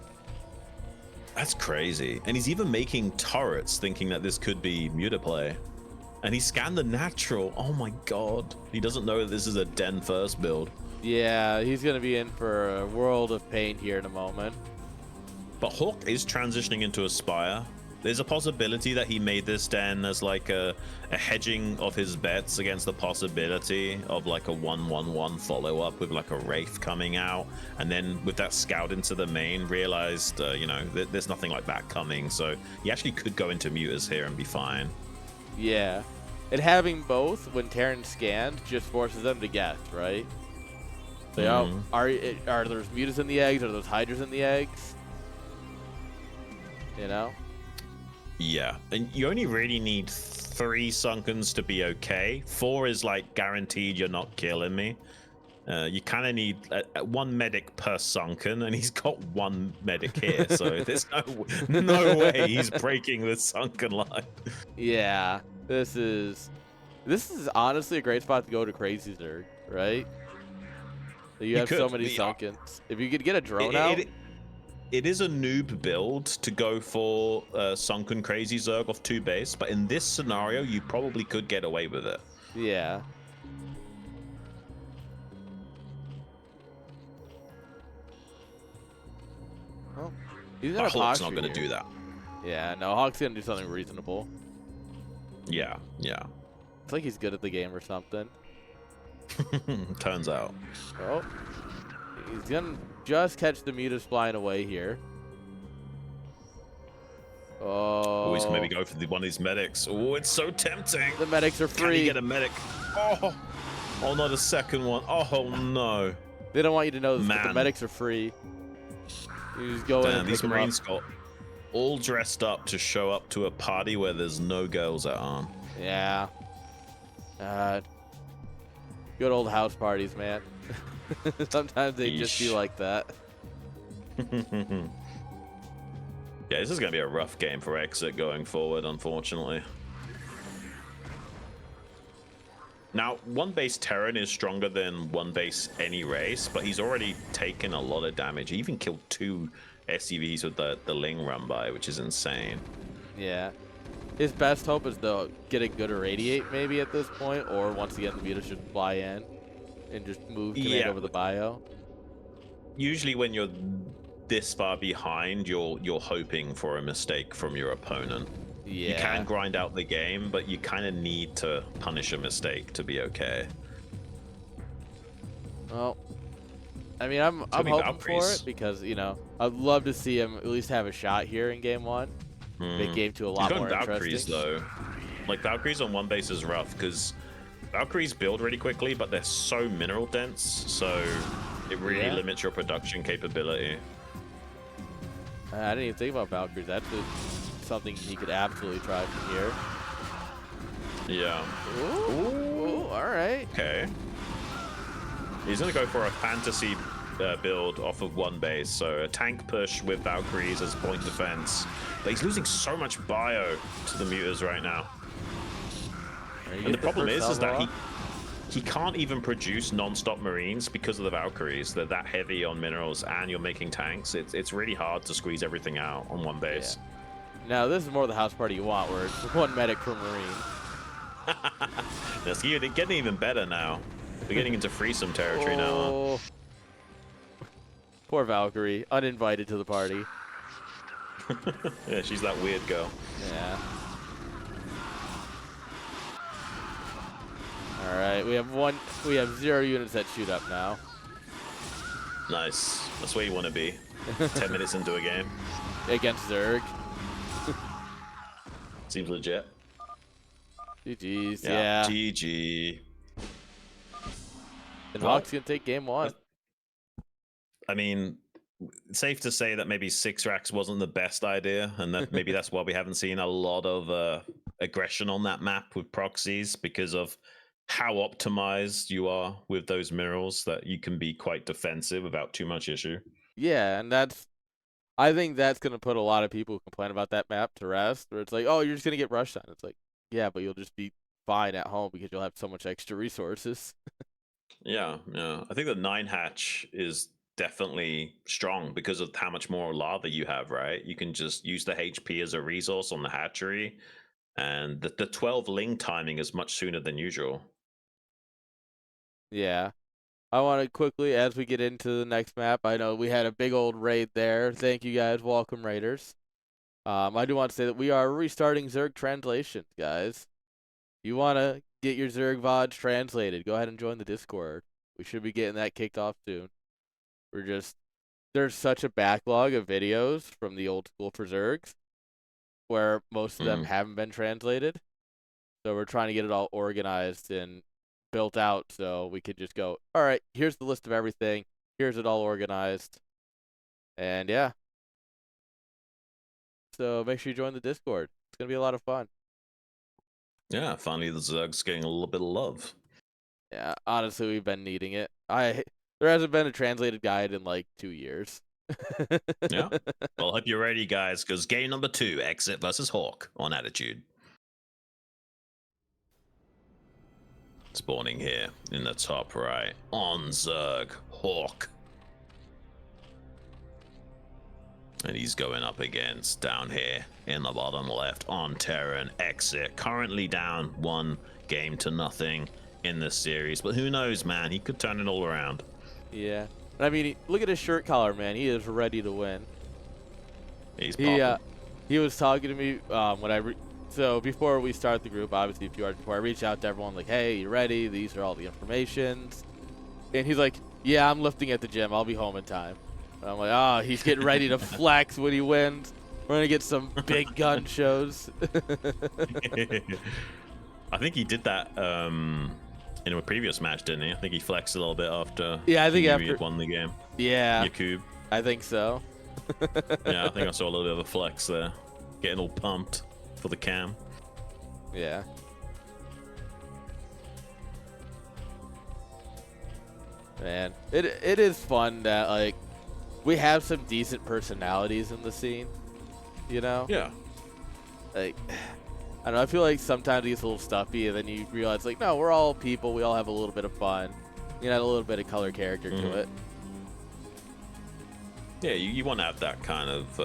That's crazy. And he's even making turrets thinking that this could be mutaplay. And he scanned the natural. Oh my god. He doesn't know that this is a den first build. Yeah, he's gonna be in for a world of pain here in a moment. But Hawk is transitioning into a Spire. There's a possibility that he made this den as like a hedging of his bets against the possibility of like a 1-1-1 follow-up with like a Wraith coming out. And then with that scout into the main, realized, there's nothing like that coming. So he actually could go into mutas here and be fine. Yeah. And having both when Terran scanned just forces them to guess, right? So, are there mutas in the eggs? Are those hydras in the eggs? You know? Yeah, and you only really need 3 sunkens to be okay. 4 is like guaranteed you're not killing me. You kind of need 1 medic per sunken, and he's got 1 medic here, so there's no way he's breaking the sunken line. Yeah, this is honestly a great spot to go to Crazy Zerg, right? You have so many sunkens. If you could get a drone out. It is a noob build to go for sunken Crazy Zerg off 2 base, but in this scenario, you probably could get away with it. Yeah. Well, he's gonna Hawk's not going to do that. Yeah, no, Hawk's gonna do something reasonable. Yeah. It's like he's good at the game or something. Turns out. Oh, he's gonna just catch the mutas flying away here. Oh, He's maybe go for one of these medics. Oh, it's so tempting. The medics are free. Can he get a medic? Oh, not a second one. Oh no. They don't want you to know this, but the Man. medics are free. You just go in and these pick them Marines up. got all dressed up to show up to a party where there's no girls at arm. Yeah. Good old house parties, man. Sometimes they just be like that. Yeah, this is going to be a rough game for Exit going forward, unfortunately. Now, 1 base Terran is stronger than 1 base any race, but he's already taken a lot of damage. He even killed 2 SCVs with the Ling run by, which is insane. Yeah. His best hope is to get a good irradiate maybe at this point, or once again the muta should fly in and just move command over the bio. Usually when you're this far behind, you're hoping for a mistake from your opponent. Yeah. You can grind out the game, but you kind of need to punish a mistake to be okay. Well, I mean, I'm So many hoping for Valkyries. it because I'd love to see him at least have a shot here in game 1. Make game 2 a He's lot going more Valkyries interesting. though. Like Valkyries on one base is rough because Valkyries build really quickly, but they're so mineral dense, so it really Yeah. limits your production capability. I didn't even think about Valkyries. That's something he could absolutely try from here. Yeah. Ooh, all right. Okay. He's gonna go for a fantasy build off of one base, so a tank push with Valkyries as point defense. But he's losing so much bio to the mutas right now. And the problem is that he can't even produce non-stop marines because of the Valkyries. They're that heavy on minerals, and you're making tanks. It's really hard to squeeze everything out on one base. Yeah. Now this is more the house party you want, where it's one medic per marine. It's getting even better now. We're getting into threesome territory now. Oh. Poor Valkyrie, uninvited to the party. Yeah, she's that weird girl. Yeah. All right, we have 0 units that shoot up now. Nice. That's where you want to be. 10 minutes into a game. Against Zerg. Seems legit. GG's, yeah. GG. And Hawk's gonna take game 1. I mean, safe to say that maybe 6 racks wasn't the best idea, and that maybe that's why we haven't seen a lot of aggression on that map with proxies, because of how optimized you are with those minerals, that you can be quite defensive without too much issue. Yeah, and I think that's gonna put a lot of people who complain about that map to rest, where it's like, oh, you're just gonna get rushed on. It's like, yeah, but you'll just be fine at home because you'll have so much extra resources. Yeah. I think the 9 hatch is definitely strong because of how much more lava you have, right? You can just use the HP as a resource on the hatchery, and the 12 ling timing is much sooner than usual. Yeah. I want to quickly, as we get into the next map, I know we had a big old raid there. Thank you guys. Welcome, Raiders. I do want to say that we are restarting Zerg translations, guys. You want to get your Zerg VODs translated, go ahead and join the Discord. We should be getting that kicked off soon. There's such a backlog of videos from the old school for Zergs, where most of them haven't been translated. So we're trying to get it all organized and built out so we could just go, all right, here's the list of everything. Here's it all organized. And yeah. So make sure you join the Discord. It's going to be a lot of fun. Yeah, finally the Zerg's getting a little bit of love. Yeah, honestly, we've been needing it. There hasn't been a translated guide in like 2 years. Yeah. Well, hope you're ready, guys, because game number 2, Exit versus Hawk on Attitude. Spawning here in the top right on Zerg, Hawk. And he's going up against, down here in the bottom left, on Terran, Exit. Currently down 1 game to nothing in this series. But who knows, man? He could turn it all around. Yeah. I mean, look at his shirt collar, man. He is ready to win. He's popping. He was talking to me so before we start the group, obviously a few hours before, I reached out to everyone like, hey, you ready? These are all the informations. And he's like, yeah, I'm lifting at the gym. I'll be home in time. And I'm like, oh, he's getting ready to flex when he wins. We're going to get some big gun shows. I think he did that in a previous match, didn't he? I think he flexed a little bit after he had won the game. Yeah. Yaqoob. I think so. Yeah, I think I saw a little bit of a flex there. Getting all pumped for the cam. Yeah. Man, it is fun that, like, we have some decent personalities in the scene, you know? Yeah. Like, I don't know, I feel like sometimes it gets a little stuffy, and then you realize, like, no, we're all people, we all have a little bit of fun. You know, a little bit of color character to it. Yeah, you want to have that kind of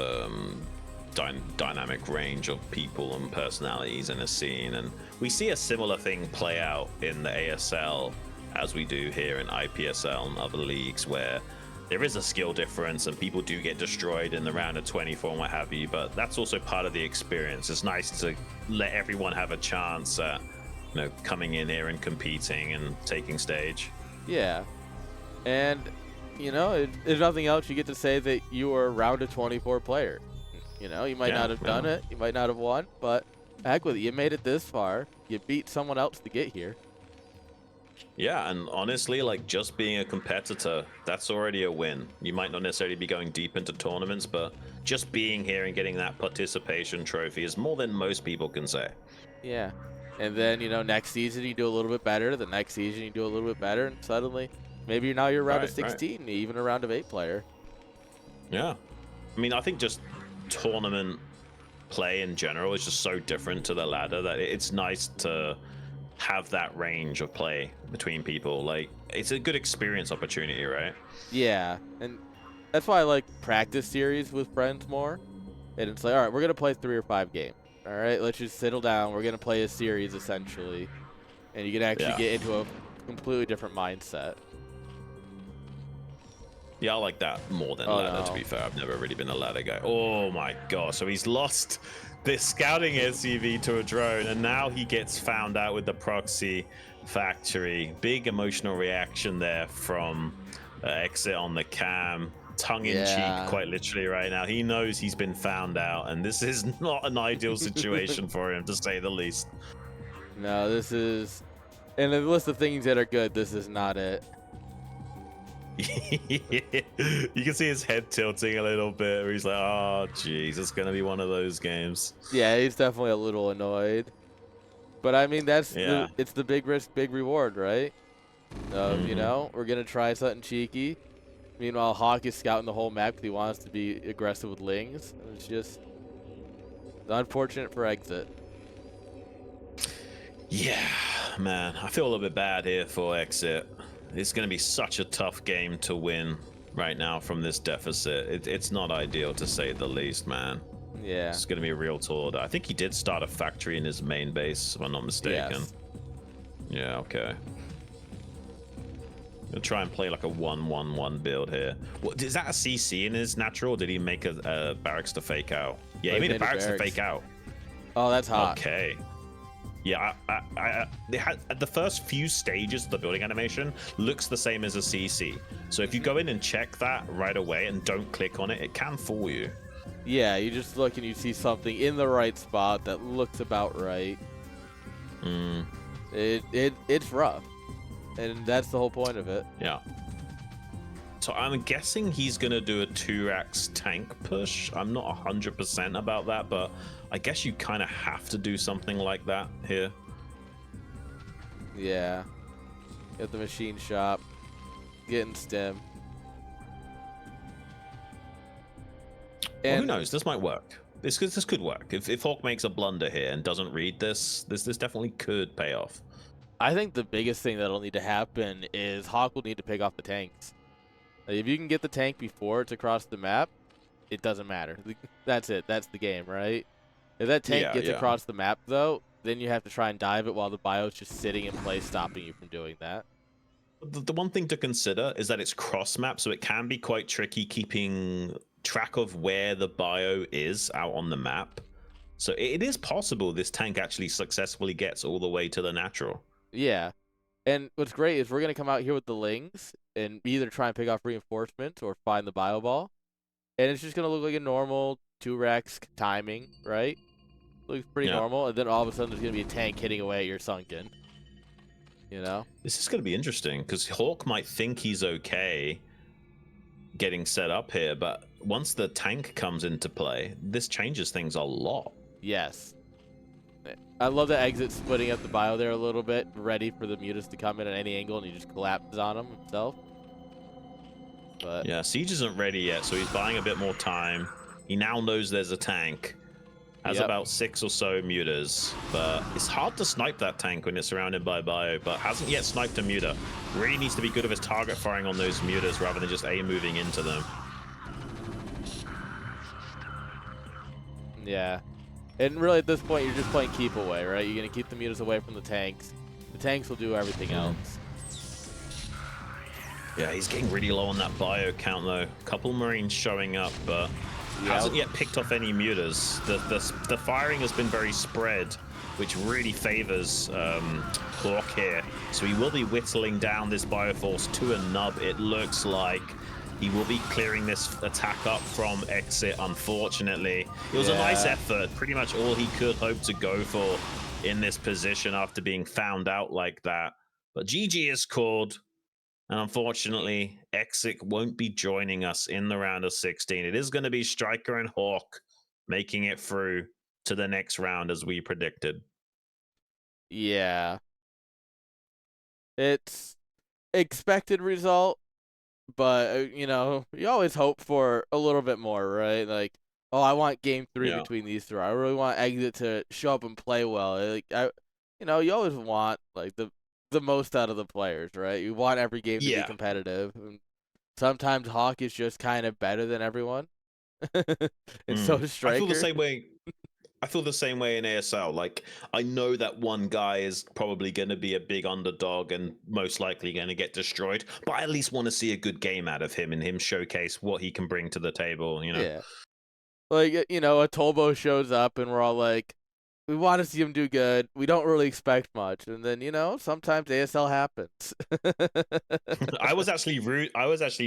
dynamic range of people and personalities in a scene, and we see a similar thing play out in the ASL as we do here in IPSL and other leagues, where there is a skill difference and people do get destroyed in the round of 24 and what have you, but that's also part of the experience. It's nice to let everyone have a chance at, you know, coming in here and competing and taking stage. Yeah. And you know, if nothing else, you get to say that you were a round of 24 player. You know, you might not have done it, you might not have won, but heck with it, you made it this far. You beat someone else to get here. Yeah, and honestly, like, just being a competitor, that's already a win. You might not necessarily be going deep into tournaments, but just being here and getting that participation trophy is more than most people can say. Yeah. And then, you know, next season you do a little bit better, the next season you do a little bit better, and suddenly maybe now you're a round of 16, even a round of 8 player. Yeah. I mean, I think just tournament play in general is just so different to the ladder that it's nice to have that range of play between people. Like, it's a good experience opportunity, right? Yeah, and that's why I like practice series with friends more. And it's like, all right, we're gonna play 3 or 5 games. All right, let's just settle down. We're gonna play a series essentially, and you can actually get into a completely different mindset. Yeah, I like that more than ladder, to be fair. I've never really been a ladder guy. Oh my god, so he's lost this scouting SUV to a drone, and now he gets found out with the proxy factory. Big emotional reaction there from Exit on the cam. Tongue in cheek, quite literally, right now. He knows he's been found out, and this is not an ideal situation for him, to say the least. No, this is... And the list of things that are good, this is not it. You can see his head tilting a little bit where he's like, oh jeez, it's gonna be one of those games. Yeah, he's definitely a little annoyed, but I mean, that's it's the big risk, big reward, right? You know, we're gonna try something cheeky. Meanwhile, Hawk is scouting the whole map because he wants to be aggressive with Lings. It's just unfortunate for Exit. Yeah, man, I feel a little bit bad here for Exit. It's going to be such a tough game to win right now from this deficit. It's not ideal, to say the least, man. Yeah. It's going to be a real tour. I think he did start a factory in his main base, if I'm not mistaken. Yes. Yeah, okay. Gonna try and play like a 1-1-1 build here. What, is that a CC in his natural, or did he make a barracks to fake out? Yeah, he made a barracks to fake out. Oh, that's hot. Okay. Yeah, they had the first few stages of the building animation looks the same as a CC. So if you go in and check that right away and don't click on it, it can fool you. Yeah, you just look and you see something in the right spot that looks about right. It's rough, and that's the whole point of it. Yeah. So I'm guessing he's gonna do a 2-rax tank push. I'm not 100% about that, but I guess you kind of have to do something like that here. Yeah. Get the machine shop. Getting stem. Well, who knows? This might work. This could work. If Hawk makes a blunder here and doesn't read this definitely could pay off. I think the biggest thing that'll need to happen is Hawk will need to pick off the tanks. Like, if you can get the tank before it's across the map, it doesn't matter. That's it. That's the game, right? If that tank gets across the map, though, then you have to try and dive it while the bio's just sitting in place, stopping you from doing that. The one thing to consider is that it's cross map, so it can be quite tricky keeping track of where the bio is out on the map. So it is possible this tank actually successfully gets all the way to the natural. Yeah. And what's great is we're going to come out here with the Lings and either try and pick off reinforcements or find the bio ball. And it's just going to look like a normal 2-rax timing, right? Looks pretty normal. And then all of a sudden there's going to be a tank hitting away at your Sunken. You know? This is going to be interesting because Hawk might think he's okay getting set up here, but once the tank comes into play, this changes things a lot. Yes. I love the Exit splitting up the bio there a little bit, ready for the mutas to come in at any angle, and he just collapses on him himself. But yeah, Siege isn't ready yet, so he's buying a bit more time. He now knows there's a tank. Has about 6 or so mutas, but it's hard to snipe that tank when it's surrounded by bio, but hasn't yet sniped a muta. Really needs to be good of his target firing on those mutas rather than just moving into them. Yeah. And really at this point you're just playing keep away, right? You're going to keep the mutas away from the tanks. The tanks will do everything else. Yeah, he's getting really low on that bio count though. A couple Marines showing up, but hasn't yet picked off any mutas. The firing has been very spread, which really favors Hawk here. So he will be whittling down this Bioforce to a nub, it looks like. He will be clearing this attack up from exit, unfortunately. It was a nice effort, pretty much all he could hope to go for in this position after being found out like that. But GG is called, and unfortunately, Exit won't be joining us in the round of 16. It is going to be StRyKeR and Hawk making it through to the next round as we predicted. Yeah. It's expected result, but you always hope for a little bit more, right? Like, oh, I want game 3 Yeah. between these two. I really want Exit to show up and play well. You always want like the most out of the players, right? You want every game to be Yeah. competitive. And sometimes Hawk is just kind of better than everyone. And so is I feel the StRyKeR. same way. I feel the same way in ASL. Like, I know that one guy is probably going to be a big underdog and most likely going to get destroyed, but I at least want to see a good game out of him and him showcase what he can bring to the table, Yeah. Like, a Tolbo shows up and we're all like, we want to see him do good. We don't really expect much. And then, sometimes ASL happens. I was actually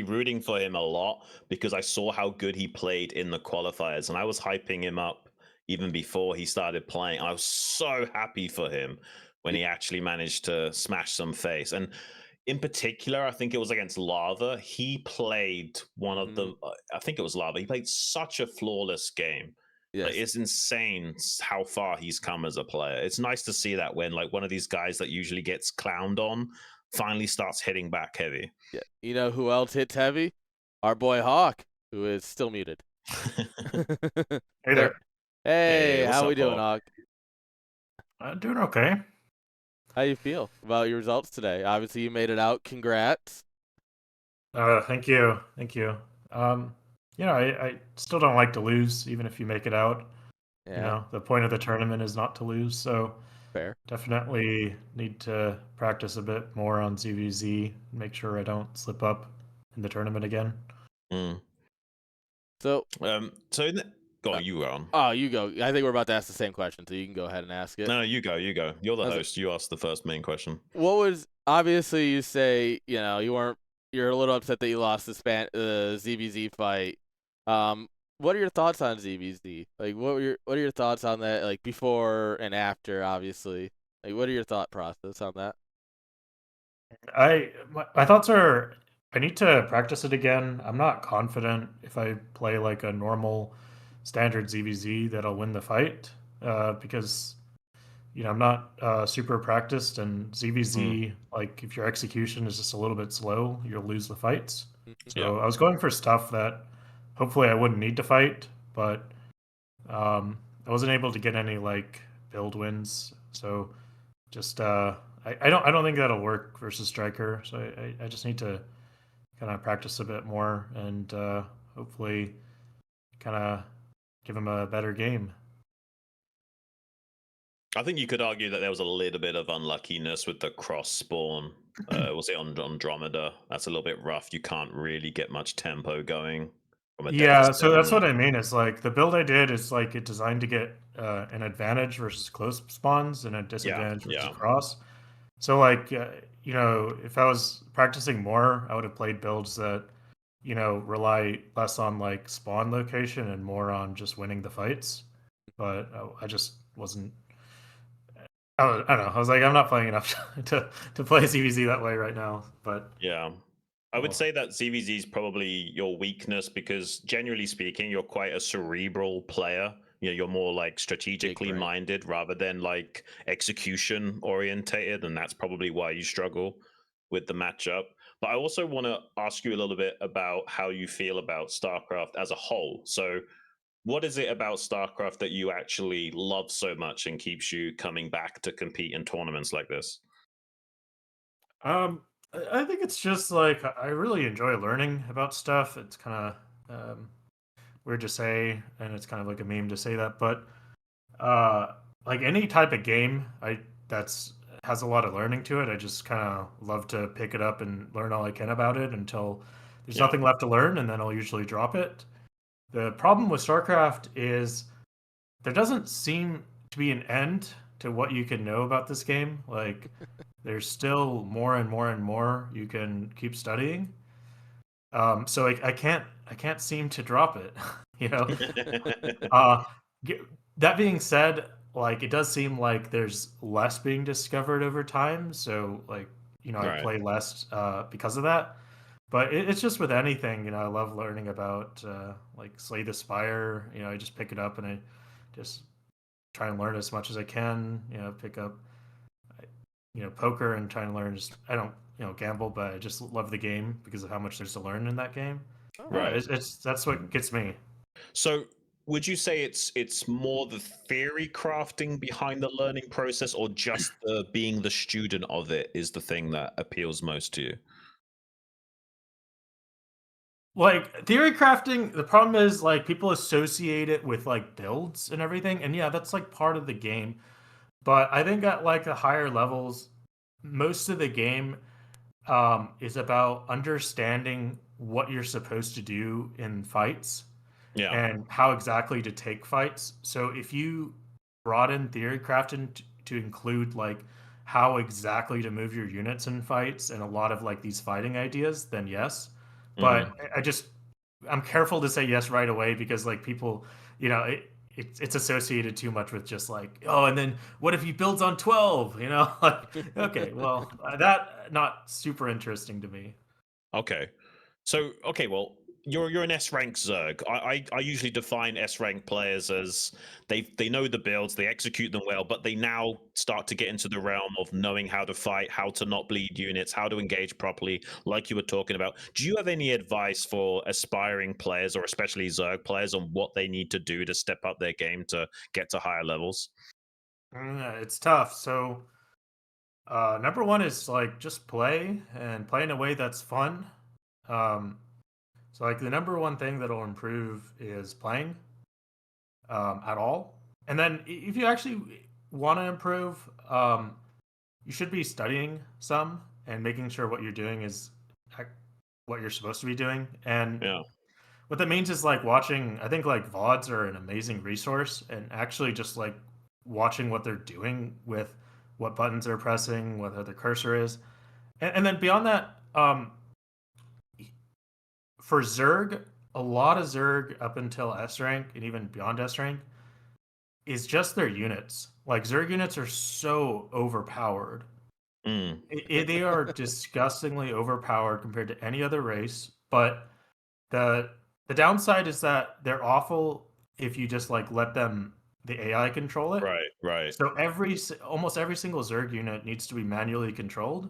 rooting for him a lot because I saw how good he played in the qualifiers and I was hyping him up even before he started playing. I was so happy for him when he actually managed to smash some face. And in particular, I think it was against Lava. He played one of the I think it was Lava. He played such a flawless game. Like, Yes. it's insane how far he's come as a player. It's nice to see that when like one of these guys that usually gets clowned on finally starts hitting back heavy. Yeah. You know who else hits heavy? Our boy Hawk, who is still muted. Hey there. Hey, what's how we up, doing, Hawk? Hawk? Doing okay. How you feel about your results today? Obviously, you made it out. Congrats. Thank you. Thank you. I still don't like to lose, even if you make it out. Yeah, The point of the tournament is not to lose, so fair. definitely need to practice a bit more on ZVZ, make sure I don't slip up in the tournament again. Mm. So, so go on, you go on. oh, you go. I think we're about to ask the same question, so you can go ahead and ask it. No, you go. You're the host. You asked the first main question. What was obviously you say you're a little upset that you lost the ZVZ fight. What are your thoughts on ZVZ? Like, what are your thoughts on that? Like before and after, obviously. Like, what are your thought process on that? My thoughts are I need to practice it again. I'm not confident if I play like a normal standard ZVZ that I'll win the fight because I'm not super practiced, and ZVZ, like if your execution is just a little bit slow, you'll lose the fights. So I was going for stuff that hopefully I wouldn't need to fight, but I wasn't able to get any like build wins. So just I don't think that'll work versus StRyKeR. So I just need to kind of practice a bit more and hopefully kind of give him a better game. I think you could argue that there was a little bit of unluckiness with the cross spawn. Was it on Andromeda? That's a little bit rough. You can't really get much tempo going from a Yeah, deficit. so that's what I mean. It's like the build I did is like it designed to get an advantage versus close spawns and a disadvantage versus cross. So like if I was practicing more, I would have played builds that rely less on like spawn location and more on just winning the fights. But I just wasn't. I don't know. I was like, I'm not playing enough to play ZVZ that way right now. But yeah, I would say that ZVZ is probably your weakness because generally speaking, you're quite a cerebral player. You're more like strategically minded rather than like execution orientated, and that's probably why you struggle with the matchup. But I also want to ask you a little bit about how you feel about StarCraft as a whole. So, what is it about StarCraft that you actually love so much and keeps you coming back to compete in tournaments like this? I think it's just like I really enjoy learning about stuff. It's kind of weird to say, and it's kind of like a meme to say that, but like any type of game, that's has a lot of learning to it. I just kind of love to pick it up and learn all I can about it until there's nothing left to learn, and then I'll usually drop it. The problem with StarCraft is there doesn't seem to be an end to what you can know about this game. Like there's still more and more and more you can keep studying. So I can't seem to drop it. You know. Uh, g- that being said, like it does seem like there's less being discovered over time. So like I Right. play less because of that. But it's just with anything, I love learning about like Slay the Spire. I just pick it up and I just try and learn as much as I can. Pick up poker and try and learn. Just I don't gamble, but I just love the game because of how much there's to learn in that game. All Right. right. That's what gets me. So would you say it's more the theory crafting behind the learning process, or just the being the student of it is the thing that appeals most to you? Like theory crafting, the problem is like people associate it with like builds and everything, and yeah, that's like part of the game. But I think at like the higher levels, most of the game is about understanding what you're supposed to do in fights Yeah. and how exactly to take fights. So if you broaden theory crafting to include like how exactly to move your units in fights and a lot of like these fighting ideas, then yes. Mm-hmm. But I'm careful to say yes right away because like people, it's associated too much with just like, oh, and then what if he builds on 12? Like, okay, well, that not super interesting to me. Okay. So okay, well, you're an S rank Zerg. I usually define S rank players as they know the builds, they execute them well, but they now start to get into the realm of knowing how to fight, how to not bleed units, how to engage properly, like you were talking about. Do you have any advice for aspiring players, or especially Zerg players, on what they need to do to step up their game to get to higher levels? It's tough. So, number one is like just play and play in a way that's fun. Um, so, like the number one thing that'll improve is playing at all. And then, if you actually want to improve, you should be studying some and making sure what you're doing is what you're supposed to be doing. And Yeah. what that means is like watching. I think like VODs are an amazing resource, and actually just like watching what they're doing with what buttons they're pressing, whether the cursor is, and then beyond that, for Zerg, a lot of Zerg up until S rank and even beyond S rank is just their units. Like Zerg units are so overpowered. Mm. They are disgustingly overpowered compared to any other race. But the the downside is that they're awful if you just like let them the AI control it. Right. Right. So almost every single Zerg unit needs to be manually controlled.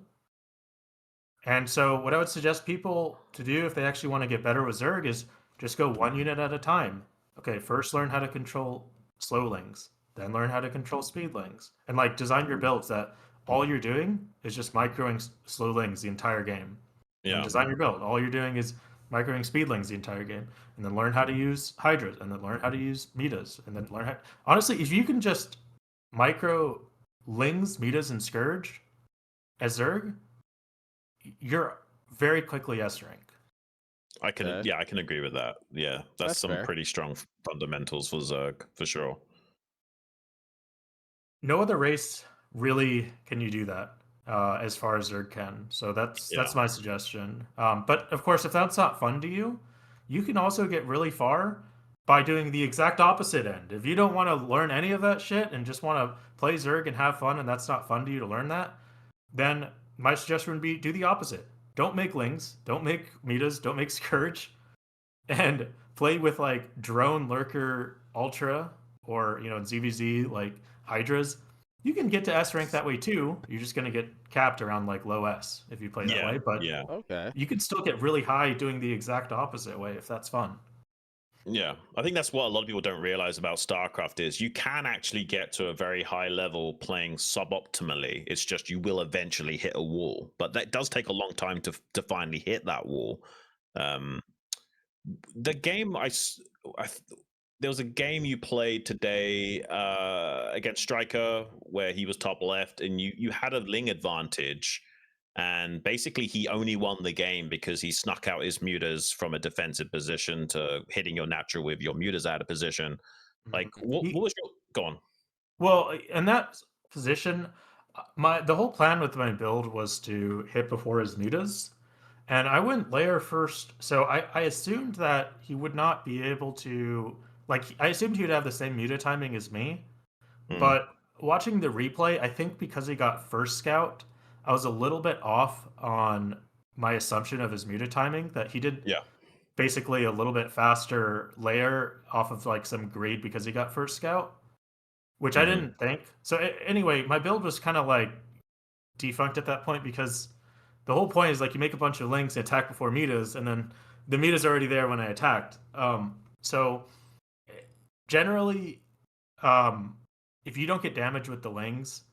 And so what I would suggest people to do if they actually want to get better with Zerg is just go one unit at a time. Okay, first learn how to control slowlings, then learn how to control speedlings, and like design your builds that all you're doing is just microing slowlings the entire game. And then Yeah. design your build. All you're doing is microing speedlings the entire game, and then learn how to use hydras, and then learn how to use metas, and then learn how. Honestly, if you can just micro lings, metas, and scourge as Zerg, you're very quickly S rank. I can Okay. yeah, I can agree with that. Yeah, that's That's some fair. pretty strong fundamentals for Zerg for sure. No other race really can you do that as far as Zerg can. So that's Yeah. my suggestion. But of course, if that's not fun to you, you can also get really far by doing the exact opposite end. If you don't want to learn any of that shit and just want to play Zerg and have fun, and that's not fun to you to learn that, then my suggestion would be do the opposite. Don't make lings, don't make metas, don't make scourge, and play with like drone lurker ultra or in ZVZ like hydras. You can get to S rank that way too. You're just gonna get capped around like low S if you play that Yeah. way, but Yeah. Okay. you can still get really high doing the exact opposite way if that's fun. Yeah, I think that's what a lot of people don't realize about StarCraft is you can actually get to a very high level playing suboptimally. It's just you will eventually hit a wall, but that does take a long time to finally hit that wall. Um, the game there was a game you played today against StRyKeR where he was top left, and you had a ling advantage, and basically he only won the game because he snuck out his mutas from a defensive position to hitting your natural with your mutas out of position. Like, what was your go on? Well, in that position, the whole plan with my build was to hit before his mutas, And I went layer first, so I assumed that he would not be able to, like, I assumed he would have the same muta timing as me. Mm. But watching the replay, I think because he got first scout, I was a little bit off on my assumption of his muta timing, that he did Yeah. basically a little bit faster layer off of like some greed because he got first scout, which I Mhm. didn't think. So anyway, my build was kind of like defunct at that point because the whole point is like you make a bunch of links, attack before mutas, and then the muta's already there when I attacked. So generally, um, if you don't get damage with the lings,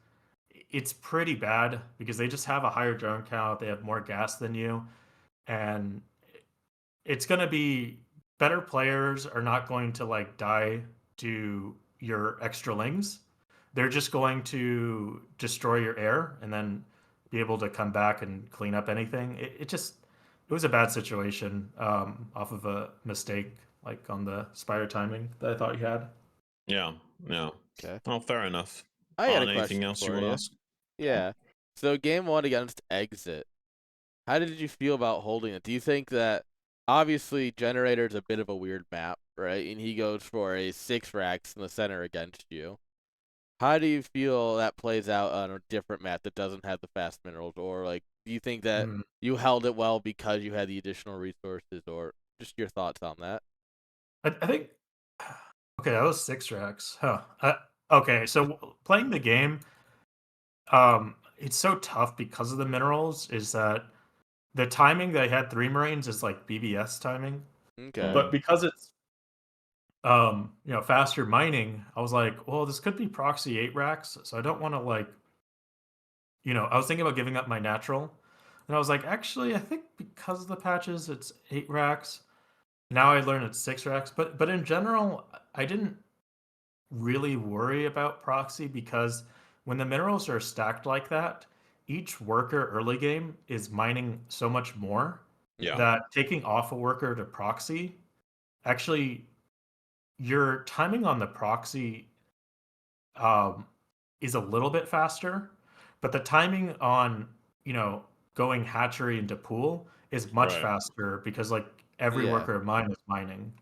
it's pretty bad because they just have a higher drone count. They have more gas than you, and it's going to be better players are not going to like die to your extra lings. They're just going to destroy your air and then be able to come back and clean up anything. It was a bad situation off of a mistake like on the Spire timing that I thought you had. Yeah. Yeah. Okay. Oh, fair enough. I got a Anything question else you for want to you. ask? Yeah. So game 1 against Exit. How did you feel about holding it? Do you think that obviously Generator's a bit of a weird map, right? And he goes for a 6 racks in the center against you. How do you feel that plays out on a different map that doesn't have the fast minerals? Or like do you think that Mm. you held it well because you had the additional resources, or just your thoughts on that? I think okay, that was 6 racks. Huh. Okay, so playing the game, it's so tough because of the minerals. Is that the timing that I had 3 Marines is like BBS timing, Okay. but Mm. because it's faster mining, I was like, well, this could be proxy 8 racks, so I don't want to like, I was thinking about giving up my natural, and I was like, actually, I think because of the patches, it's 8 racks. Now I learned it's 6 racks, but in general, I didn't really worry about proxy because when the minerals are stacked like that, each worker early game is mining so much more Yeah. Mm-hmm. that taking off a worker to proxy, actually your timing on the proxy um, is a little bit faster, but the timing on you know going hatchery into pool is much Right. faster because like every Yeah. worker of mine is mining.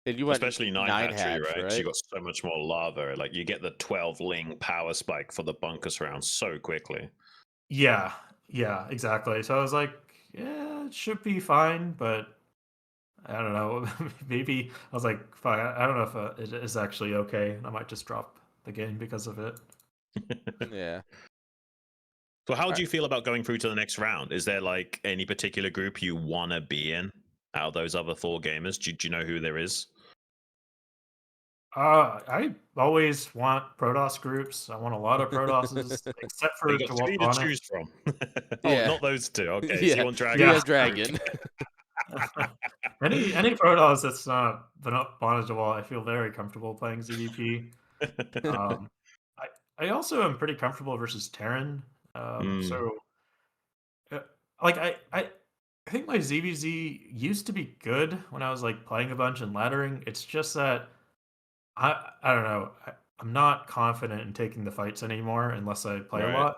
And you went Especially 9 9 hatchery, hatch, right? Because you right? got so much more lava. Like you get the 12 ling power spike for the bunkers round so quickly. Yeah, yeah, exactly. So I was like, yeah, it should be fine, but I don't know. Maybe I was like, fine. I don't know if it is actually okay. I might just drop the game because of it. Yeah. So how do Alright. you feel about going through to the next round? Is there like any particular group you want to be in out of those other 4 gamers? Do you know who there is? I always want Protoss groups. I want a lot of Protosses, except You for got 3 to Tawaponic. choose from. Oh, Yeah. not those 2. Okay, so you Yeah. want You Dragon? Yeah. have Dragon. Any Protoss that's not bonded to wall, I feel very comfortable playing ZVP. Um, I also am pretty comfortable versus Terran. Mm, So uh, like I think my ZVZ used to be good when I was like playing a bunch and laddering. It's just that I don't know. I'm not confident in taking the fights anymore unless I play a right. lot.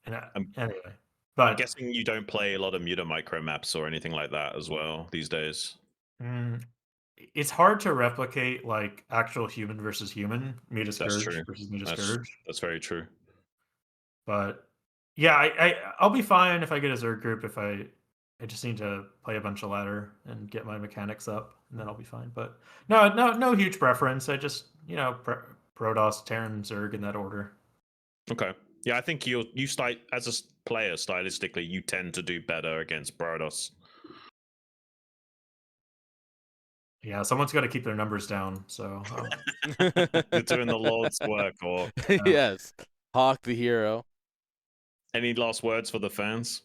And I'm, anyway, I'm but guessing you don't play a lot of Muta micro maps or anything like that as well these days. mm, it's hard to replicate like actual human versus human, Muta That's Scourge true. versus Muta That's Scourge. that's very true. But yeah, I'll be fine if I get a Zerg group. If I just need to play a bunch of ladder and get my mechanics up, and then I'll be fine. But no huge preference. I just Protoss, Terran, Zerg in that order. Okay. Yeah, I think you start as a player stylistically, you tend to do better against Brodos. Yeah, someone's got to keep their numbers down. So You're doing the Lord's work. Or Yes. Hawk the hero. any last words for the fans?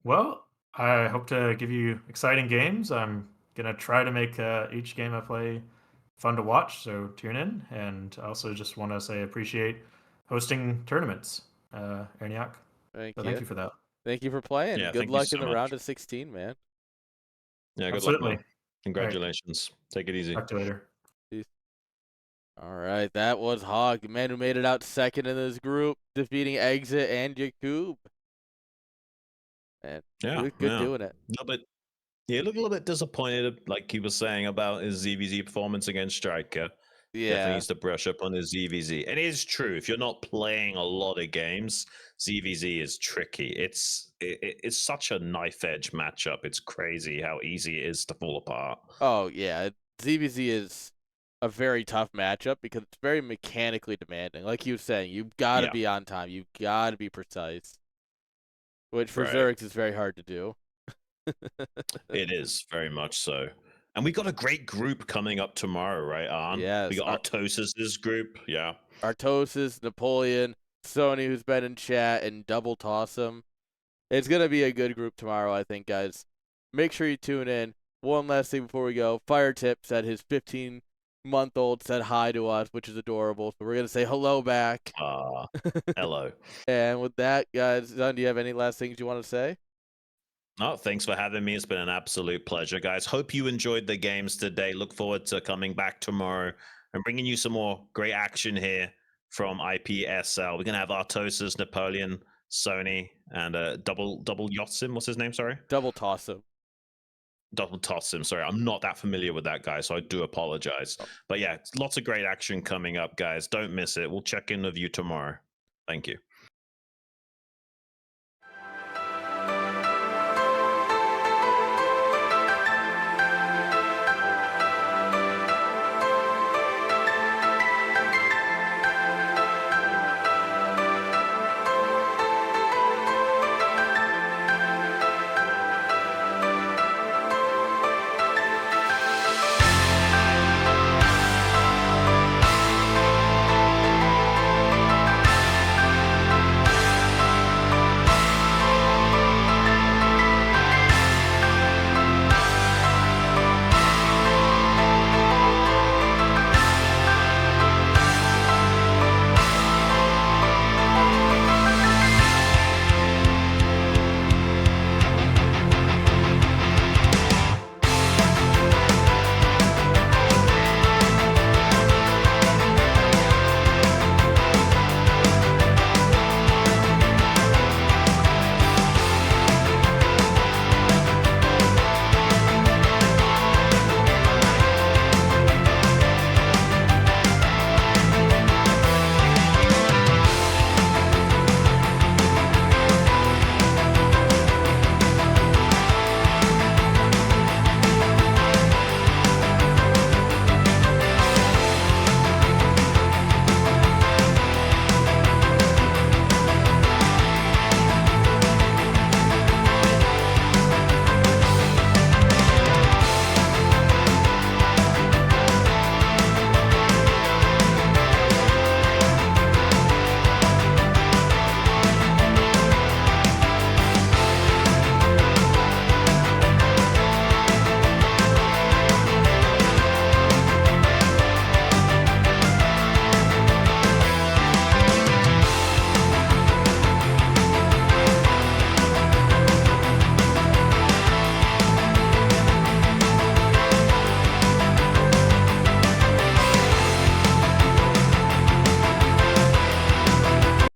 well, I hope to give you exciting games. I'm gonna try to make each game I play fun to watch. So tune in, and I also just want to say appreciate hosting tournaments, Erniak. Thank So thank you. you for that. Thank you for playing. Yeah, Good thank you luck in so the much. round of 16, man. Yeah, good luck, Absolutely. man. Congratulations. Take it easy. Talk to you later. Peace. All right, that was Hawk, the man who made it out second in this group, defeating Exit and Yaqoob. And Yeah, he was good yeah. doing it. A little bit. Yeah, look a little bit disappointed, like he was saying about his ZVZ performance against StRyKeR. Definitely Yeah. needs to brush up on his ZVZ. It is true. If you're not playing a lot of games, ZVZ is tricky. It's such a knife edge matchup. It's crazy how easy it is to fall apart. Oh yeah, ZVZ is a very tough matchup because it's very mechanically demanding. Like you were saying, you've got to Yeah. be on time. You've got to be precise, which for Right. Zerix is very hard to do. It is very much so. And we got a great group coming up tomorrow, right, Arn? We Yes, got Artosis's group. Yeah. Artosis, Napoleon, Sony, who's been in chat, and Double Toss'em. It's gonna be a good group tomorrow, I think, guys. Make sure you tune in. One last thing before we go. Fire Tip said his 15-month-old said hi to us, which is adorable. So we're gonna say hello back. Hello. And with that, guys, Zun, do you have any last things you want to say? No, thanks for having me. It's been an absolute pleasure, guys. Hope you enjoyed the games today. Look forward to coming back tomorrow and bringing you some more great action here from IPSL. We're gonna have Artosis, Napoleon, Sony, and double Yotsim. What's his name? Sorry, Double Toss'em. double Tossim. Sorry, I'm not that familiar with that guy, so I do apologize. But yeah, lots of great action coming up, guys. Don't miss it. We'll check in with you tomorrow. Thank you.